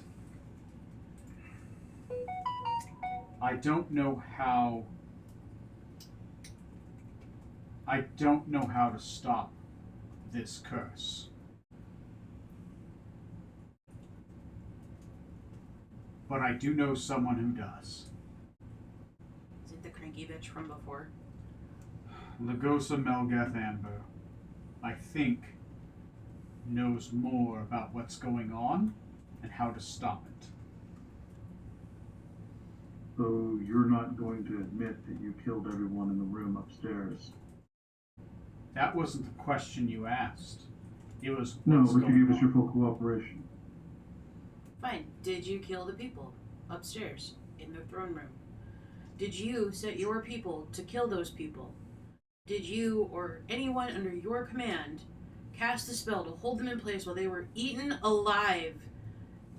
I don't know how to stop this curse. But I do know someone who does. Is it the cranky bitch from before? Lagosa Melgath Amber, I think, knows more about what's going on and how to stop it. So you're not going to admit that you killed everyone in the room upstairs? That wasn't the question you asked. It was No, what's but going you gave us on. your full cooperation. Fine. Did you kill the people upstairs in the throne room? Did you set your people to kill those people? Did you or anyone under your command cast a spell to hold them in place while they were eaten alive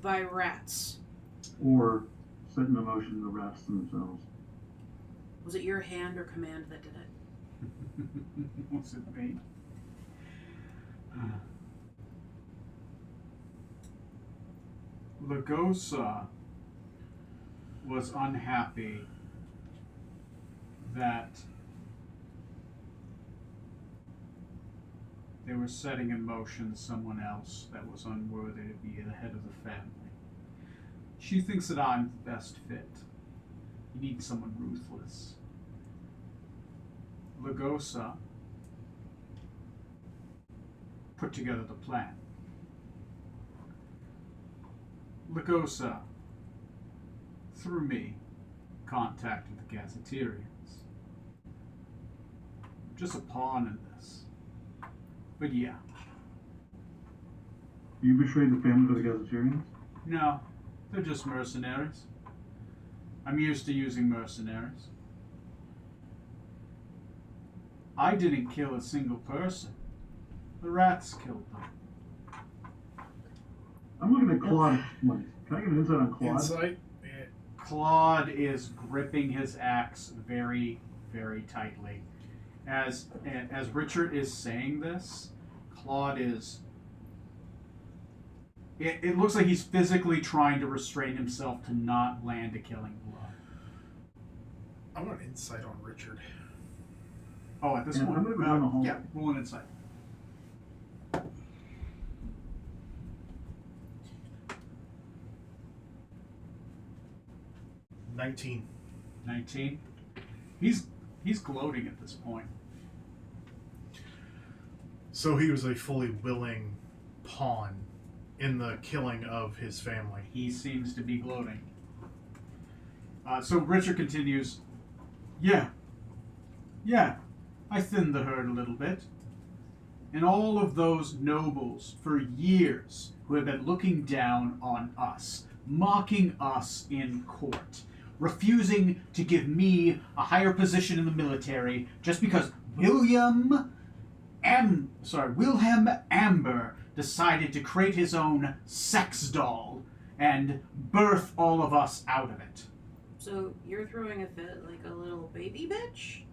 by rats? Or set in motion the rats themselves? Was it your hand or command that did it? Was it me? Lagosa was unhappy that they were setting in motion someone else that was unworthy to be the head of the family. She thinks that I'm the best fit. You need someone ruthless. Lagosa put together the plan. Lagosa, through me, contacted the Gazetteerians. Just a pawn in this. But yeah, You betrayed the family to the Gazetteerians? no. They're just mercenaries. I'm used to using mercenaries. I didn't kill a single person. The rats killed them. I'm looking at Claude. Can I get an insight on Claude? Insight. Claude is gripping his axe very, very tightly. As Richard is saying this, Claude is... It looks like he's physically trying to restrain himself to not land a killing blow. I want insight on Richard. Oh, at this Yeah, point? I'm gonna go down the hall. Yeah, roll an insight. 19. 19. He's gloating at this point. So he was a fully willing pawn in the killing of his family. He seems to be gloating. So Richard continues, Yeah, I thinned the herd a little bit. And all of those nobles for years who have been looking down on us, mocking us in court, refusing to give me a higher position in the military just because Wilhelm Amber decided to create his own sex doll and birth all of us out of it. So you're throwing a fit like a little baby bitch?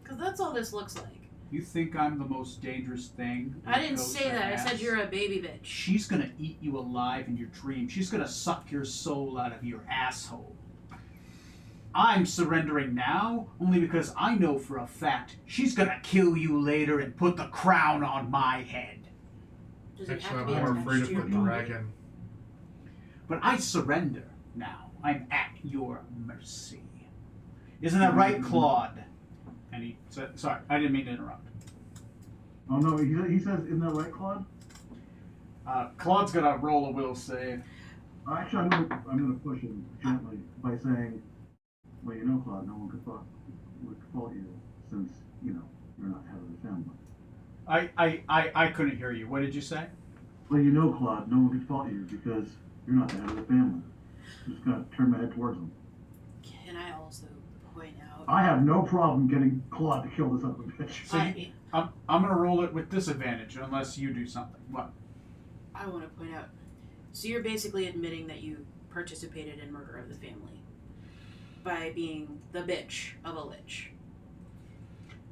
Because that's all this looks like. You think I'm the most dangerous thing? I didn't say that. I said you're a baby bitch. She's gonna eat you alive in your dream. She's gonna suck your soul out of your asshole. I'm surrendering now only because I know for a fact she's gonna kill you later and put the crown on my head. Does it Actually, have I'm to be more attached afraid to of your the body? dragon. But I surrender now. I'm at your mercy. Isn't that right, Claude? And he said, sorry, I didn't mean to interrupt. Oh no, he says, isn't that right, Claude? Claude's gonna roll a will save. Actually, I'm gonna push him gently by saying, well, you know, Claude, no one would fault you since, you know, you're not head of the family. I couldn't hear you. What did you say? Well, you know, Claude, no one could fault you because you're not the head of the family. I'm just gonna turn my head towards him. Can I also point out? I have no problem getting Claude to kill this other bitch. So I'm gonna roll it with disadvantage unless you do something. What? I want to point out. So you're basically admitting that you participated in murder of the family by being the bitch of a lich.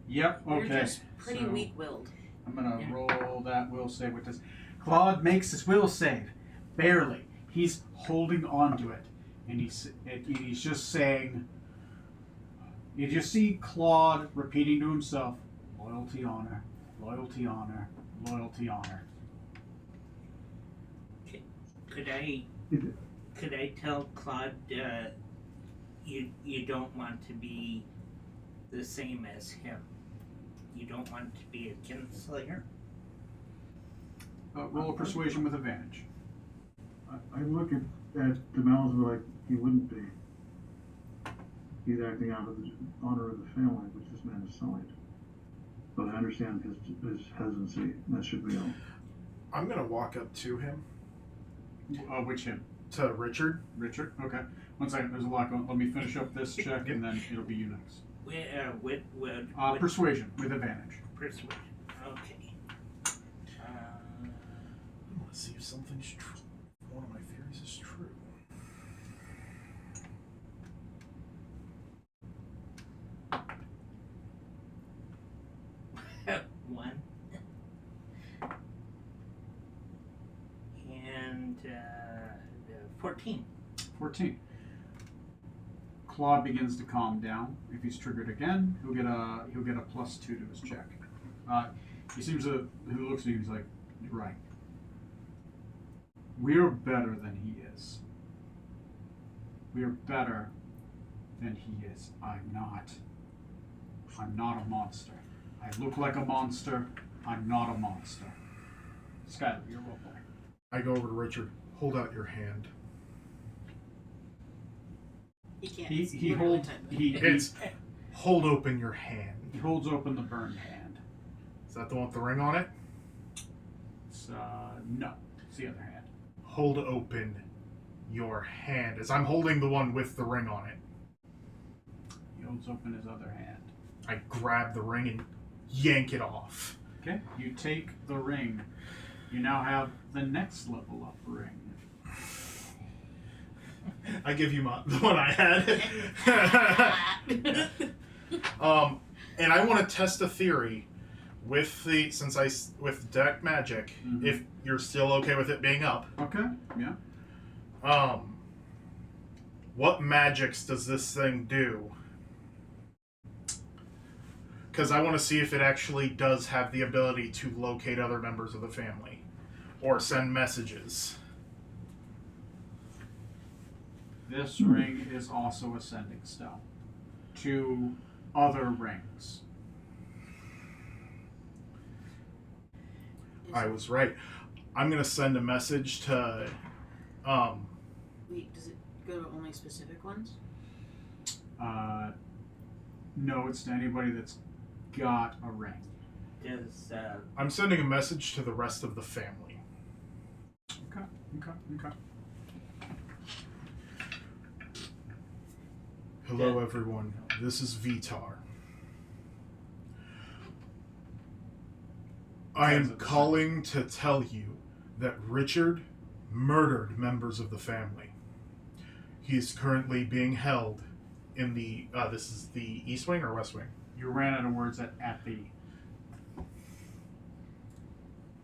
Yep. Okay. You're just pretty so weak-willed. I'm gonna roll that will save with this. Claude makes his will save, barely. He's holding on to it, and he's just saying. You just see Claude repeating to himself, "Loyalty, honor, loyalty, honor, loyalty, honor." Could I tell Claude you don't want to be the same as him? You don't want to be a kinslayer? Roll a persuasion with advantage. I look at Demelza like he wouldn't be. He's acting out of the honor of the family, which this man is sullied. But I understand his hesitancy. That should be all. I'm gonna walk up to him. Which him? To Richard. Richard? Okay. One second, there's a lot going on. Let me finish up this check and then it'll be you next. With Persuasion with advantage. persuasion. Okay. I want to see if something's true. One of my theories is true. One. And 14. 14. Claude begins to calm down. If he's triggered again, he'll get a +2 to his check. He seems to. He looks at you. He's like, "You're right. We're better than he is. We're better than he is. I'm not. I'm not a monster. I look like a monster. I'm not a monster." Skylar, you're role play. I go over to Richard. Hold out your hand. He can't. He It's literally holds type. It's hold open your hand. he holds open the burned hand. Is that the one with the ring on it? It's no, it's the other hand. Hold open your hand as I'm holding the one with the ring on it. He holds open his other hand. I grab the ring and yank it off. Okay. You take the ring. You now have the next level up ring. I give you the one I had. And I want to test a theory with with deck magic. Mm-hmm. If you're still okay with it being up. Okay. Yeah. What magics does this thing do? Because I want to see if it actually does have the ability to locate other members of the family or send messages. This ring is also a sending stone to other rings. I was right. I'm going to send a message to... Wait, does it go to only specific ones? No, it's to anybody that's got a ring. Does I'm sending a message to the rest of the family. Okay. Hello, everyone. This is Vitar. I am calling to tell you that Richard murdered members of the family. He is currently being held in the... this is the East Wing or West Wing? You ran out of words at the.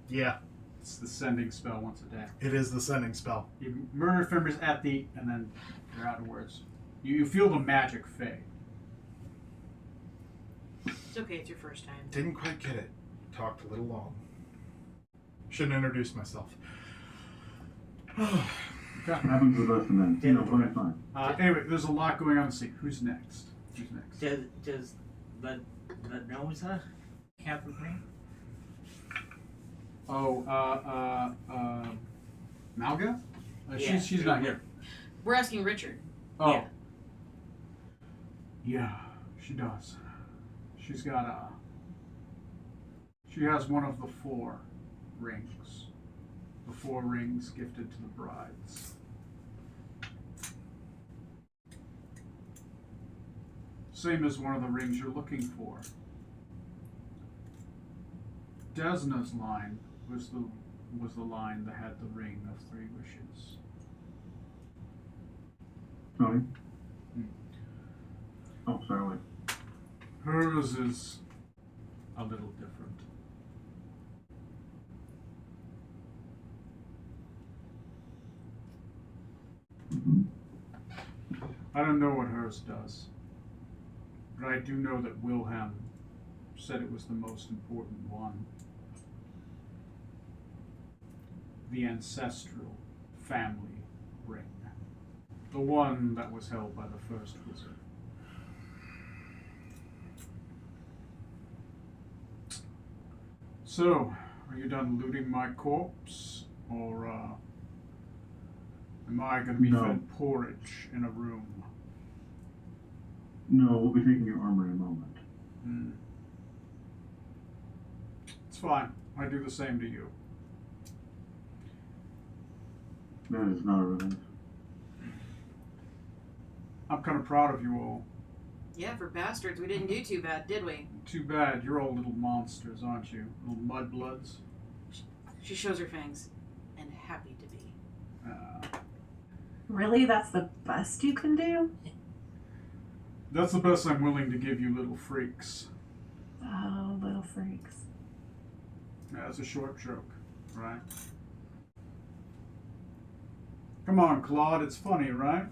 Yeah, It's the sending spell once a day. it is the sending spell. You murder members at the, and then you're out of words. You feel the magic fade. It's okay, it's your first time. Didn't quite get it. Talked a little long. Shouldn't introduce myself. Okay. What happens to the rest of them? You know, fine, fine. Anyway, there's a lot going on in the scene. Who's next? does the Noza have a ring? Oh, Malga? Yeah. She's not here. We're asking Richard. Oh. Yeah. Yeah, she does. She's got she has one of the 4 rings. The 4 rings gifted to the brides. Same as one of the rings you're looking for. Desna's line was the line that had the ring of 3 wishes. Tony? Oh, sorry, wait. Hers is a little different. I don't know what hers does, but I do know that Wilhelm said it was the most important one. The ancestral family ring. The one that was held by the first wizard. So, are you done looting my corpse? Or, am I gonna be No. fed porridge in a room? No, we'll be taking your armor in a moment. It's fine. I do the same to you. That is not a revenge. I'm kind of proud of you all. Yeah, for bastards, we didn't do too bad, did we? Too bad. You're all little monsters, aren't you? Little mudbloods. She shows her fangs. And happy to be. Really? That's the best you can do? That's the best I'm willing to give you, little freaks. Oh, little freaks. That's a short joke, right? Come on, Claude. It's funny, right?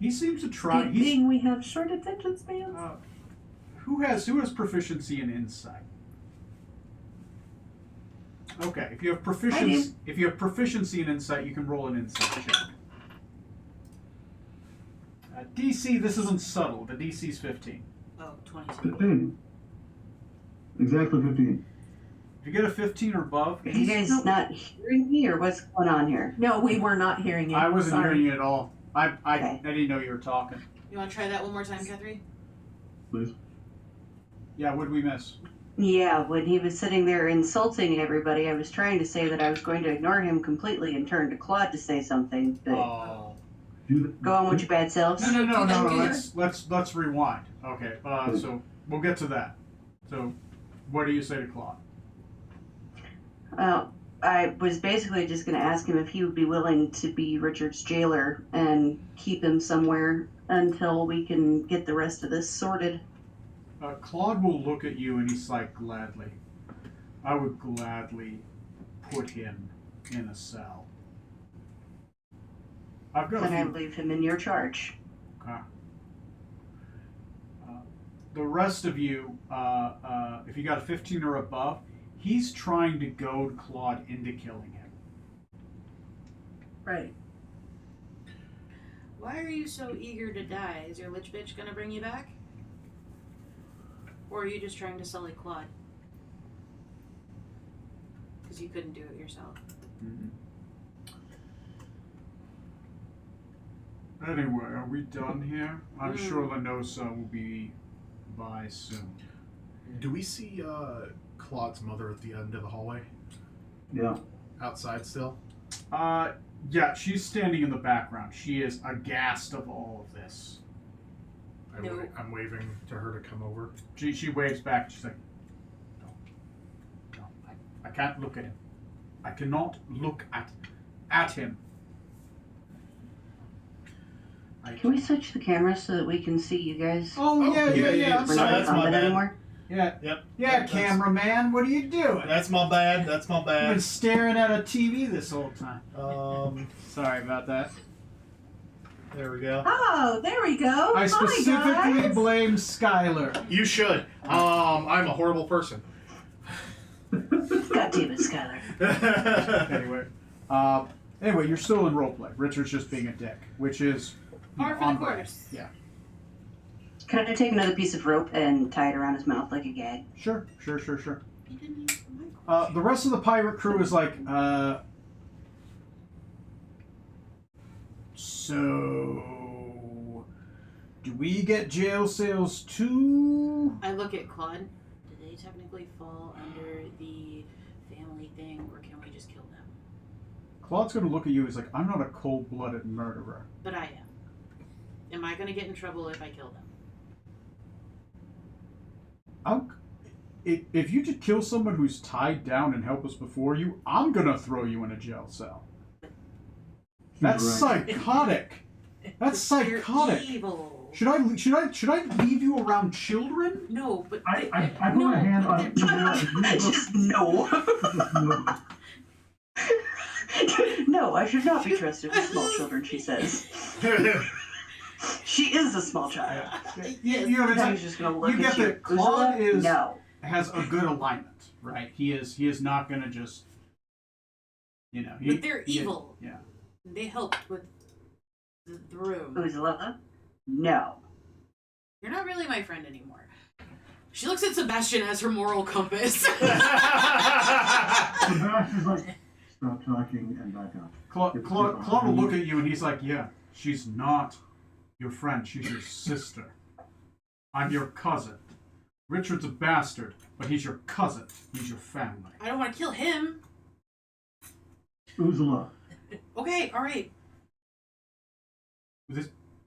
He seems to try. Good thing we have short attention spans. Who has proficiency in insight? Okay, if you have proficiency in insight, you can roll an insight check. DC, this isn't subtle. The DC's 15. Oh, 22. 15. Exactly 15. If you get a 15 or above, Are you guys not hearing me, or what's going on here? No, we were not hearing you. I wasn't Sorry. hearing you at all. I Okay. didn't know you were talking. You want to try that one more time, Catherine? Please. Yeah, what did we miss? Yeah, when he was sitting there insulting everybody, I was trying to say that I was going to ignore him completely and turn to Claude to say something, but Oh. Go on with your bad selves. No. do that. Let's rewind. Okay. So we'll get to that. So, what do you say to Claude? I was basically just going to ask him if he would be willing to be Richard's jailer and keep him somewhere until we can get the rest of this sorted. Claude will look at you and he's like, gladly. I would gladly put him in a cell. I've got Then I a few. leave him in your charge. Okay. The rest of you, if you got a 15 or above, he's trying to goad Claude into killing him. Right. Why are you so eager to die? Is your lich bitch gonna bring you back? Or are you just trying to sully Claude? Because you couldn't do it yourself. Mm-hmm. Anyway, are we done here? I'm sure Lenosa will be by soon. Do we see Claude's mother at the end of the hallway? Yeah. Outside still? Yeah, she's standing in the background. She is aghast of all of this. No. I'm waving to her to come over. She waves back. She's like, no, I can't look at him. I cannot look at him. Can we switch the camera so that we can see you guys? Oh, yeah. We're So not in that's my combat bad. anymore? Yeah. Yep. Yeah, That's- cameraman, what are you doing? That's my bad. That's my I've been bad. staring at a TV this whole time. Sorry about that. There we go. Oh, there we go. I Hi, specifically guys. blame Skylar. You should. I'm a horrible person. God damn it, Skylar. Anyway, you're still in roleplay. Richard's just being a dick, which is Par for the on brand. course. Yeah. Can I take another piece of rope and tie it around his mouth like a gag? Sure. You didn't use the mic. The rest of the pirate crew is like, so do we get jail cells too? I look at Claude. Do they technically fall under the family thing, or can we just kill them? Claude's gonna look at you. He's like, I'm not a cold-blooded murderer. But I am. Am I gonna get in trouble if I kill them? If you just kill someone who's tied down and helpless before you, I'm gonna throw you in a jail cell. That's right. psychotic. That's psychotic. You're evil. Should I leave you around children? No, but I put my hand on. Just no. No, I should not be trusted with small children, she says. She is a small child. You know what I'm I saying? was just gonna look You at get you. that Claude Ursula? has a good alignment, right? He is not gonna just, but they're evil. Yeah. They helped with the room. No. Ursula? No. You're not really my friend anymore. She looks at Sebastian as her moral compass. Sebastian's like, stop talking and back up. Claude will look at you and he's like, yeah, she's not your friend, she's your sister. I'm your cousin. Richard's a bastard, but he's your cousin. He's your family. I don't want to kill him. Ursula. Okay, alright.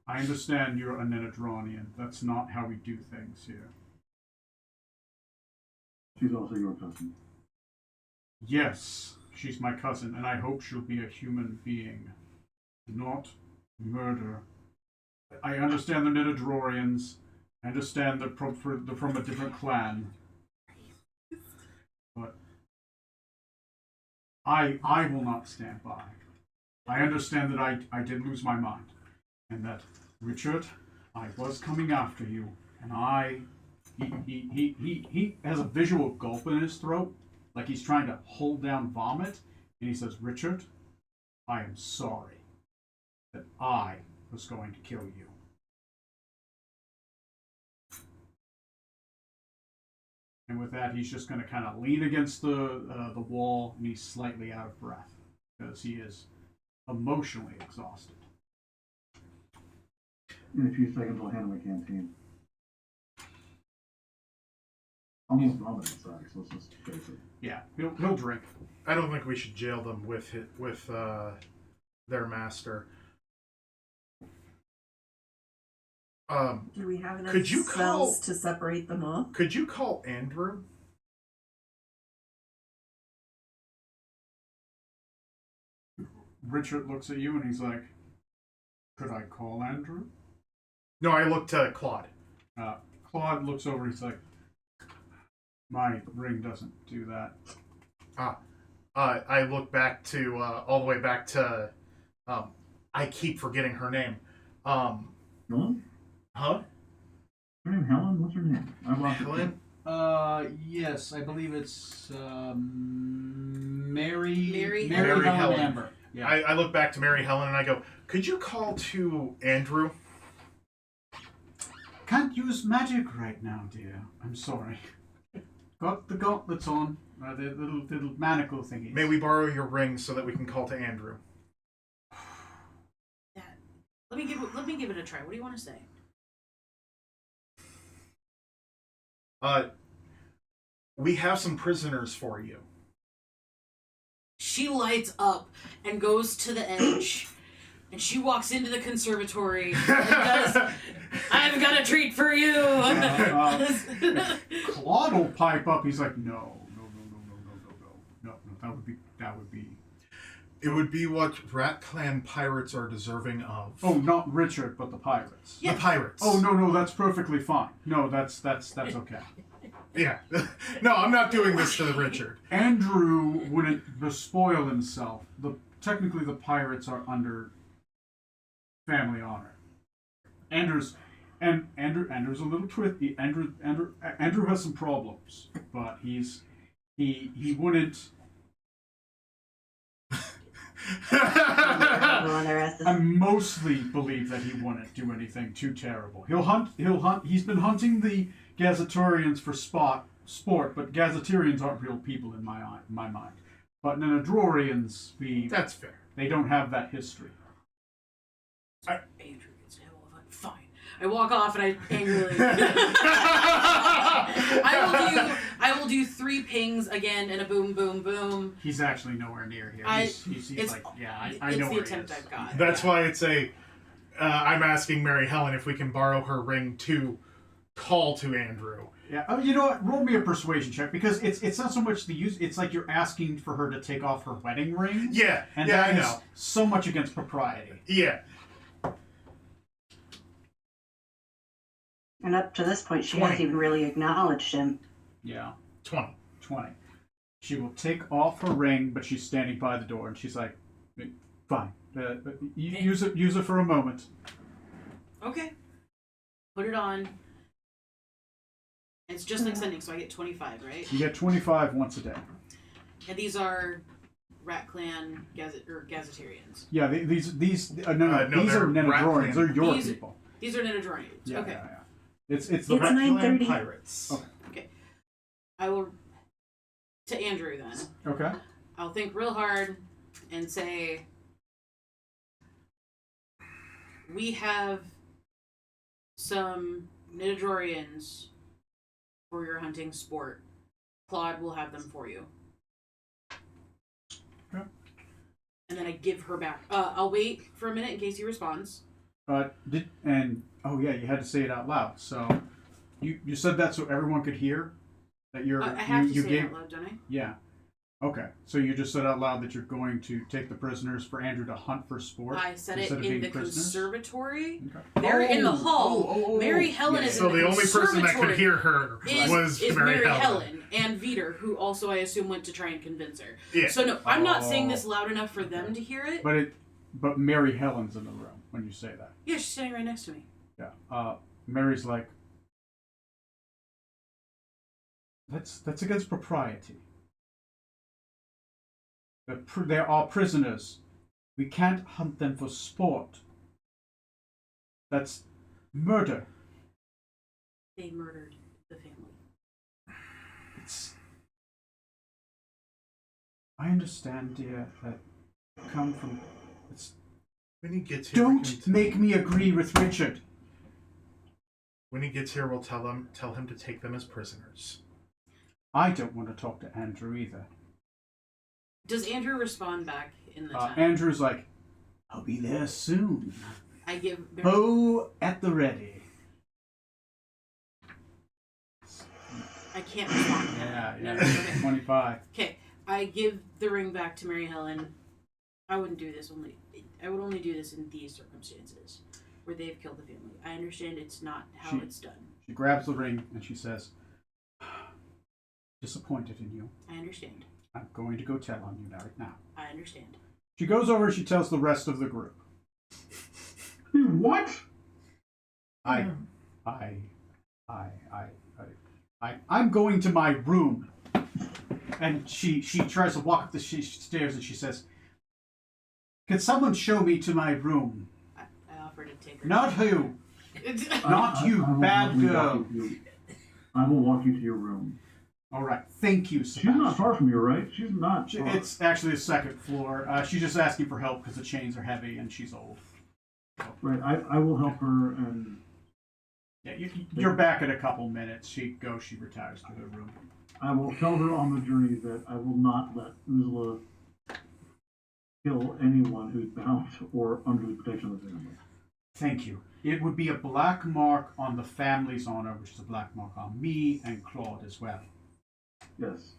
I understand you're a Nenedranian. That's not how we do things here. She's also your cousin. Yes, she's my cousin, and I hope she'll be a human being. Not murder. I understand the Nenedrarians. I understand they're from a different clan. But I will not stand by. I understand that I did lose my mind. And that, Richard, I was coming after you. And he has a visual gulp in his throat, like he's trying to hold down vomit. And he says, Richard, I am sorry that I was going to kill you. And with that, he's just going to kind of lean against the wall, and he's slightly out of breath because he is emotionally exhausted. In a few seconds, I'll hand him a canteen. Almost vomited, sorry, so let's just face it. Yeah, he'll drink. I don't think we should jail them with their master. Do we have enough Could you spells call- to separate them off? Could you call Andrew? Richard looks at you and he's like, "Could I call Andrew?" No, I looked to Claude. Claude looks over. He's like, "My ring doesn't do that." I look back to all the way back to. I keep forgetting her name. Helen? Huh? Her name Helen? What's her name? I lost it. Helen? Yes, I believe it's Mary Mary Helen Helen. Amber. Yeah. I look back to Mary Helen and I go, could you call to Andrew? Can't use magic right now, dear. I'm sorry. Got the gauntlets on, the little manacle thingies. May we borrow your ring so that we can call to Andrew? Yeah. Let me give it a try. What do you want to say? We have some prisoners for you. She lights up and goes to the edge. And she walks into the conservatory and does, I've got a treat for you! Claude will pipe up. He's like, no, that would be. It would be what Rat Clan pirates are deserving of. Oh, not Richard, but the pirates. Yeah. The pirates. Oh no, that's perfectly fine. No, that's okay. Yeah. No, I'm not doing this to Richard. Andrew wouldn't bespoil himself. Technically, the pirates are under family honor. Andrew's a little twisty. Andrew has some problems, but he wouldn't. I mostly believe that he wouldn't do anything too terrible. He'll hunt. He's been hunting the Gazetarians for sport, but Gazetarians aren't real people in my mind. But Nenadrorians, That's fair. they don't have that history. Andrew gets to have all the fun. Fine. I walk off and I angrily. I will do 3 pings again and a boom, boom, boom. He's actually nowhere near here. He's like, yeah, I know it's the where attempt he is. I've got. That's why it's I'm asking Mary Helen if we can borrow her ring to call to Andrew. Yeah. Oh, you know what? Roll me a persuasion check because it's not so much the use. It's like you're asking for her to take off her wedding ring. Yeah. And yeah, that I is know. so much against propriety. Yeah. And up to this point, she 20. hasn't even really acknowledged him. Yeah. 20. 20. She will take off her ring, but she's standing by the door, and she's like, "Fine. Use it for a moment." Okay. Put it on. It's just like sending, so I get 25, right? You get 25 once a day. And these are Rat Clan Gazetarians. Yeah. These no, these are they're Nenadrorians. They're your These- people. These are Nenadronians. Yeah. Okay. Yeah. It's the It's Rat Clan 9:30. pirates. Okay. I will to Andrew then. Okay. I'll think real hard and say we have some Nenadrorians for your hunting sport. Claude will have them for you. Okay. And then I give her back. I'll wait for a minute in case he responds. You had to say it out loud. So you said that so everyone could hear that you're I have to you say gave it out loud, don't I? yeah. Okay, so you just said out loud that you're going to take the prisoners for Andrew to hunt for sport. I said it instead of in being the prisoners? conservatory. Okay. They're in the hall. Mary Helen is So in the the only person that could conservatory. hear her was is Mary Helen. Helen and Veter, who also I assume went to try and convince her. Yeah. So no, I'm not saying Oh. this loud enough for them to hear it. But Mary Helen's in the room when you say that. Yeah, she's sitting right next to me. Yeah. Mary's like, that's against propriety. They're our prisoners. We can't hunt them for sport. That's murder. They murdered the family. I understand, dear, that you come from. When he gets here, we Don't can make me agree with Richard. When he gets here, we'll tell him to take them as prisoners. I don't want to talk to Andrew either. Does Andrew respond back in the time? Andrew's like, I'll be there soon. I give Bow at the ready. I can't respond. Yeah, No, yeah. no, okay. 25. Okay, I give the ring back to Mary Helen. I wouldn't do this only. I would only do this in these circumstances where they've killed the family. I understand it's not how it's done. She grabs the ring and she says, disappointed in you. I understand. I'm going to go tell on you right now. I understand. She goes over and she tells the rest of the group. What? I'm going to my room. And she tries to walk up the stairs and she says, can someone show me to my room? I offer to take her. Not you. Not you, bad girl. I will walk you to your room. All right. Thank you, Sebastian. She's not far from you, right? She's not far. It's actually the second floor. She's just asking for help because the chains are heavy and she's old. Right, I will help her, and Yeah, you're back in a couple minutes. She retires to her room. I will tell her on the journey that I will not let Uzla kill anyone who's bound or under the protection of the family. Thank you. It would be a black mark on the family's honor, which is a black mark on me and Claude as well. Yes,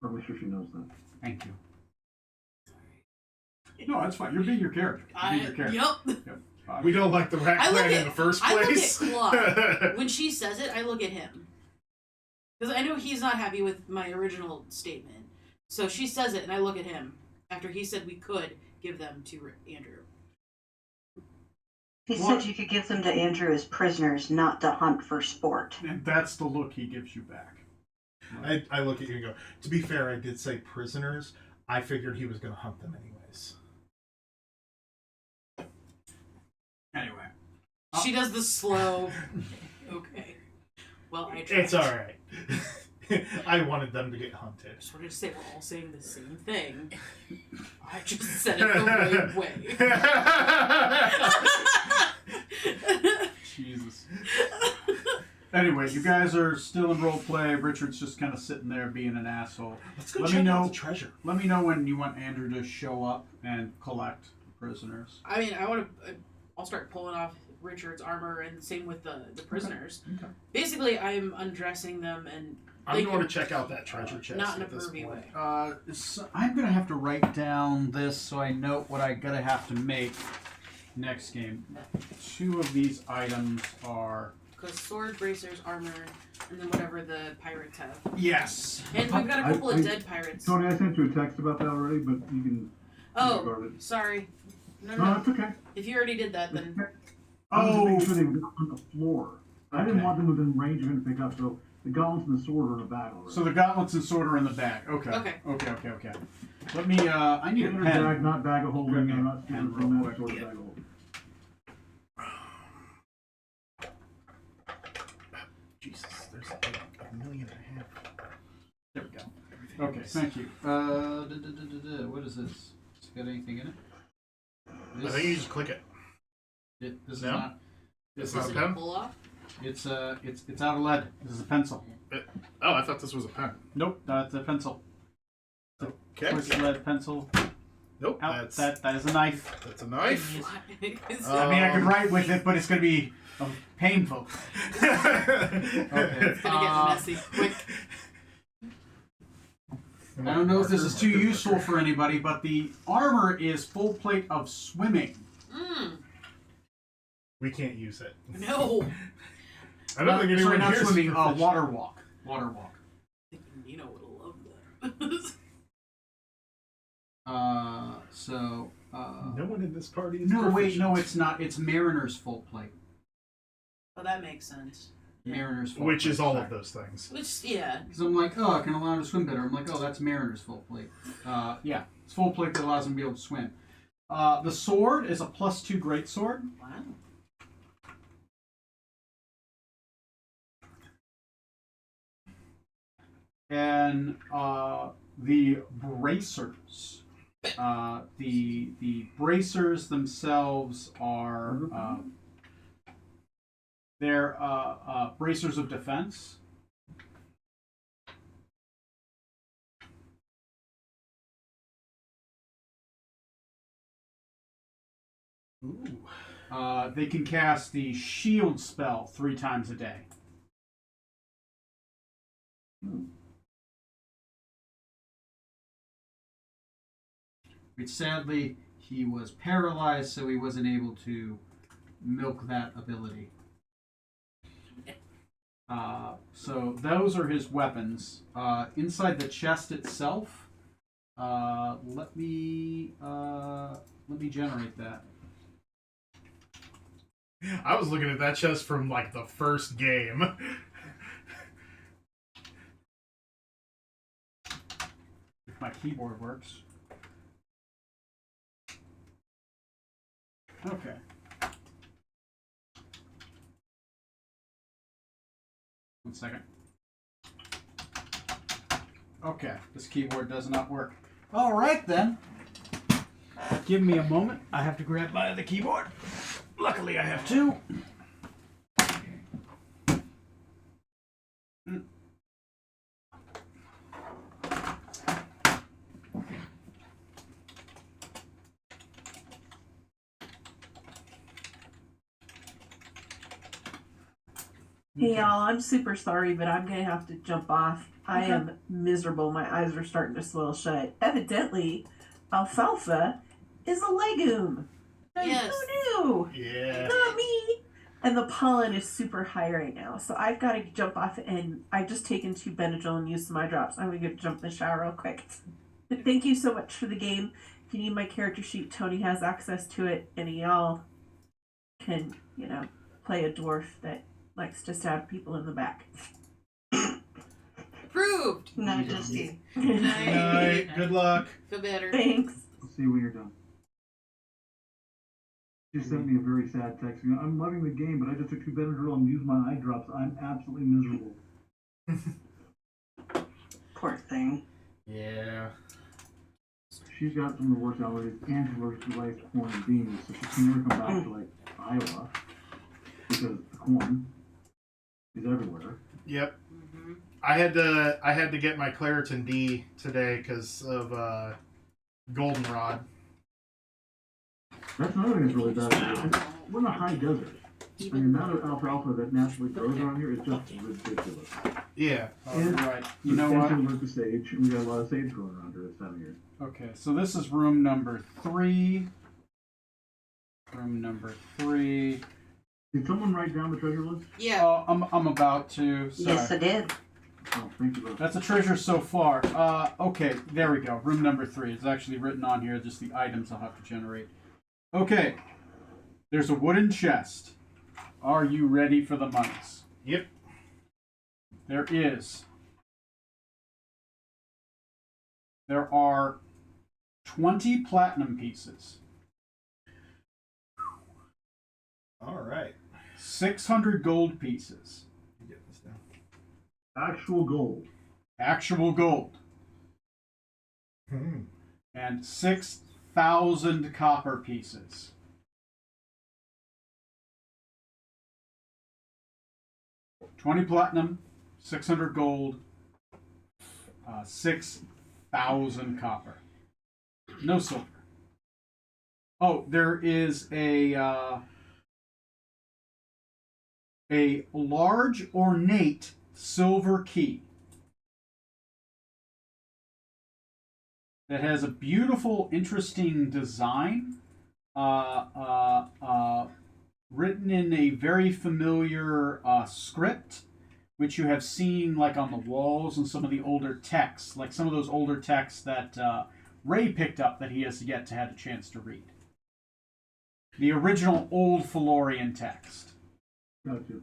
I'm really sure she knows that. Thank you. No, that's fine. You're being your character. You're being your character. Yep. We don't like the rat clan in the first place. I look at Claude. When she says it, I look at him. Because I know he's not happy with my original statement. So she says it, and I look at him after he said we could give them to Andrew. He said you could give them to Andrew as prisoners, not to hunt for sport. And that's the look he gives you back. I look at you and go, to be fair, I did say prisoners. I figured he was going to hunt them anyways. Anyway. She does the slow. Okay. Well, I tried. It's all right. I wanted them to get hunted. I just wanted to say we're all saying the same thing. I just said it the right way. Jesus. Anyway, you guys are still in role play. Richard's just kind of sitting there being an asshole. Let's go Let check me out know- the treasure. Let me know when you want Andrew to show up and collect prisoners. I mean, I'll start pulling off Richard's armor, and same with the prisoners. Okay. Basically, I'm undressing them, and I'm going to check out that treasure chest. not in a at this pervy point. way. So I'm gonna have to write down this so I note what I gotta have to make next game. 2 of these items are Because sword, bracers, armor, and then whatever the pirates have. yes. And we've got a couple of I- dead pirates. Tony, I sent you a text about that already, but you can disregard Oh, it. sorry. No, No, no. it's okay. If you already did that, then I was Oh. making sure they were on the floor. I didn't Okay. want them within range of him to pick up, so the gauntlets and the sword are in the bag already. So the gauntlets and sword are in the bag. Okay. Okay. Okay. Let me. I need a Inner pen. bag, not bag of holding. Grab me I'm a not pen stealing from real that quick. sword bag of holding. Jesus, there's like a million and a half. There we go. Okay. Thank you. What is this? Has it got anything in it? I think you just click it. This is No? not. It's is not a it pen? a pull off? It's out of lead. This is a pencil. Oh, I thought this was a pen. Nope, that's a pencil. Okay. Twisted lead pencil. Nope. Out. That's That is a knife. a knife. I mean, I could write with it, but it's going to be painful. Okay. It's gonna get messy quick. I don't know if this is too useful for anybody, but the armor is full plate of swimming. We can't use it. No. I don't think anyone Sorry, not here is swimming. professional. Water walk. Water walk. You know would love that. No one in this party is No, wait, proficient. no, it's not. It's Mariner's full plate. Well, that makes sense. Mariner's full Which plate. is all sorry. of those things. Which, yeah. Because I'm like, oh, I can allow him to swim better. I'm like, oh, that's Mariner's full plate. Yeah, it's full plate that allows him to be able to swim. The sword is a +2 greatsword. Wow. And the bracers. The bracers themselves are they're bracers of defense. Ooh. They can cast the shield spell 3 times a day. But sadly, he was paralyzed, so he wasn't able to milk that ability. So those are his weapons. Inside the chest itself, let me generate that. I was looking at that chest from like the first game. If my keyboard works. Okay. One second. Okay, this keyboard does not work. All right then. Give me a moment. I have to grab my other keyboard. Luckily, I have two. Hey y'all, I'm super sorry, but I'm gonna have to jump off. I am miserable. My eyes are starting to swell shut. Evidently, alfalfa is a legume. Yes. Who knew? Yeah. Not me. And the pollen is super high right now, so I've got to jump off. And I've just taken 2 Benadryl and used some eye drops. I'm gonna jump in the shower real quick. But thank you so much for the game. If you need my character sheet, Tony has access to it, and y'all can, play a dwarf that likes to stab people in the back. Approved. Not just you. Good night. Good luck. Feel better. Thanks. I'll see you when you're done. She sent me a very sad text. I'm loving the game, but I just took 2 Benadryl and used my eye drops. I'm absolutely miserable. Poor thing. Yeah. She's got some of the worst allergies, and she likes corn and beans, so she can never come back to like Iowa because the corn is everywhere. Yep. I had to get my Claritin D today because of goldenrod. That's another thing that's really bad. We're in a high desert. And the amount of alfalfa that naturally grows around here is just ridiculous. Yeah. And right. You know what? With the sage, and we got a lot of sage growing around here this time of year. Okay, so this is room number 3. Room number 3. Did someone write down the treasure list? Yeah. Oh, I'm about to. Sorry. Yes, I did. Oh, thank you. That's a treasure so far. Okay, there we go. Room number 3. It's actually written on here, just the items I'll have to generate. Okay. There's a wooden chest. Are you ready for the monies? Yep. There is. There are 20 platinum pieces, All right. 600 gold pieces, Get this down. Actual gold. actual gold, and 6,000 copper pieces. $20 platinum, 600 gold, 6,000 copper. No silver. Oh, there is a large ornate silver key that has a beautiful, interesting design, written in a very familiar script, which you have seen like on the walls and some of the older texts, like some of those older texts that Ray picked up that he has yet to have a chance to read. The original old Felorian text. Gotcha.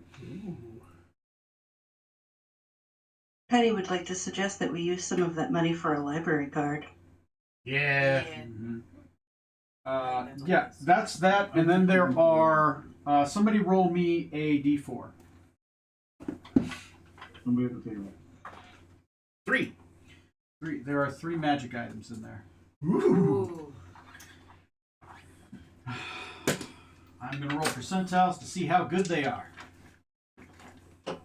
Penny would like to suggest that we use some of that money for a library card. Yeah. Mm-hmm. Yeah, that's that. And then there are... somebody roll me a d4. Somebody at the table. 3. 3. There are 3 magic items in there. Ooh. I'm going to roll percentiles to see how good they are. And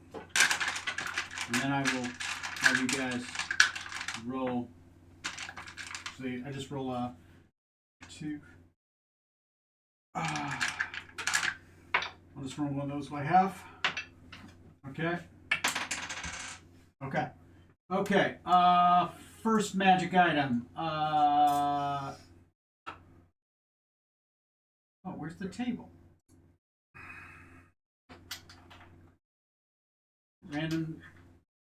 then I will have you guys roll. So I just roll a 2. I'll just roll one of those by half. Okay. Okay. Okay. First magic item. Oh, where's the table? Random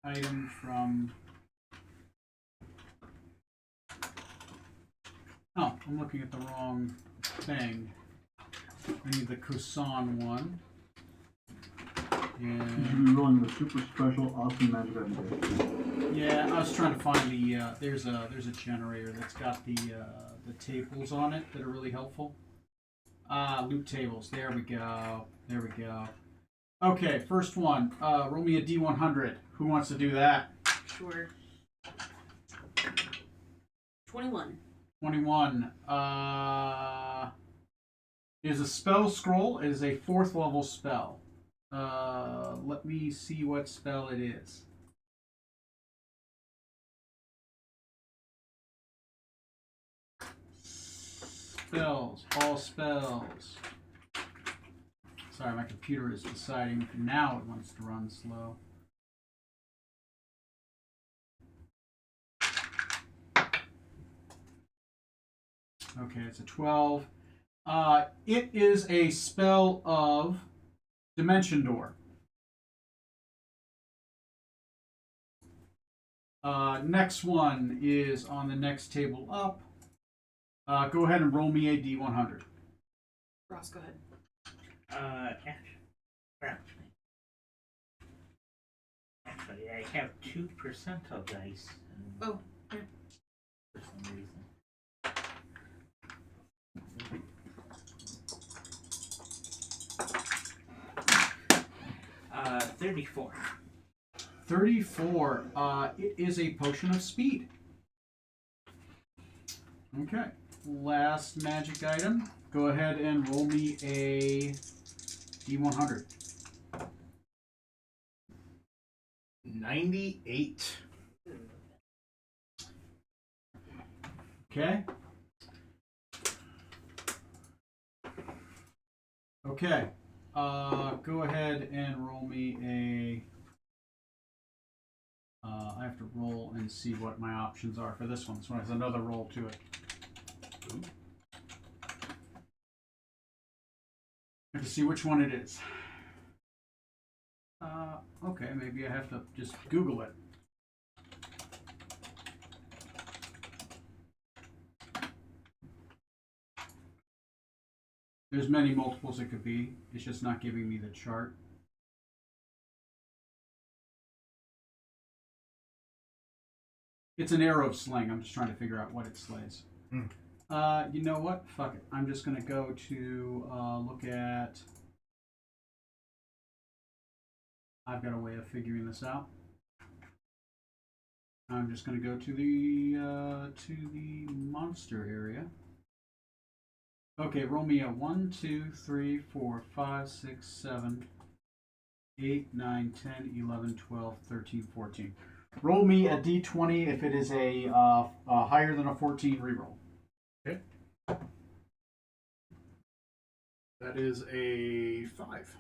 item from. Oh, I'm looking at the wrong thing. I need the Kusan one. You should And be rolling the super special awesome magic item. yeah, I was trying to find the. There's a generator that's got the tables on it that are really helpful. Loot tables. There we go. There we go. Okay, first one. Roll me a D100. Who wants to do that? Sure. 21. 21. Is a spell scroll. It is a 4th level spell. Let me see what spell it is. Spells. All spells. Sorry, my computer is deciding now it wants to run slow. Okay, it's a 12. It is a spell of Dimension Door. Next one is on the next table up. Go ahead and roll me a D100. Ross, go ahead. Actually, I have 2% of dice. Oh, yeah. For some reason. 34. 34. It is a potion of speed. Okay. Last magic item. Go ahead and roll me a D100. 98. Okay. Okay. Go ahead and roll me a. I have to roll and see what my options are for this one. This one has another roll to it. I have to see which one it is. Okay, maybe I have to just Google it. There's many multiples it could be. It's just not giving me the chart. It's an arrow sling. I'm just trying to figure out what it slays. You know what? Fuck it. I'm just going to go to look at... I've got a way of figuring this out. I'm just going to go to the monster area. Okay, roll me a 1, 2, 3, 4, 5, 6, 7, 8, 9, 10, 11, 12, 13, 14. Roll me a d20 if it is a higher than a 14 reroll. Okay. That is a 5.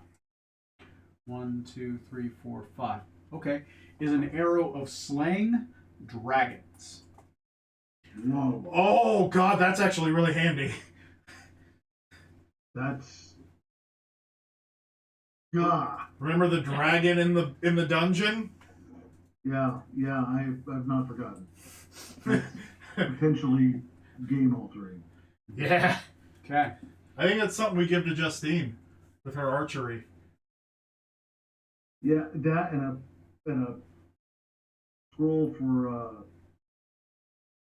1, 2, 3, 4, 5. Okay. Is an arrow of slaying dragons. Whoa. Oh god, that's actually really handy. That's. Yeah. Remember the dragon in the dungeon? Yeah, I've not forgotten. It's potentially game altering. Yeah. Okay. I think that's something we give to Justine with her archery. Yeah, that and a scroll for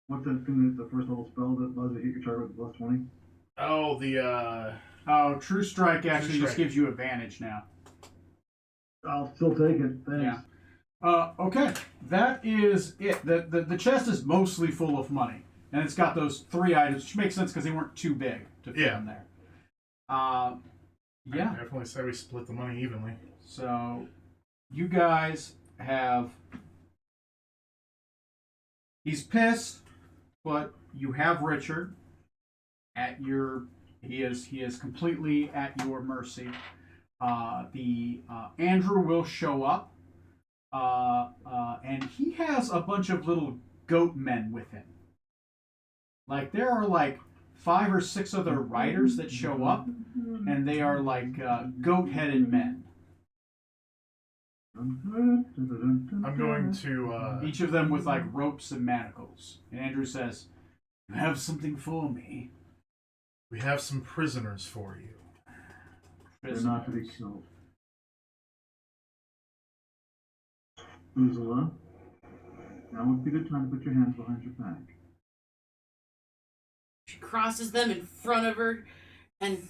what's that thing that's the first level spell that allows you to hit your target with +20? Oh, the Oh, True Strike actually True just Strike. gives you advantage now. I'll still take it. Thanks. Yeah. Okay, that is it. The chest is mostly full of money, and it's got those 3 items, which makes sense because they weren't too big to fit in there. I Yeah. definitely say we split the money evenly. So, you guys have. He's pissed, but you have Richard at your. He is completely at your mercy. The Andrew will show up. And he has a bunch of little goat men with him. Like there are like 5 or 6 other riders that show up, and they are like goat-headed men. I'm going to. Each of them with like ropes and manacles. And Andrew says, "You have something for me." We have some prisoners for you. They're not to be killed. Ursula, now would be a good time to put your hands behind your back. She crosses them in front of her and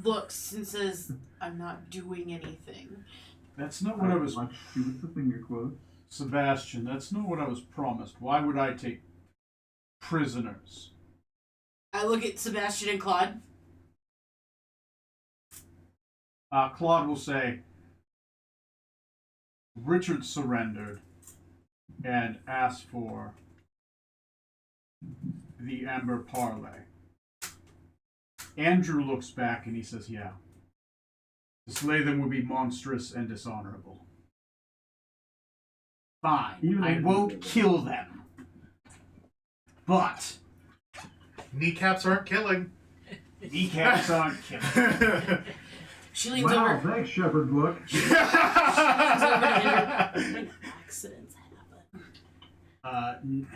looks and says, "I'm not doing anything." That's not what I was. Watch you with the finger quotes. Sebastian, that's not what I was promised. Why would I take prisoners? I look at Sebastian and Claude. Claude will say, Richard surrendered and asked for the Amber Parlay. Andrew looks back and he says, yeah. To slay them would be monstrous and dishonorable. Fine, I won't kill them. But Kneecaps aren't killing. kneecaps aren't killing. She leans Wow, over. thanks, Shepherd Book. Accidents happen.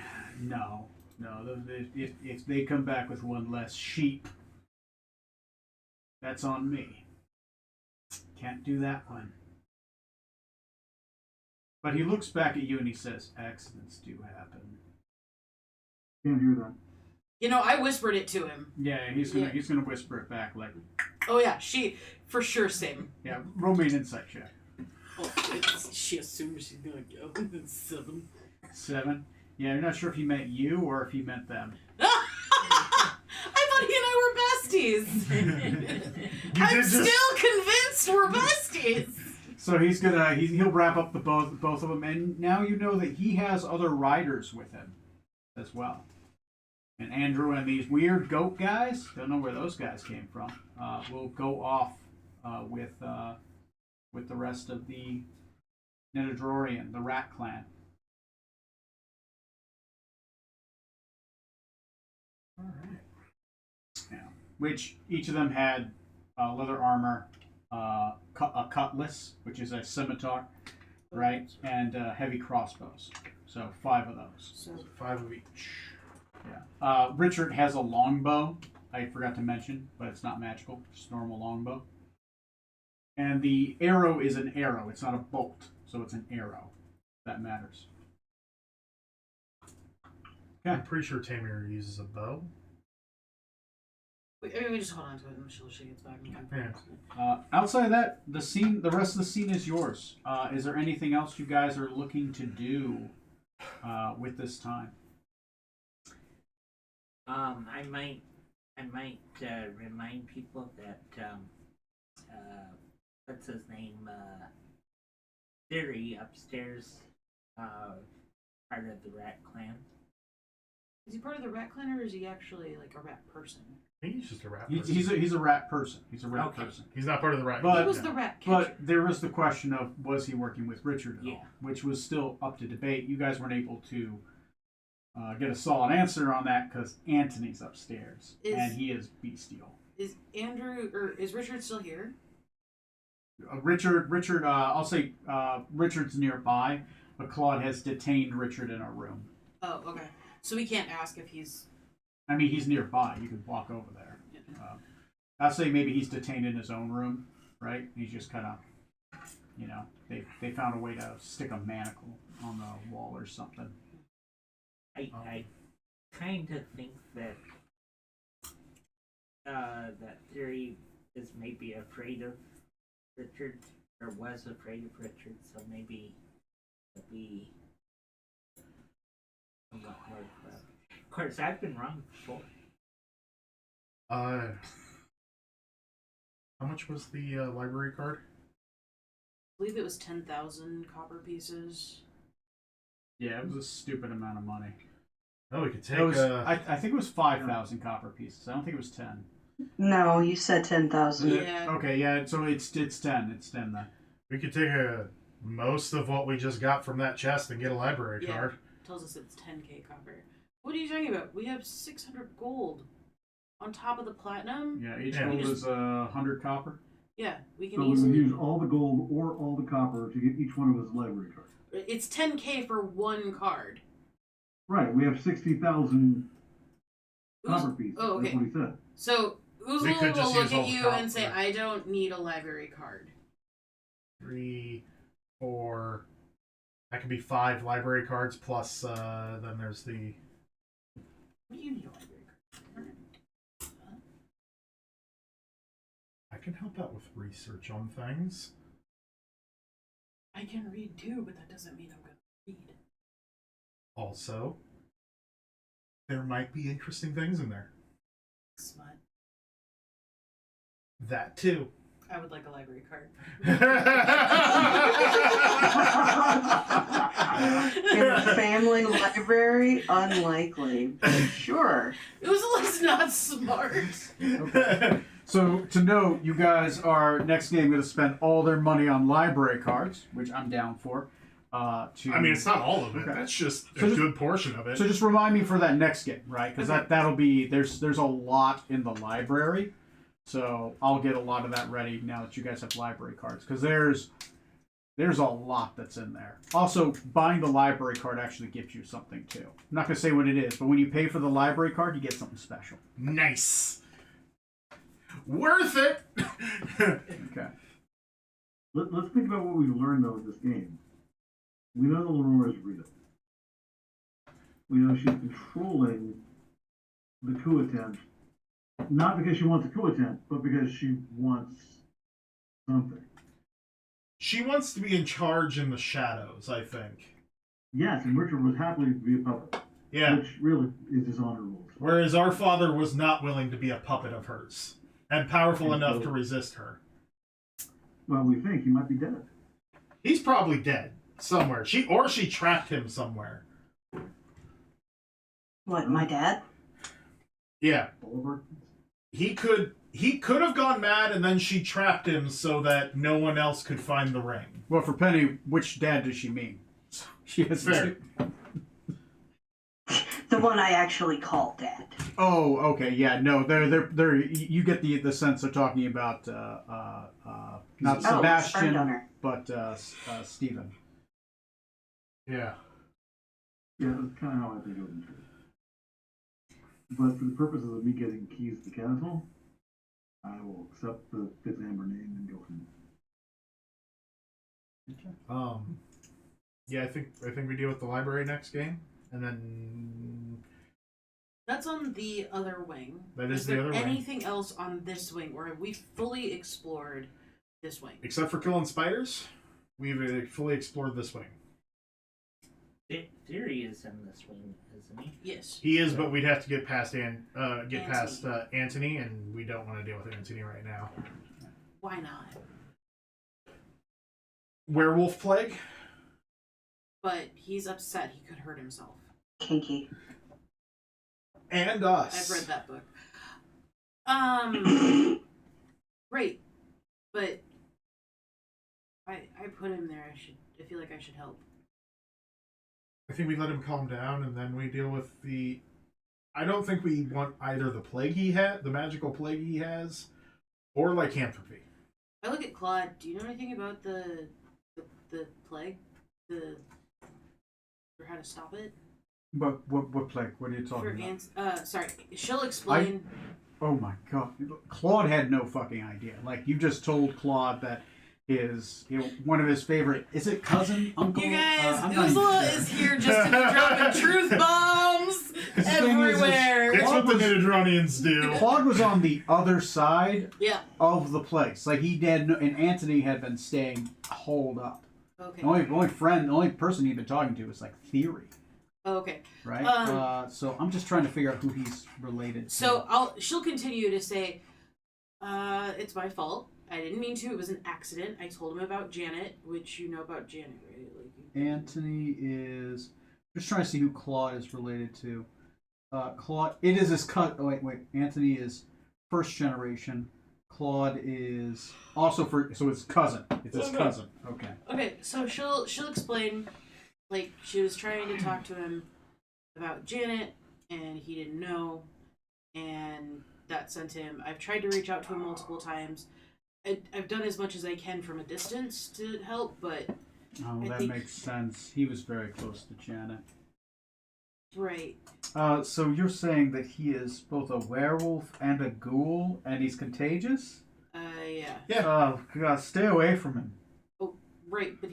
No. If they come back with one less sheep, that's on me. Can't do that one. But he looks back at you and he says, accidents do happen. Can't hear that. You know, I whispered it to him. Yeah, he's gonna whisper it back like, Oh yeah, she for sure same. yeah, roll me an insight check. Oh, she assumes she's gonna go 7. 7. Yeah, you're not sure if he meant you or if he meant them. I thought he and I were besties. I'm still convinced we're besties. So he'll wrap up the both of them, and now you know that he has other riders with him as well. And Andrew and these weird goat guys, don't know where those guys came from, will go off with the rest of the Netadrorian, the Rat Clan. All right. Yeah. Which each of them had leather armor, a cutlass, which is a scimitar, right, and heavy crossbows. So 5 of those. So 5 of each. Yeah. Richard has a longbow. I forgot to mention, but it's not magical. Just normal longbow. And the arrow is an arrow. It's not a bolt, so it's an arrow. That matters. I'm pretty sure Tamir uses a bow. I mean, we just hold on to it until she gets back. Yeah. Outside of that, the rest of the scene is yours. Is there anything else you guys are looking to do with this time? I might remind people that what's his name? Theory upstairs, part of the Rat Clan. Is he part of the Rat Clan or is he actually like a rat person? I think he's just a rat person. He's a rat person. He's a rat Okay. person. He's not part of the rat. But- He was the rat catcher. But there was the question of was he working with Richard at Yeah. all, which was still up to debate. You guys weren't able to get a solid answer on that because Anthony's upstairs and he is bestial. Is Andrew or is Richard still here? Richard. I'll say Richard's nearby, but Claude has detained Richard in a room. Oh, okay. So we can't ask if he's. I mean, he's nearby. You could walk over there. I'll say maybe he's detained in his own room, right? He's just kind of, they found a way to stick a manacle on the wall or something. I kind of think that that Theory is maybe afraid of Richard, or was afraid of Richard, so maybe it'll be somewhat more clever. Of course, I've been wrong before. How much was the library card? I believe it was 10,000 copper pieces. Yeah, it was a stupid amount of money. Oh, we could take. I think it was 5,000 copper pieces. I don't think it was 10. No, you said 10,000. Yeah. Okay, yeah. So it's 10. It's 10 then. We could take a most of what we just got from that chest and get a library Yeah. card. Tells us it's 10k copper. What are you talking about? We have 600 gold on top of the platinum. Yeah, each Yeah. gold is 100 copper. Yeah, we can So we would easily. use all the gold or all the copper to get each one of his library cards. It's 10k for one card. Right, we have 60,000 copper pieces. Oh, okay. That's what he said. So We Uzla could just will use look all at the you and say, copper. "I don't need a library card." 3, 4. That could be 5 library cards plus. Then there's the. What do you need a library card? I can help out with research on things. I can read too, but that doesn't mean I'm gonna read. Also, there might be interesting things in there. Smut. That too. I would like a library card. In a family library, unlikely. But sure. Uzla's not smart. Okay. So to note, you guys are next game going to spend all their money on library cards, which I'm down for. I mean, it's not all of it. Okay. That's just So a just- good portion of it. So just remind me for that next game, right? Because Okay. that'll be there's a lot in the library, so I'll get a lot of that ready now that you guys have library cards. Because there's a lot that's in there. Also, buying the library card actually gives you something too. I'm not gonna say what it is, but when you pay for the library card, you get something special. Nice. Worth it. Okay. Let's think about what we've learned, though, in this game. We know that Lenore is real. We know she's controlling the coup attempt, not because she wants a coup attempt, but because she wants something. She wants to be in charge in the shadows, I think. Yes, and Richard was happy to be a puppet, Yeah. which really is dishonorable. Whereas our father was not willing to be a puppet of hers and powerful enough to resist her. Well, we think he might be dead. He's probably dead somewhere. She trapped him somewhere. What, my dad? Yeah. Oliver? He could have gone mad and then she trapped him so that no one else could find the ring. Well, for Penny, which dad does she mean? She has Fair. The one I actually call Dad. Oh, okay, yeah, no, they're. You get the sense they're talking about not Oh, sperm Sebastian, donor. but Stephen. Yeah. Yeah, that's kind of how I think it was intended. But for the purposes of me getting keys to the castle, I will accept the Fitzamber name and go from there. Yeah, I think we deal with the library next game, and then That's on the other wing. That is the there other wing. anything else on this wing, or have we fully explored this wing? except for killing spiders, we've fully explored this wing. Theory is in this wing, isn't he? Yes. He is, but we'd have to get past Antony, and we don't want to deal with Antony right now. Why not? Werewolf plague. But he's upset. He could hurt himself. Kinky. And us. I've read that book. Great, but I put him there. I feel like I should help. I think we let him calm down, and then we deal with the. I don't think we want either the plague he had, the magical plague he has, or lycanthropy. I look at Claude. Do you know anything about the plague? Or how to stop it? But what plague? What are you talking about? Sorry, she'll explain. Oh my god, Claude had no fucking idea. Like you just told Claude that one of his favorite cousin, uncle. You guys, I'm not Uzla even- is here just to be dropping truth bombs everywhere. It's what the was- Nidodranians do. Claude was on the other side Yeah. of the place. Like he did, and Antony had been staying holed up. Okay. The only person he'd been talking to was like Theory, Okay. right? So I'm just trying to figure out who he's related to. So she'll continue to say, it's my fault. I didn't mean to. It was an accident. I told him about Janet, which you know about Janet, right? Like, Antony is just trying to see who Claude is related to. Claude, it is his cut. Oh wait. Antony is first generation. Claude is also so it's cousin. It's his cousin. Okay. Okay, so she'll explain, like, she was trying to talk to him about Janet, and he didn't know, and that sent him. I've tried to reach out to him multiple times. I've done as much as I can from a distance to help, but Oh, that makes sense. He was very close to Janet. right. So you're saying that he is both a werewolf and a ghoul, and he's contagious? Yeah. Yeah. Oh, God, stay away from him. Right, but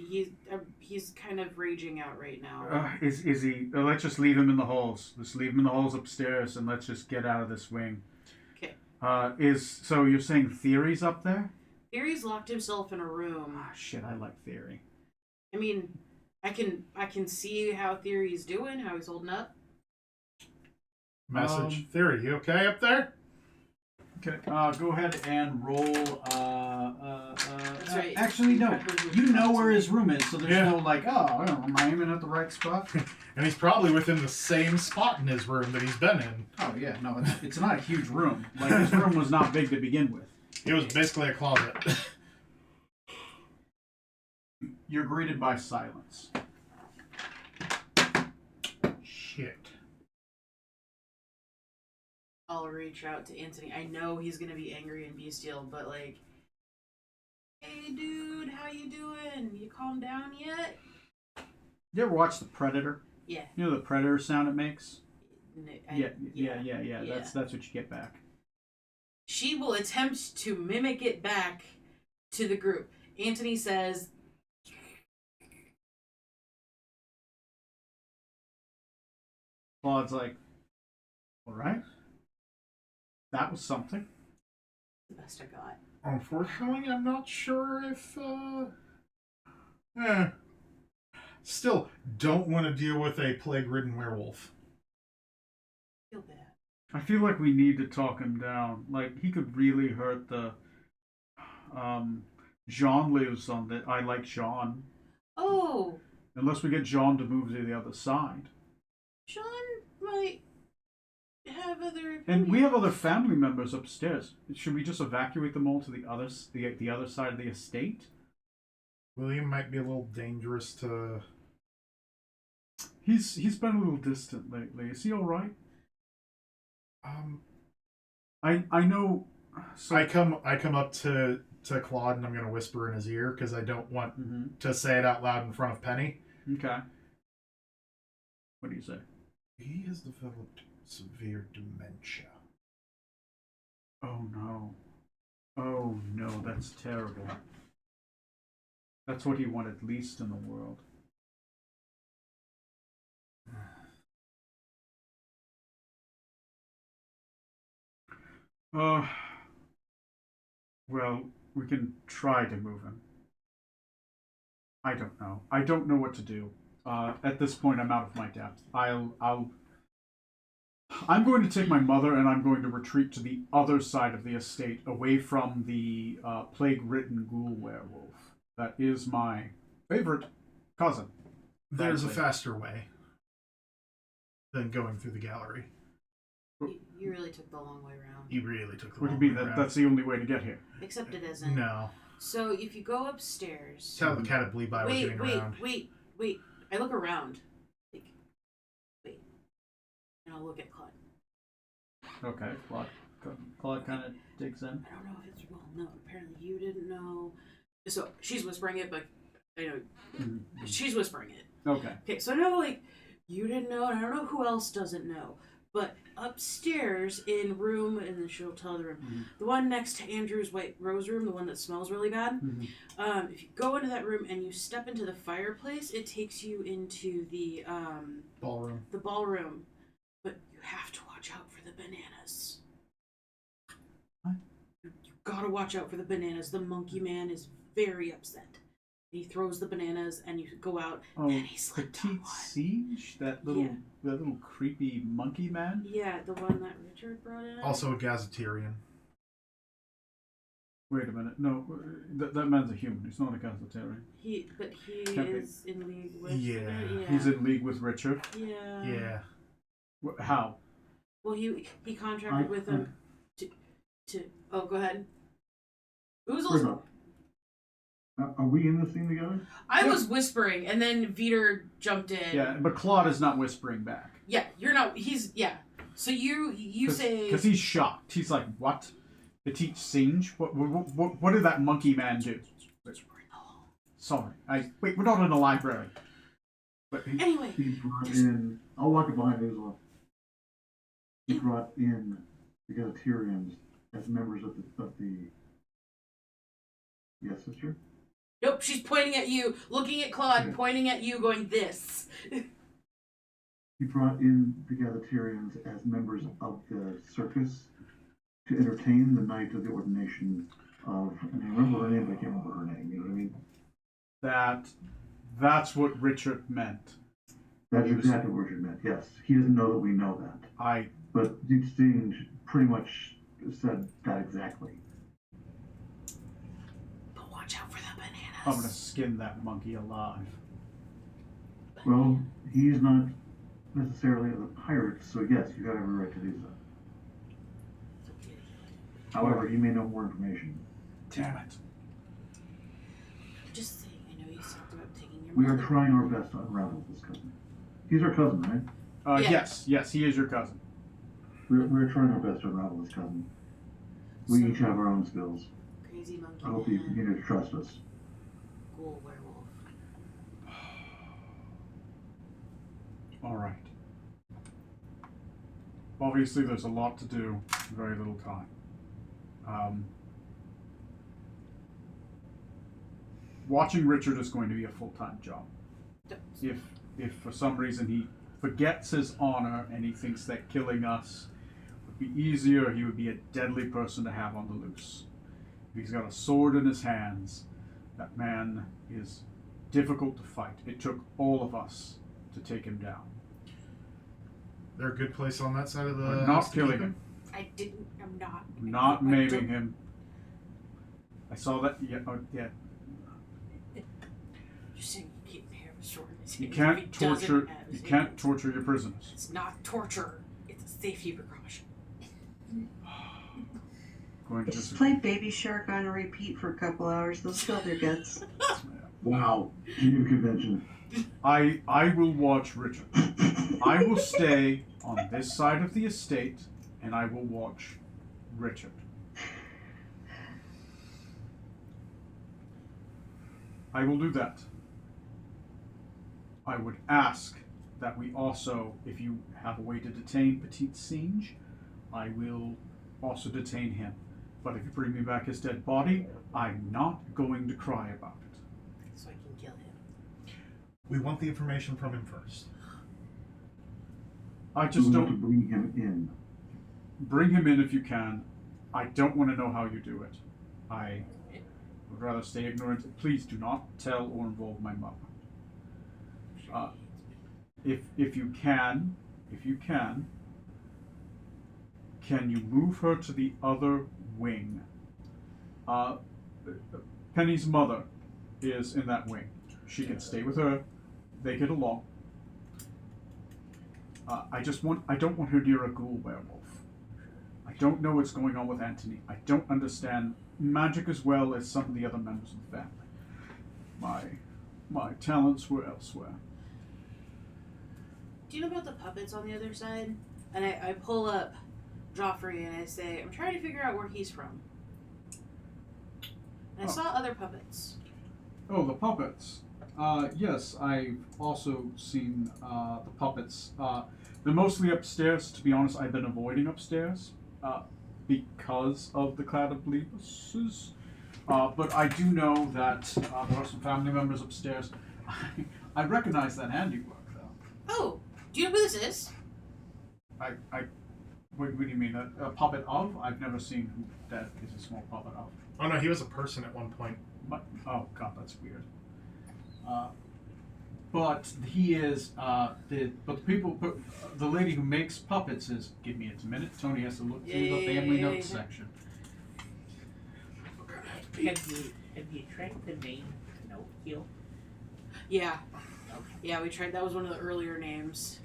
he's kind of raging out right now. Is he? Let's just leave him in the halls. Let's leave him in the halls upstairs, and let's just get out of this wing. Okay. So you're saying Theory's up there? Theory's locked himself in a room. Ah, shit, I like Theory. I mean, I can see how Theory's doing, how he's holding up. Message. Theory, you okay up there? Okay, go ahead and roll. That's right. Actually, no. You know where his room is, so there's no like, oh, I don't know, am I aiming at the right spot? And he's probably within the same spot in his room that he's been in. Oh yeah, no, it's not a huge room. Like his room was not big to begin with. It was basically a closet. You're greeted by silence. Shit. I'll reach out to Anthony. I know he's gonna be angry and bestial, but like, hey dude, how you doing? You calm down yet? You ever watch The Predator? Yeah. You know the Predator sound it makes? Yeah. Yeah. That's what you get back. She will attempt to mimic it back to the group. Anthony says, Claude's like, all right. That was something. the best I got. Unfortunately, I'm not sure if, Still, don't want to deal with a plague-ridden werewolf. Feel bad. I feel like we need to talk him down. Like, he could really hurt the... Jean lives on the... I like Jean. Oh, Unless we get Jean to move to the other side. Sean might have other opinions. And we have other family members upstairs. Should we just evacuate them all to the other side of the estate? William might be a little dangerous to... He's been a little distant lately. Is he all right? I know. So, I come up to Claude and I'm gonna whisper in his ear because I don't want to say it out loud in front of Penny. Okay. What do you say? He has developed severe dementia. Oh no. Oh no, that's terrible. That's what he wanted least in the world. Well, we can try to move him. I don't know. I don't know what to do. At this point, I'm out of my depth. I'm going to take my mother and I'm going to retreat to the other side of the estate, away from the plague-ridden ghoul werewolf. That is my favorite cousin. There's a faster way than going through the gallery. You really took the long way around. You really took the What do long you way mean? around. That's the only way to get here. Except it isn't. No. So if you go upstairs. Tell the cat at Bleed by we're getting around. Wait. I look around. Like, wait. And I'll look at Claude. Okay, Claude kind of digs in. I don't know if it's well known. Apparently you didn't know. So she's whispering it, but I know she's whispering it. Okay. Okay, so I know, like, you didn't know, and I don't know who else doesn't know. But upstairs in room, and then she'll tell the room, the one next to Andrew's white rose room, the one that smells really bad. If you go into that room and you step into the fireplace, it takes you into the Ballroom. The ballroom. But you have to watch out for the bananas. What? You gotta watch out for the bananas. The monkey man is very upset. He throws the bananas, and you go out, and he slipped on Petite one. Siege? That little creepy monkey man? Yeah, the one that Richard brought in. Also a gazetarian. Wait a minute. No, that man's a human. He's not a gazetarian. He Can't be. is in league with. Yeah. He's in league with Richard. Yeah. Yeah. How? Well, he contracted with him to. Oh, go ahead. Oozle's. Are we in this scene together? I was whispering, and then Veter jumped in. Yeah, but Claude is not whispering back. Yeah, you're not. He's yeah. So you say because he's shocked. He's like, "What? Petite Singe? What did that monkey man do?" Sorry, wait. We're not in a library. But anyway. He brought in. I'll walk it behind Oozla. He brought in the Egalitarians as members of the. Yes, sister. Nope, she's pointing at you, looking at Claude, Okay. pointing at you, going this. He brought in the Egalitarians as members of the circus to entertain the night of the ordination of. And I remember her name, but I can't remember her name. You know what I mean? That's what Richard meant. That's exactly what Richard meant. Yes, he doesn't know that we know that. But Deep Sting pretty much said that exactly. But watch out for the bananas. I'm gonna skin that monkey alive. Well, he's not necessarily a pirate, so yes, you got every right to do so. However, he may know more information. Damn it. Just saying, I know you talked about taking your We are mother. trying our best to unravel this cousin. He's our cousin, right? Yeah. Yes, he is your cousin. We're trying our best to unravel this cousin. We So, each have our own skills. crazy monkey I hope you man, continue to trust us. ghoul werewolf. All right. Obviously, there's a lot to do, very little time. Watching Richard is going to be a full-time job. If for some reason he forgets his honor and he thinks that killing us would be easier, he would be a deadly person to have on the loose. If he's got a sword in his hands, that man is difficult to fight. It took all of us to take him down. They're a good place on that side of the. We're house not to keep killing him. I'm not. I'm not maiming him. I saw that. Yeah. Yeah. You're saying you can't have a sword in his You hand can't if he doesn't torture. have You his can't hand. torture your prisoners. It's not torture. It's a safety precaution. Going to Just disagree. play Baby Shark on repeat for a couple hours. They'll spill their guts. Wow. New convention. I will watch Richard. I will stay on this side of the estate, and I will watch Richard. I will do that. I would ask that we also, if you have a way to detain Petite Singe, I will also detain him. But if you bring me back his dead body, I'm not going to cry about it. So I can kill him. We want the information from him first. I just We want don't. to bring him in. Bring him in if you can. I don't want to know how you do it. I would rather stay ignorant. Please do not tell or involve my mother. If you can, can you move her to the other wing? Penny's mother is in that wing. She can stay with her. They get along. I don't want her near a ghoul werewolf. I don't know what's going on with Anthony. I don't understand magic as well as some of the other members of the family. My talents were elsewhere. Do you know about the puppets on the other side? And I pull up Joffrey and I say, I'm trying to figure out where he's from. And I saw other puppets. Oh, the puppets. Yes, I've also seen the puppets. They're mostly upstairs. To be honest, I've been avoiding upstairs because of the Cloud of Bleebuses. But I do know that there are some family members upstairs. I recognize that handiwork, though. Oh, do you know who this is? What do you mean? A puppet of? I've never seen who that is a small puppet of. Oh no, he was a person at one point. Oh god, that's weird. But he is the lady who makes puppets is. Give me a minute. Tony has to look through the family notes section. Have you tried the name Pinocchio? Yeah. Yeah, we tried. That was one of the earlier names.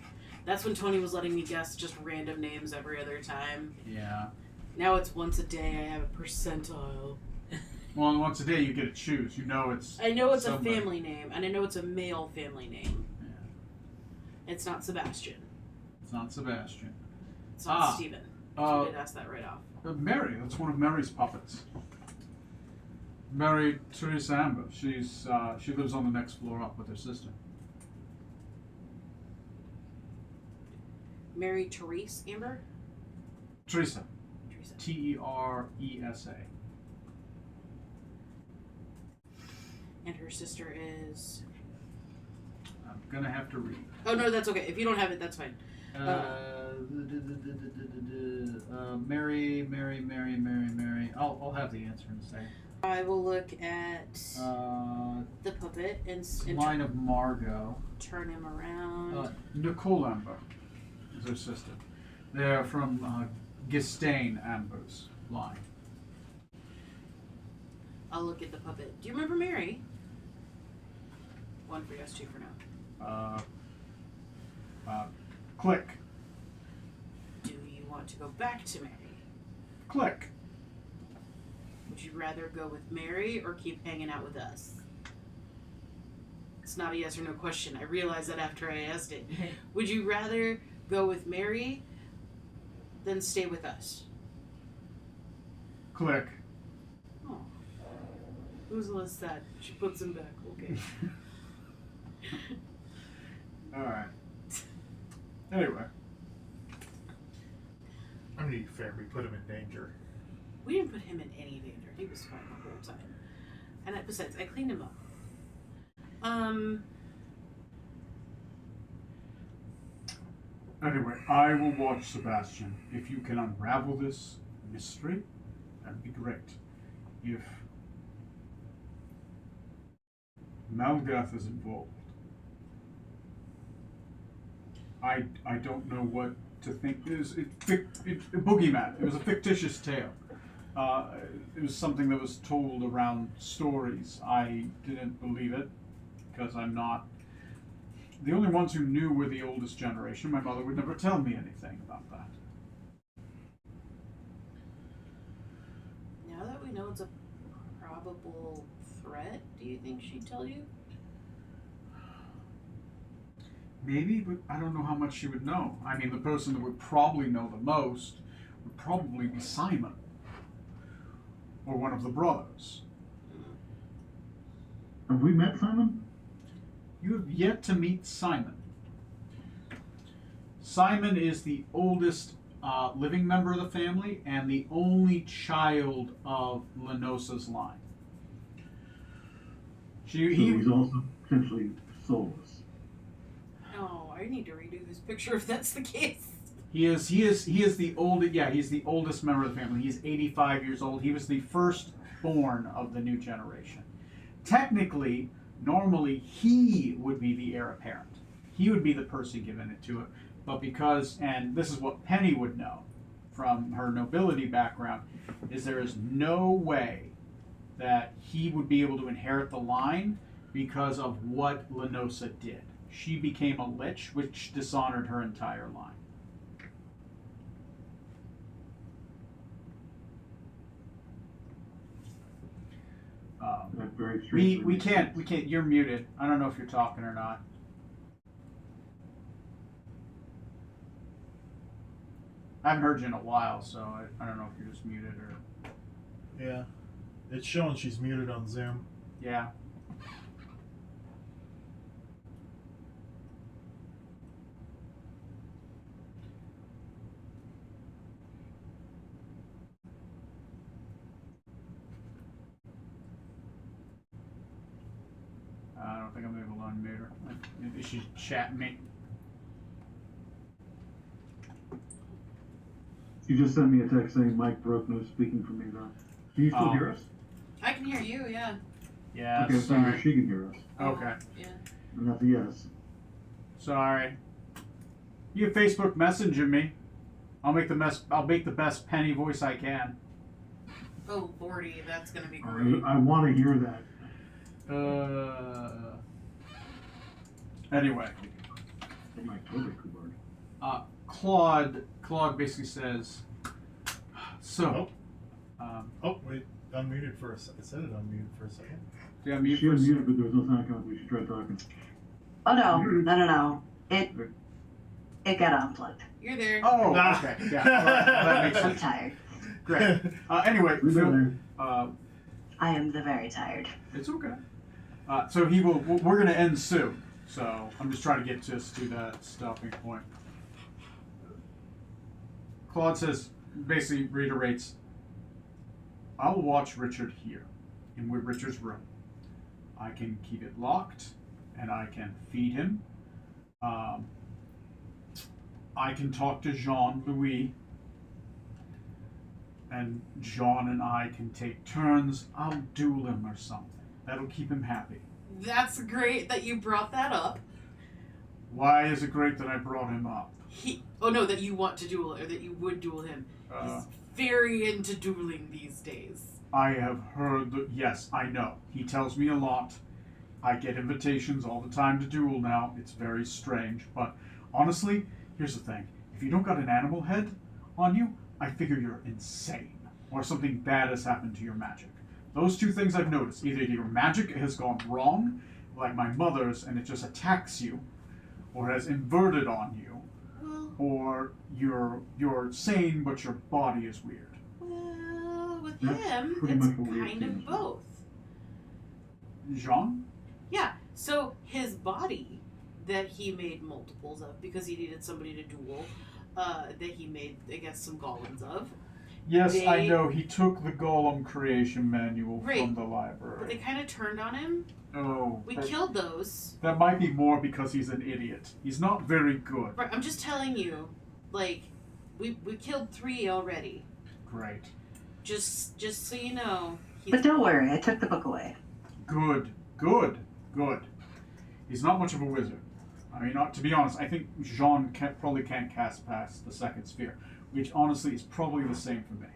That's when Tony was letting me guess just random names every other time. Yeah. Now it's once a day I have a percentile. Well, once a day you get to choose. You know it's. I know it's somebody. a family name, and I know it's a male family name. Yeah. It's not Sebastian. It's not Sebastian. It's not Stephen. So we did ask that right off. Mary. That's one of Mary's puppets. Mary Teresa Amber. She lives on the next floor up with her sister. Mary Therese Amber? Teresa. Teresa. Teresa. And her sister is. I'm gonna have to read. Oh no, that's okay. If you don't have it, that's fine. Mary. I'll have the answer in a second. I will look at the puppet and Line of Margot. turn him around. Nicole Amber is her sister. They're from Gistain Amber's line. I'll look at the puppet. Do you remember Mary? One for yes, two for no. Click. Do you want to go back to Mary? Click. Would you rather go with Mary or keep hanging out with us? It's not a yes or no question. I realized that after I asked it. Would you rather go with Mary than stay with us? Click. Oh. Who's less sad? She puts him back. Okay. Alright. Anyway. I'm gonna be fair. We put him in danger. We didn't put him in any danger. He was fine the whole time. And besides, I cleaned him up. Anyway, I will watch Sebastian. If you can unravel this mystery, that'd be great. If Malgath is involved, I don't know what to think. It was a boogeyman. It was a fictitious tale. It was something that was told around stories. I didn't believe it because I'm not. The only ones who knew were the oldest generation. My mother would never tell me anything about that. Now that we know it's a probable threat, do you think she'd tell you? Maybe, but I don't know how much she would know. I mean, the person that would probably know the most would probably be Simon. Or one of the brothers. Have we met Simon? You have yet to meet Simon. Simon is the oldest living member of the family and the only child of Lenosa's line. He's also potentially soulless. Oh, I need to redo this picture if that's the case. He is the oldest. Yeah, he's the oldest member of the family. He's 85 years old. He was the firstborn of the new generation. Technically, normally he would be the heir apparent. He would be the person given it to it. But because, and this is what Penny would know from her nobility background, is there is no way that he would be able to inherit the line because of what Lenosa did. She became a lich, which dishonored her entire line. That's very strange. We can't, you're muted. I don't know if you're talking or not. I haven't heard you in a while, so I don't know if you're just muted or... Yeah. It's showing she's muted on Zoom. Yeah. I don't think I'm able to unmute her. Maybe she's chatting me. You just sent me a text saying Mike broke, no speaking for me though. Can you still hear us? I can hear you, yeah. Yeah, Okay, so sorry. she can hear us. Okay. Yeah. And that's a yes. Sorry. You Facebook Messenger me. I'll make the best Penny voice I can. Oh, Lordy, that's gonna be great. I want to hear that. Anyway, My totally keyboard. Claude basically says, so, Oh, wait. unmuted for a second. It said it unmuted for a second. Yeah, mute She for a unmuted, second. but there was no sound coming through. She tried talking. Oh no. It got unplugged. You're there. Oh, okay. Yeah, well, that makes I'm sense. tired. Great. Anyway, We've been Phil, there. I am the very tired. it's okay. So he will. We're going to end soon. So I'm just trying to get just to that stopping point. Claude says, basically reiterates, I'll watch Richard here, in Richard's room. I can keep it locked, and I can feed him. I can talk to Jean-Louis, and Jean and I can take turns. I'll duel him or something. That'll keep him happy. That's great that you brought that up. Why is it great that I brought him up? That you want to duel, or that you would duel him. Uh, He's very into dueling these days. I have heard that, yes, I know. He tells me a lot. I get invitations all the time to duel now. It's very strange. But honestly, here's the thing. If you don't got an animal head on you, I figure you're insane. Or something bad has happened to your magic. Those two things I've noticed. Either your magic has gone wrong, like my mother's, and it just attacks you, or has inverted on you, Well, or you're sane but your body is weird. with That's him, pretty it's much what we've kind seen of as well. both. Jean? Yeah, so his body that he made multiples of because he needed somebody to duel, that he made, I guess, some golems of. Yes, I They- know. He took the Golem creation manual Right. from the But they library. kind of turned on him. Oh, We that, killed those. that might be more because he's an idiot. He's not very good. Right, I'm just telling you, like, we killed 3 already. Great. Just so you know. But don't worry, I took the book away. Good. He's not much of a wizard. I mean, to be honest, I think Jean probably can't cast past the second sphere, which honestly is probably the same for me.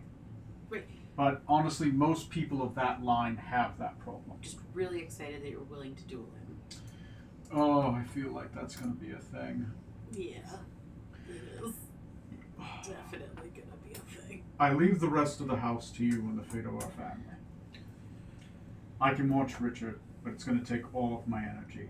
Right. But honestly, most people of that line have that problem. Just really excited that you're willing to duel him. Oh, I feel like that's going to be a thing. Yeah, it is definitely gonna be a thing. I leave the rest of the house to you and the fate of our family. I can watch Richard, but it's going to take all of my energy.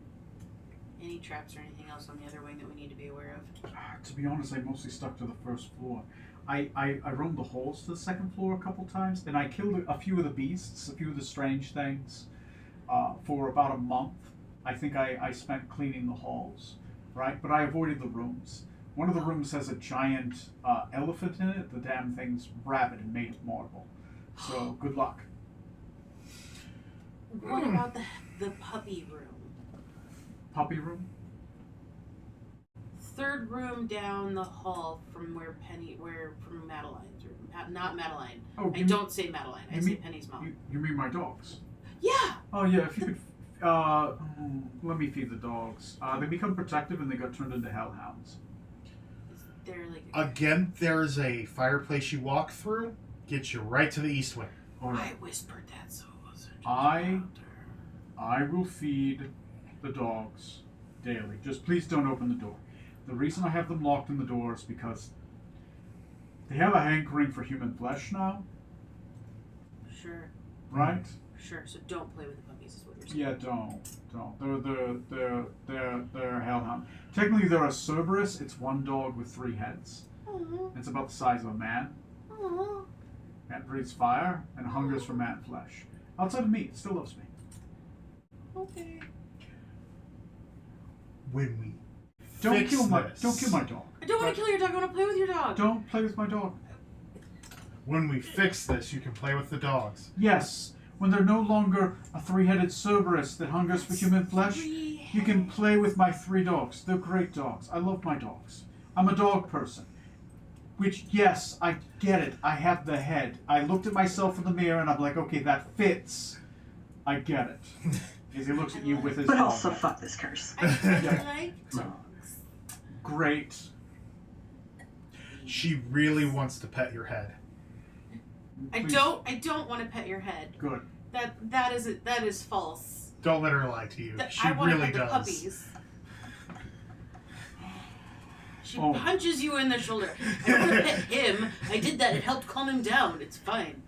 Any traps or anything else on the other wing that we need to be aware of? To be honest, I mostly stuck to the first floor. I roamed the halls to the second floor a couple times, and I killed a few of the beasts, a few of the strange things, for about a month. I think I spent cleaning the halls, right? But I avoided the rooms. One of the rooms has a giant elephant in it. The damn thing's rabid and made of marble. So, good luck. What about the puppy room? Puppy room? 3rd room down the hall from from Madeline's room. Not Madeline. Oh, I don't say Madeline. I you say mean- Penny's mom. You mean my dogs? Yeah. Oh yeah, if you could, let me feed the dogs. They become protective and they got turned into hellhounds. They're like. Again, there's a fireplace you walk through. Gets you right to the east wing. All I right, whispered that so it wasn't. I will feed the dogs daily. Just please don't open the door. The reason I have them locked in the door is because they have a hankering for human flesh now, Sure. right? Sure. So don't play with the puppies, is what you're saying. Yeah, don't. They're a hellhound. Technically, they're a Cerberus. It's one dog with 3 heads. Aww. It's about the size of a man. Aww. And breathes fire and hungers for man flesh. Outside of me, it still loves me. Okay. When we Don't fix kill my this, dog. I don't want to kill your dog. I want to play with your dog. Don't play with my dog. When we fix this, you can play with the dogs. Yes, when they're no longer a 3-headed Cerberus that hungers for human flesh, you can play with my 3 dogs. They're great dogs. I love my dogs. I'm a dog person. Which, yes, I get it. I have the head. I looked at myself in the mirror and I'm like, okay, that fits. I get it. As he looks at you with his But dog. also, fuck this curse. I like dogs. Great. She really wants to pet your head. Please. I don't want to pet your head. Good. That is false. Don't let her lie to you. That, She I want to really pet the does. puppies. She Oh. punches you in the shoulder. I don't want to pet him. I did that. It helped calm him down. It's fine.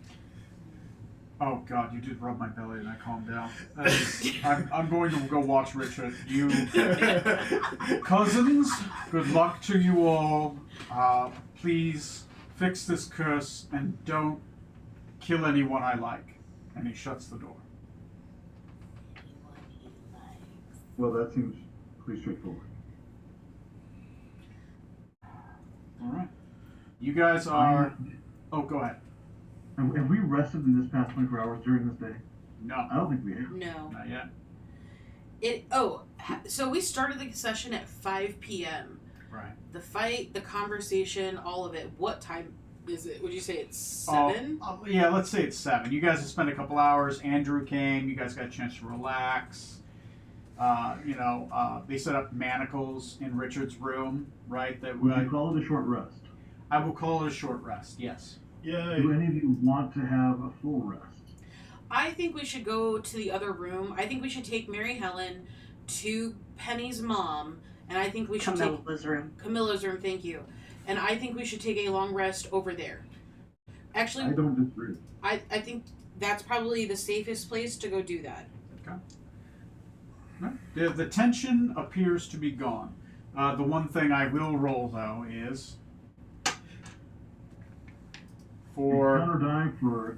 Oh God, you did rub my belly and I calmed down. I'm going to go watch Richard. You cousins, good luck to you all. Please fix this curse and don't kill anyone I like. And he shuts the door. Well, that seems pretty straightforward. All right. You guys are. Oh, go ahead. Have we rested in this past 24 hours during this day? No, I don't think we have. No. not yet. So we started the session at 5 p.m. Right. The fight, the conversation, all of it. What time is it? Would you say it's 7? Yeah, let's say it's 7. You guys have spent a couple hours. Andrew came. You guys got a chance to relax. They set up manacles in Richard's room, right? Would you call it a short rest? I will call it a short rest. Yes. Yeah. Do any of you want to have a full rest? I think we should go to the other room. I think we should take Mary Helen to Penny's mom, and I think we should Camilla's room. take Camilla's room. Thank you. And I think we should take a long rest over there. Actually, I don't disagree. I think that's probably the safest place to go do that. Okay. The tension appears to be gone. The one thing I will roll though is for Counter die for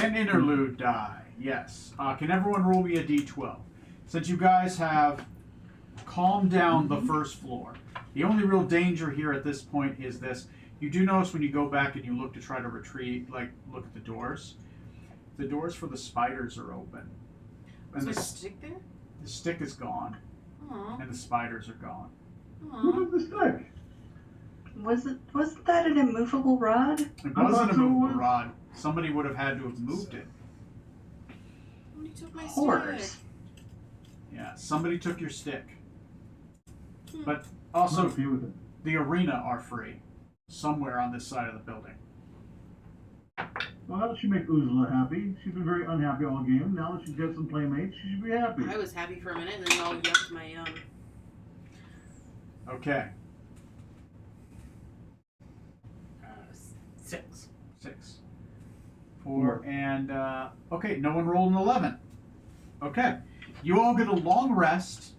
an interlude die. Yes. Can everyone roll me a d12? Since you guys have calmed down the first floor, the only real danger here at this point is this. You do notice when you go back and you look to try to retrieve, look at the doors for the spiders are open. Is And there a stick there? the stick is gone, Aw. and the spiders are gone. who Aw. did the stick? Wasn't that an immovable rod? It I wasn't thought a so. movable rod. Somebody would have had to have moved it. Somebody took my Whores. stick. Yeah, somebody took your stick. But I'm also, okay with it. the arena are free, somewhere on this side of the building. Well, how does she make Ursula happy? She's been very unhappy all game. Now that she's got some playmates, she should be happy. I was happy for a minute, and then y'all yucked my Okay, 6. 6, 4, and okay. No one rolled an 11. Okay, you all get a long rest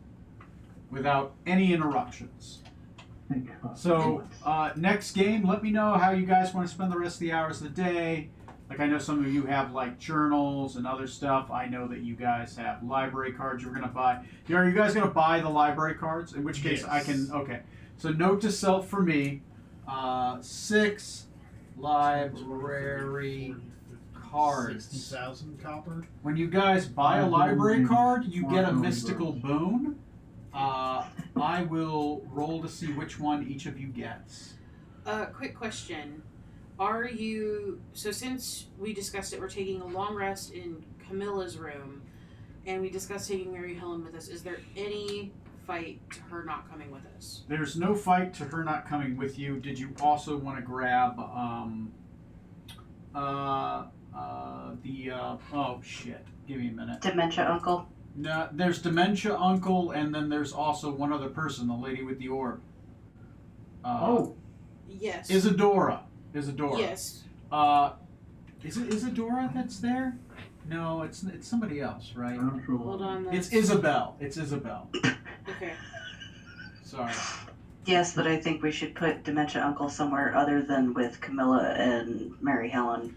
without any interruptions. Thank God. So, next game, let me know how you guys want to spend the rest of the hours of the day. Like, I know some of you have, like, journals and other stuff. I know that you guys have library cards you're going to buy. Are you guys going to buy the library cards? In which case, Yes. I can, okay. So, note to self for me, 6 library cards. 60,000 copper. When you guys buy a library card, you get a mystical boon. I will roll to see which one each of you gets. Quick question. Are you... So since we discussed it, we're taking a long rest in Camilla's room, and we discussed taking Mary Helen with us. Is there any fight to her not coming with us? There's no fight to her not coming with you. Did you also want to grab oh shit. Give me a minute. Dementia uncle. No, there's Dementia Uncle, and then there's also one other person, the lady with the orb. Yes. Isadora. Yes. Is it Isadora that's there? No, it's somebody else, right? I'm sure. Hold on. It's that's- Isabel. It's Isabel. Okay. Sorry. Yes, but I think we should put Dementia Uncle somewhere other than with Camilla and Mary Helen.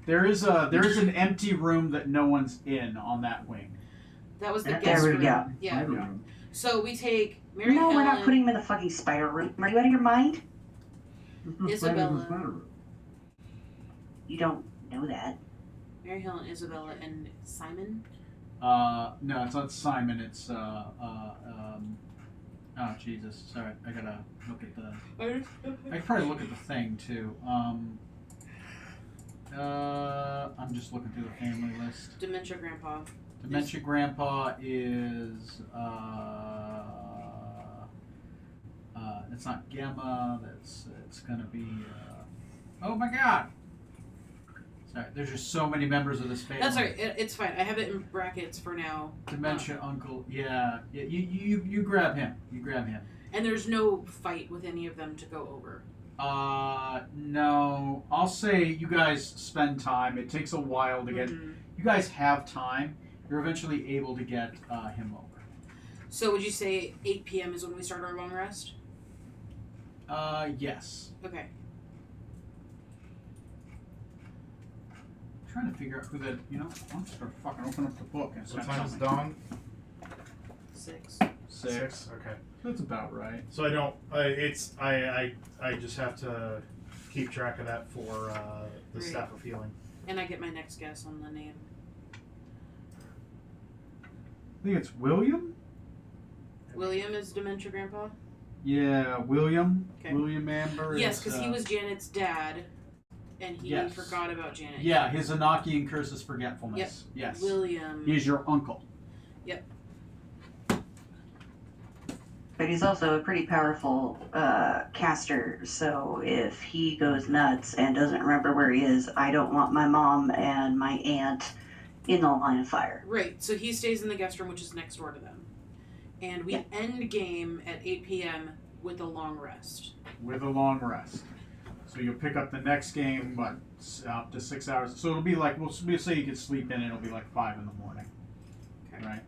There is an empty room that no one's in on that wing. That was the There guest we room. go. Yeah. Yeah. So we take Mary No, Helen... we're not putting him in the fucking spider room. Are you out of your mind? Isabella. You don't know that. Mary Helen, Isabella, and Simon. No, it's not Simon. It's oh Jesus. Sorry, I gotta look at the. I could probably look at the thing too. I'm just looking through the family list. Dementia Grandpa. Dementia Grandpa is it's not Gemma. It's gonna be. Oh my God. Sorry, there's just so many members of this family. That's all right. It's fine. I have it in brackets for now. Dementia Uncle. Yeah. You grab him. You grab him. And there's no fight with any of them to go over. No. I'll say you guys spend time. It takes a while to get. Mhm. You guys have time. You're eventually able to get him over. So would you say 8 p.m. is when we start our long rest? Yes. Okay. I'm trying to figure out who that. You know, I'm just gonna fucking open up the book and What start time is telling me. dawn? 6. 6. Okay. That's about right. So I don't. I just have to keep track of that for the Right. staff of healing. And I get my next guess on the name. I think it's William. William is Dementia Grandpa? Yeah, William. Okay. William Amber. Yes, is, because he was Janet's dad, and he Yes. forgot about Janet. Yeah, his Enochian curse is forgetfulness. Yep. Yes. William. He's your uncle. But he's also a pretty powerful caster, so if he goes nuts and doesn't remember where he is, I don't want my mom and my aunt in the line of fire. Right, so he stays in the guest room, which is next door to them. And we end game at 8 p.m. with a long rest. With a long rest. So you'll pick up the next game, what, up to 6 hours. So it'll be like, we'll say you could sleep in, it'll be like 5 in the morning. Okay. Right?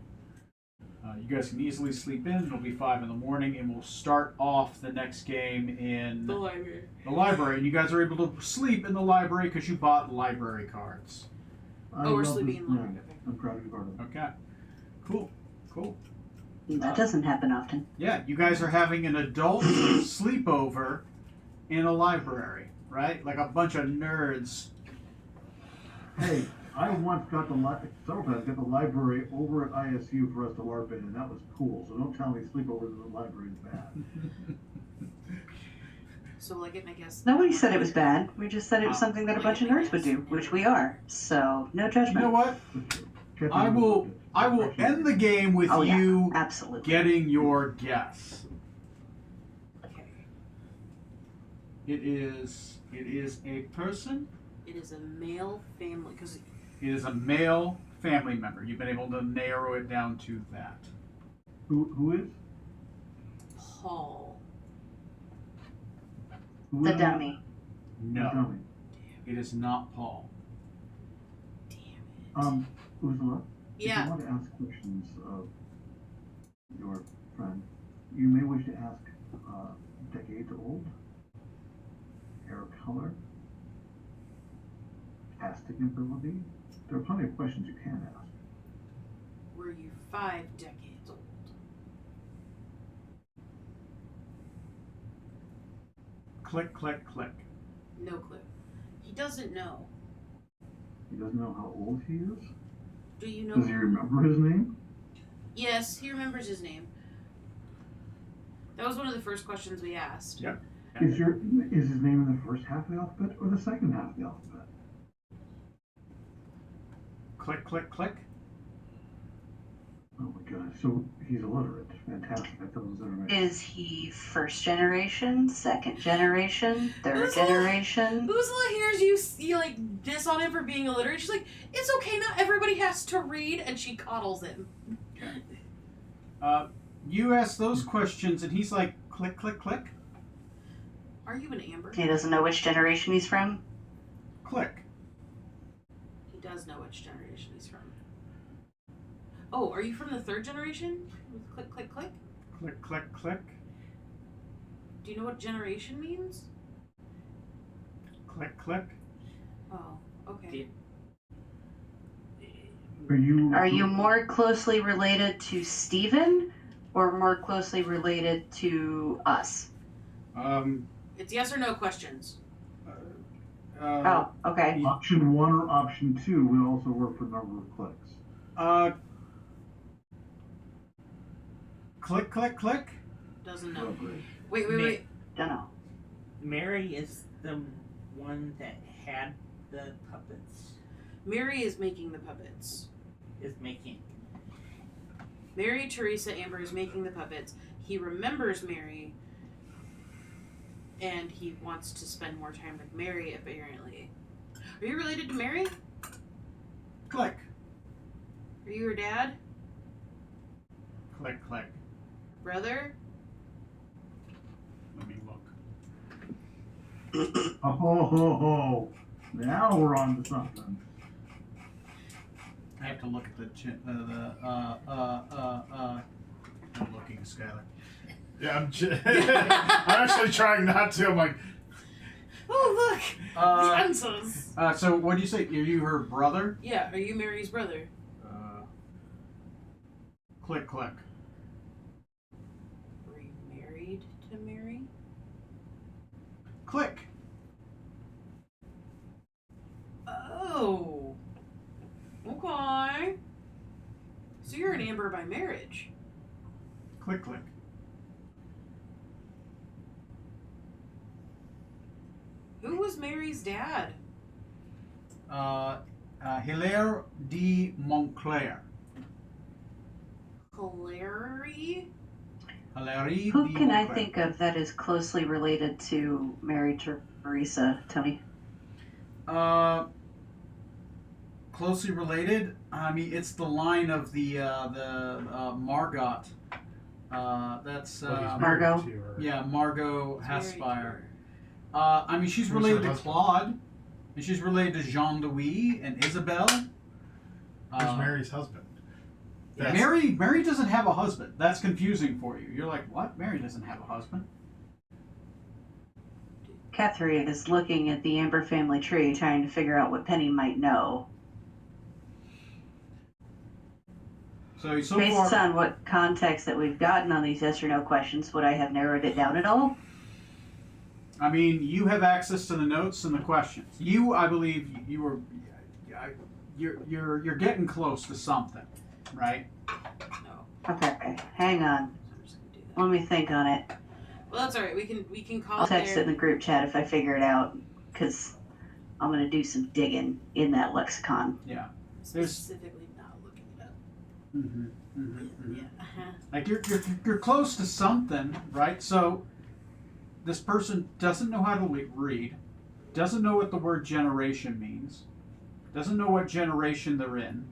You guys can easily sleep in, it'll be 5 in the morning, and we'll start off the next game in The library. the library. And you guys are able to sleep in the library because you bought library cards. Oh, we're sleeping in the library. Okay. I'm proud to be part of it. Okay. Cool. Cool. That doesn't happen often. Yeah, you guys are having an adult sleepover in a library, right? Like a bunch of nerds. Hey, I once got several times got the library over at ISU for us to LARP in, and that was cool. So don't tell me sleepovers in the library is bad. So will I get my guess? Nobody said it was bad. We just said it was something that a bunch of nerds would do, which we are. So no You judgment. know what? Catch I me will with I will end the game with Oh, yeah, you absolutely. getting your guess. Okay. It is a person. It is a male family, because It is a male family member. You've been able to narrow it down to that. Who is? Paul. Who The is dummy. No, Dummy. it is not Paul. Damn it. Ursula, if Yeah. you want to ask questions of your friend, you may wish to ask decades old, hair color, casting ability. There are plenty of questions you can ask. Were you 5 decades old? Click, click, click. No clue. He doesn't know. He doesn't know how old he is. Do you know? Does he remember his name? Yes, he remembers his name. That was one of the first questions we asked. Yep. Is his name in the first half of the alphabet or the second half of the alphabet? Click, click, click. Oh my god! So he's illiterate. Fantastic. I thought it was information. Is he first generation, second generation, third Ursula- generation? Ursula hears you like diss on him for being illiterate. She's like, "It's okay, not everybody has to read," and she coddles him. You ask those questions, and he's like, click, click, click, Are you an Amber? He doesn't know which generation he's from. click. He does know which generation he's from. Oh, are you from the 3rd generation? With click, click, click. Click, click, click. Do you know what generation means? Click, click. Oh, okay. Are Are you more closely related to Steven or more closely related to us? It's yes or no questions. Oh, okay. Option 1 or option 2 would also work for number of clicks. Click, click, click. Doesn't know. Oh, great. Wait. Don't know. Mary is the one that had the puppets. Mary is making the puppets. Is making. Mary, Teresa, Amber is making the puppets. He remembers Mary, and he wants to spend more time with Mary, apparently. Are you related to Mary? Click. Are you her dad? Click, click. Brother? Let me look. Oh, ho, ho, ho. Now we're on to something. I have to look at I'm looking, Skylar. Yeah, I'm actually trying not to. I'm like, Oh, look! The answers! So what do you say? Are you her brother? Yeah, are you Mary's brother? Click, click. Were you married to Mary? Click. Oh. Okay. So you're an Amber by marriage. Click, click. Who was Mary's dad? Hilaire de Montclair. Hilary? Hilaire Who de can I Montclair. think of that is closely related to Mary Teresa, Tony? Closely related. I mean, it's the line of the Margot. That's well, he's Margot. married to her. yeah, Margot It's married to Haspire. her. I mean, she's Who's related her to husband? Claude, and she's related to Jean Louis and Isabel. Who's Mary's husband? That's- Mary doesn't have a husband. That's confusing for you. You're like, what? Mary doesn't have a husband. Catherine is looking at the Amber family tree, trying to figure out what Penny might know. So Based far, on what context that we've gotten on these yes or no questions, would I have narrowed it down at all? I mean, you have access to the notes and the questions. I believe, you were, you're getting close to something, right? No. Okay, hang on. I'm just gonna do that. Let me think on it. Well, that's alright. We can call I'll it text it there. in the group chat if I figure it out, because I'm going to do some digging in that lexicon. Yeah. There's- Specifically not looking it up. Mm-hmm. Yeah. Uh-huh. Like you're close to something, right? So this person doesn't know how to read, doesn't know what the word generation means, doesn't know what generation they're in,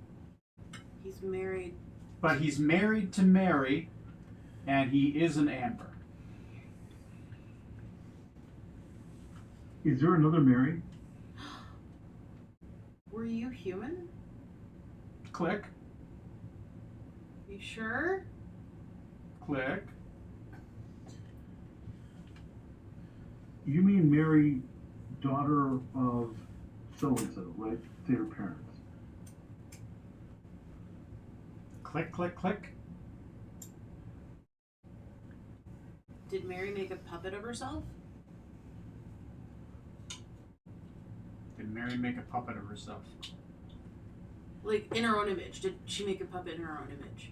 He's married. but he's married to Mary, and he is an Amber. Is there another Mary? Were you human? Click, You sure? click. You mean Mary, daughter of so and so, right? To your parents. Click, click, click. Did Mary make a puppet of herself? Did Mary make a puppet of herself? Like in her own image. Did she make a puppet in her own image?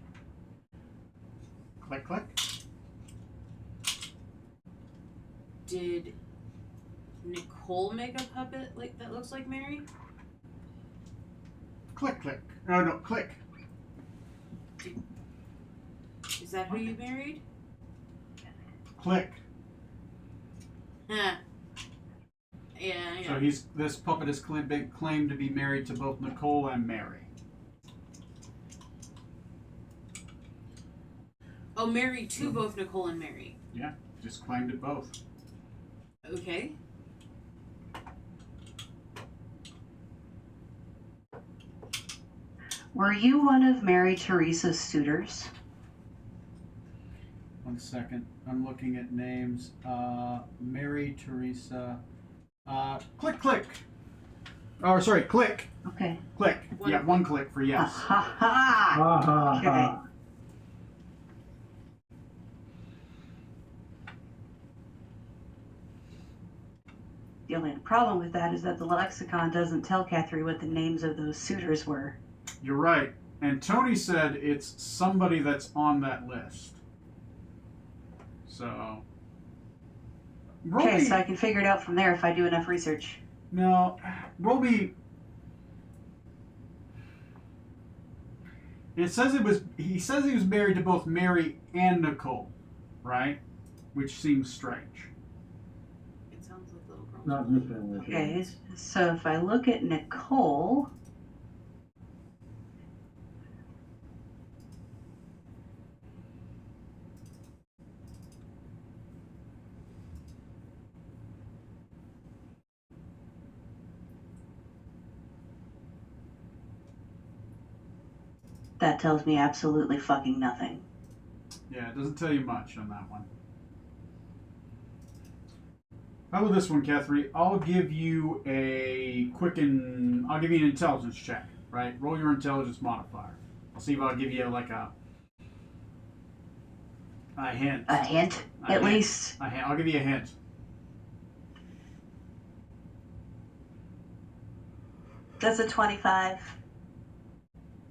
Click, click. Did Nicole make a puppet like that looks like Mary? Click, click. Oh no, click. Is that who you married? Click. Huh. Yeah. So this puppet is claimed to be married to both Nicole and Mary. Oh, married to both Nicole and Mary. Yeah, just claimed it both. Okay. Were you one of Mary Teresa's suitors? 1 second. I'm looking at names. Mary Teresa. Click, click. Oh, sorry, click. Okay. Click. One Yeah, one click for yes. Ha ha! Ha ha Okay. ha. The only problem with that is that the lexicon doesn't tell Catherine what the names of those suitors were. You're right. And Tony said it's somebody that's on that list. So. Roll Okay, me- so I can figure it out from there if I do enough research. No, Roby. It says he says he was married to both Mary and Nicole, right? Which seems strange. It sounds like little girls. Not in this family. Okay, so if I look at Nicole, That tells me absolutely fucking nothing. Yeah, it doesn't tell you much on that one. How about this one, Kethri? I'll give you an intelligence check, right? Roll your intelligence modifier. I'll see if I'll give you like a hint. A hint, at least. I'll give you a hint. That's a 25.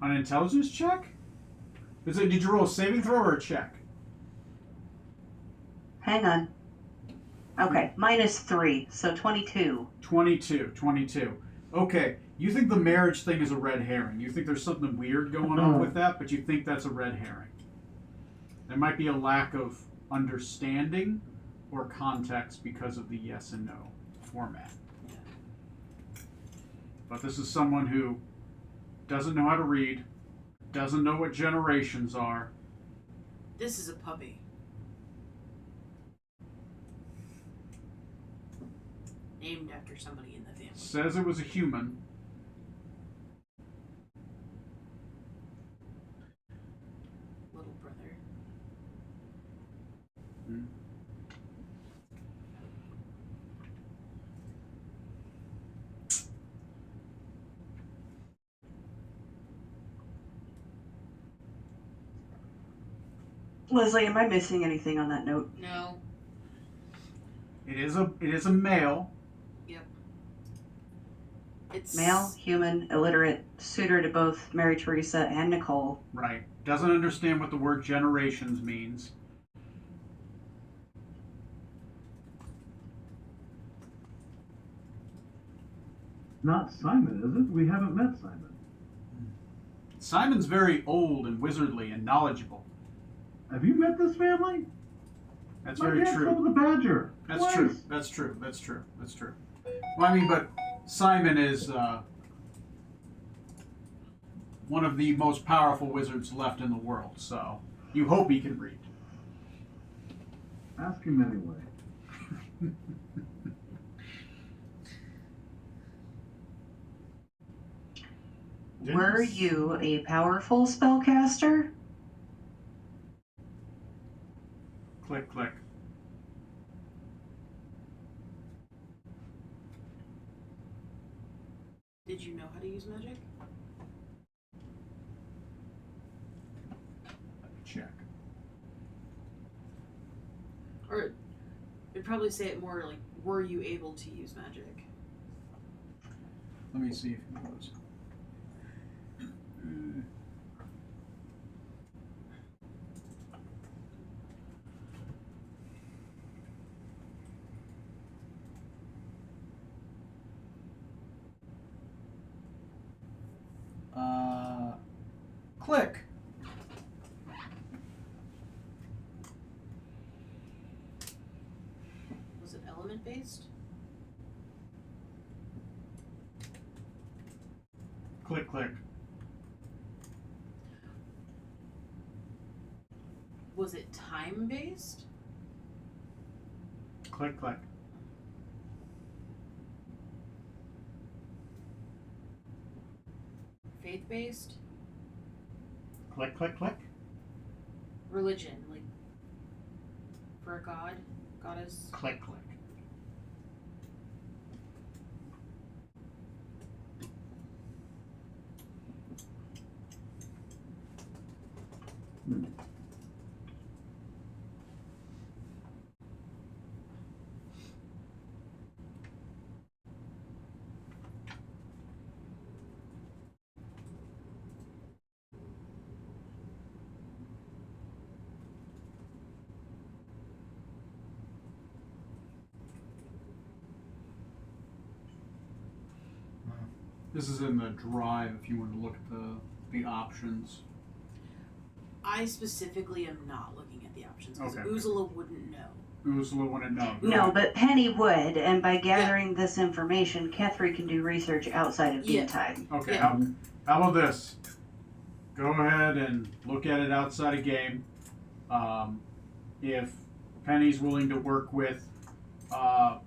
An intelligence check? Did you roll a saving throw or a check? Hang on. Okay, -3, so 22. 22. Okay, you think the marriage thing is a red herring. You think there's something weird going on with that, but you think that's a red herring. There might be a lack of understanding or context because of the yes and no format. But this is someone who doesn't know how to read, doesn't know what generations are. This is a puppy. Named after somebody in the family. Says it was a human. Little brother. Hmm. Leslie, am I missing anything on that note? No. It is a male. Yep. It's Male, human, illiterate, suitor to both Mary Teresa and Nicole. Right. Doesn't understand what the word generations means. Not Simon, is it? We haven't met Simon. Simon's very old and wizardly and knowledgeable. Have you met this family? That's My very dad true. killed the badger. That's Twice. true. That's true. That's true. That's true. Well, I mean, but Simon is one of the most powerful wizards left in the world, so you hope he can read. Ask him anyway. Were you a powerful spellcaster? Click, click. Did you know how to use magic? Check. Or it'd probably say it more like, were you able to use magic? Let me see if it goes. Click. Was it element based? Click, click. Was it time based? Click, click. Faith based? Click, click, click. Religion, like for a god, goddess? Click, click. This is in the drive if you want to look at the options. I specifically am not looking at the options because Okay. Uzula wouldn't know. Ursula wouldn't know. No, but Penny would, and by gathering this information, Kethri can do research outside of game Yeah. time. Okay, Yeah. how about this? Go ahead and look at it outside of game. If Penny's willing to work with Uzula.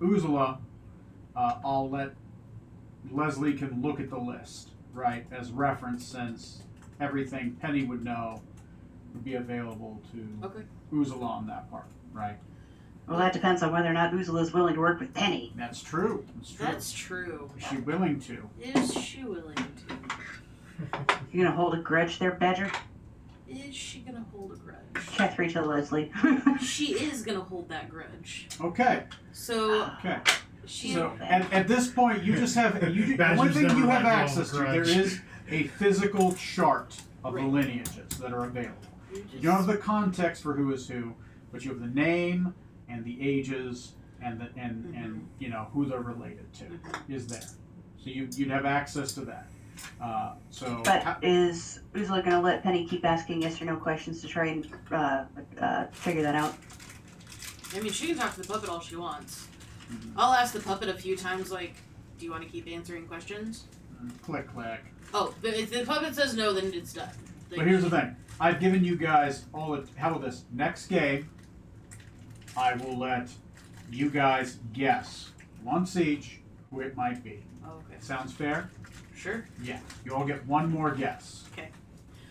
Ursula, I'll let Leslie can look at the list. right, as reference, since everything Penny would know would be available to Okay. Uzula on that part, right? Well, that depends on whether or not Uzula is willing to work with Penny. That's true. That's true. That's true. Is she willing to? Is she willing to? You gonna hold a grudge there, Badger? Is she gonna hold a grudge? Check 3 to Leslie. She is gonna hold that grudge. Okay. So Okay. she. So at this point, you just have the Badger's one thing never you have let go of access the to. There grudge. is a physical chart of the Right. lineages that are available. you You just- don't have the context for who is who, but you have the name and the ages and the and you know who they're related to is there. So you'd have access to that. So But is Uzula gonna let Penny keep asking yes or no questions to try and figure that out? I mean, she can talk to the puppet all she wants. Mhm. I'll ask the puppet a few times, like, "Do you want to keep answering questions?" click click. Oh, but if the puppet says no, then it's done. Like, But here's the thing. I've given you guys all of, how about this? Next game, I will let you guys guess once each who it might be. Oh, okay. Sounds fair? Sure. Yeah. You all get one more guess. Okay.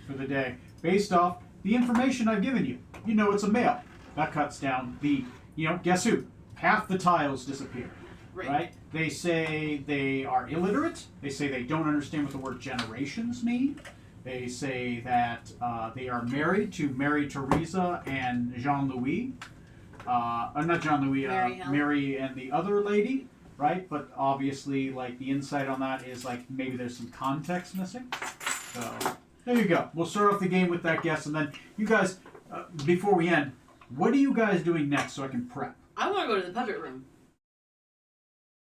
For the day. Based off the information I've given you. You know it's a male. That cuts down the, guess who? Half the tiles disappear. Right? They say they are illiterate. They say they don't understand what the word generations mean. They say that they are married to Mary Teresa and Jean-Louis. Not Jean-Louis, Mary Helen. Mary and the other lady, right? But obviously, like, the insight on that is, like, maybe there's some context missing. So, there you go. We'll start off the game with that guess, and then you guys, before we end, what are you guys doing next so I can prep? I want to go to the puppet room.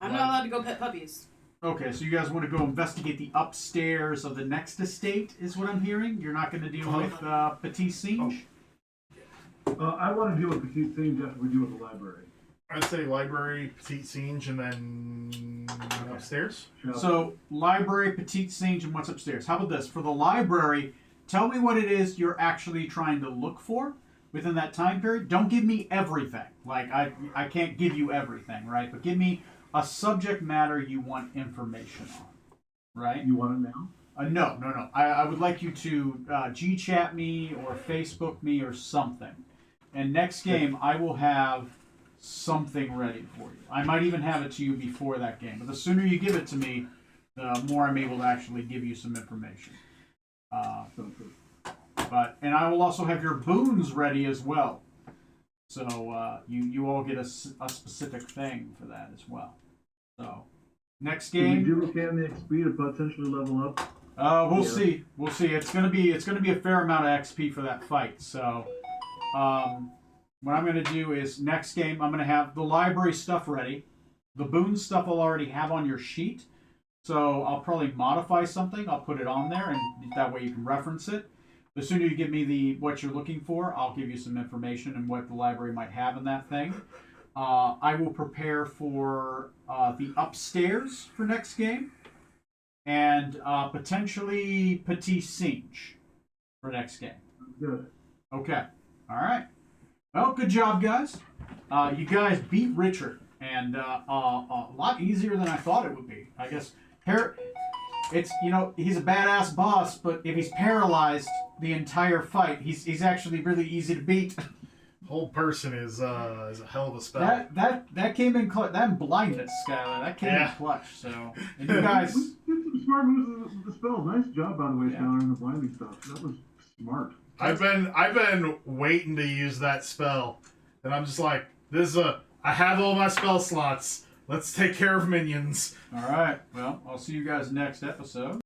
I'm not allowed to go pet puppies. Okay, so you guys want to go investigate the upstairs of the next estate, is what I'm hearing? You're not going to deal with Petit Singe? I want to deal with the cute things after we deal with the library. I'd say library, petite singe, and then upstairs. So, library, Petit Singe, and what's upstairs? How about this? For the library, tell me what it is you're actually trying to look for within that time period. Don't give me everything. Like, I can't give you everything, right? But give me a subject matter you want information on, right? You want it now? No. I would like you to G-chat me or Facebook me or something. And next game, I will have something ready for you. I might even have it to you before that game. But the sooner you give it to me, the more I'm able to actually give you some information. And I will also have your boons ready as well. So you all get a specific thing for that as well. So next Can game. you do what can the XP to potentially level up? We'll Yeah. see. We'll see. It's gonna be a fair amount of XP for that fight. So, what I'm gonna do is next game I'm gonna have the library stuff ready. The boon stuff I'll already have on your sheet. So I'll probably modify something. I'll put it on there, and that way you can reference it. The sooner you give me what you're looking for, I'll give you some information and what the library might have in that thing. I will prepare for the upstairs for next game. And potentially Petit Singe for next game. Good. Okay. All right. Well, good job, guys. You guys beat Richard, and a lot easier than I thought it would be. I guess it's he's a badass boss, but if he's paralyzed the entire fight, he's actually really easy to beat. Whole person is a hell of a spell. That came in clutch. That and blindness, Skylar. That came in clutch. So, and you guys. We did some smart moves with the spell. Nice job, by the way, Yeah. Skylar, on the blinding stuff. That was smart. I've been waiting to use that spell, and I'm just like, I have all my spell slots. Let's take care of minions. All right. Well, I'll see you guys next episode.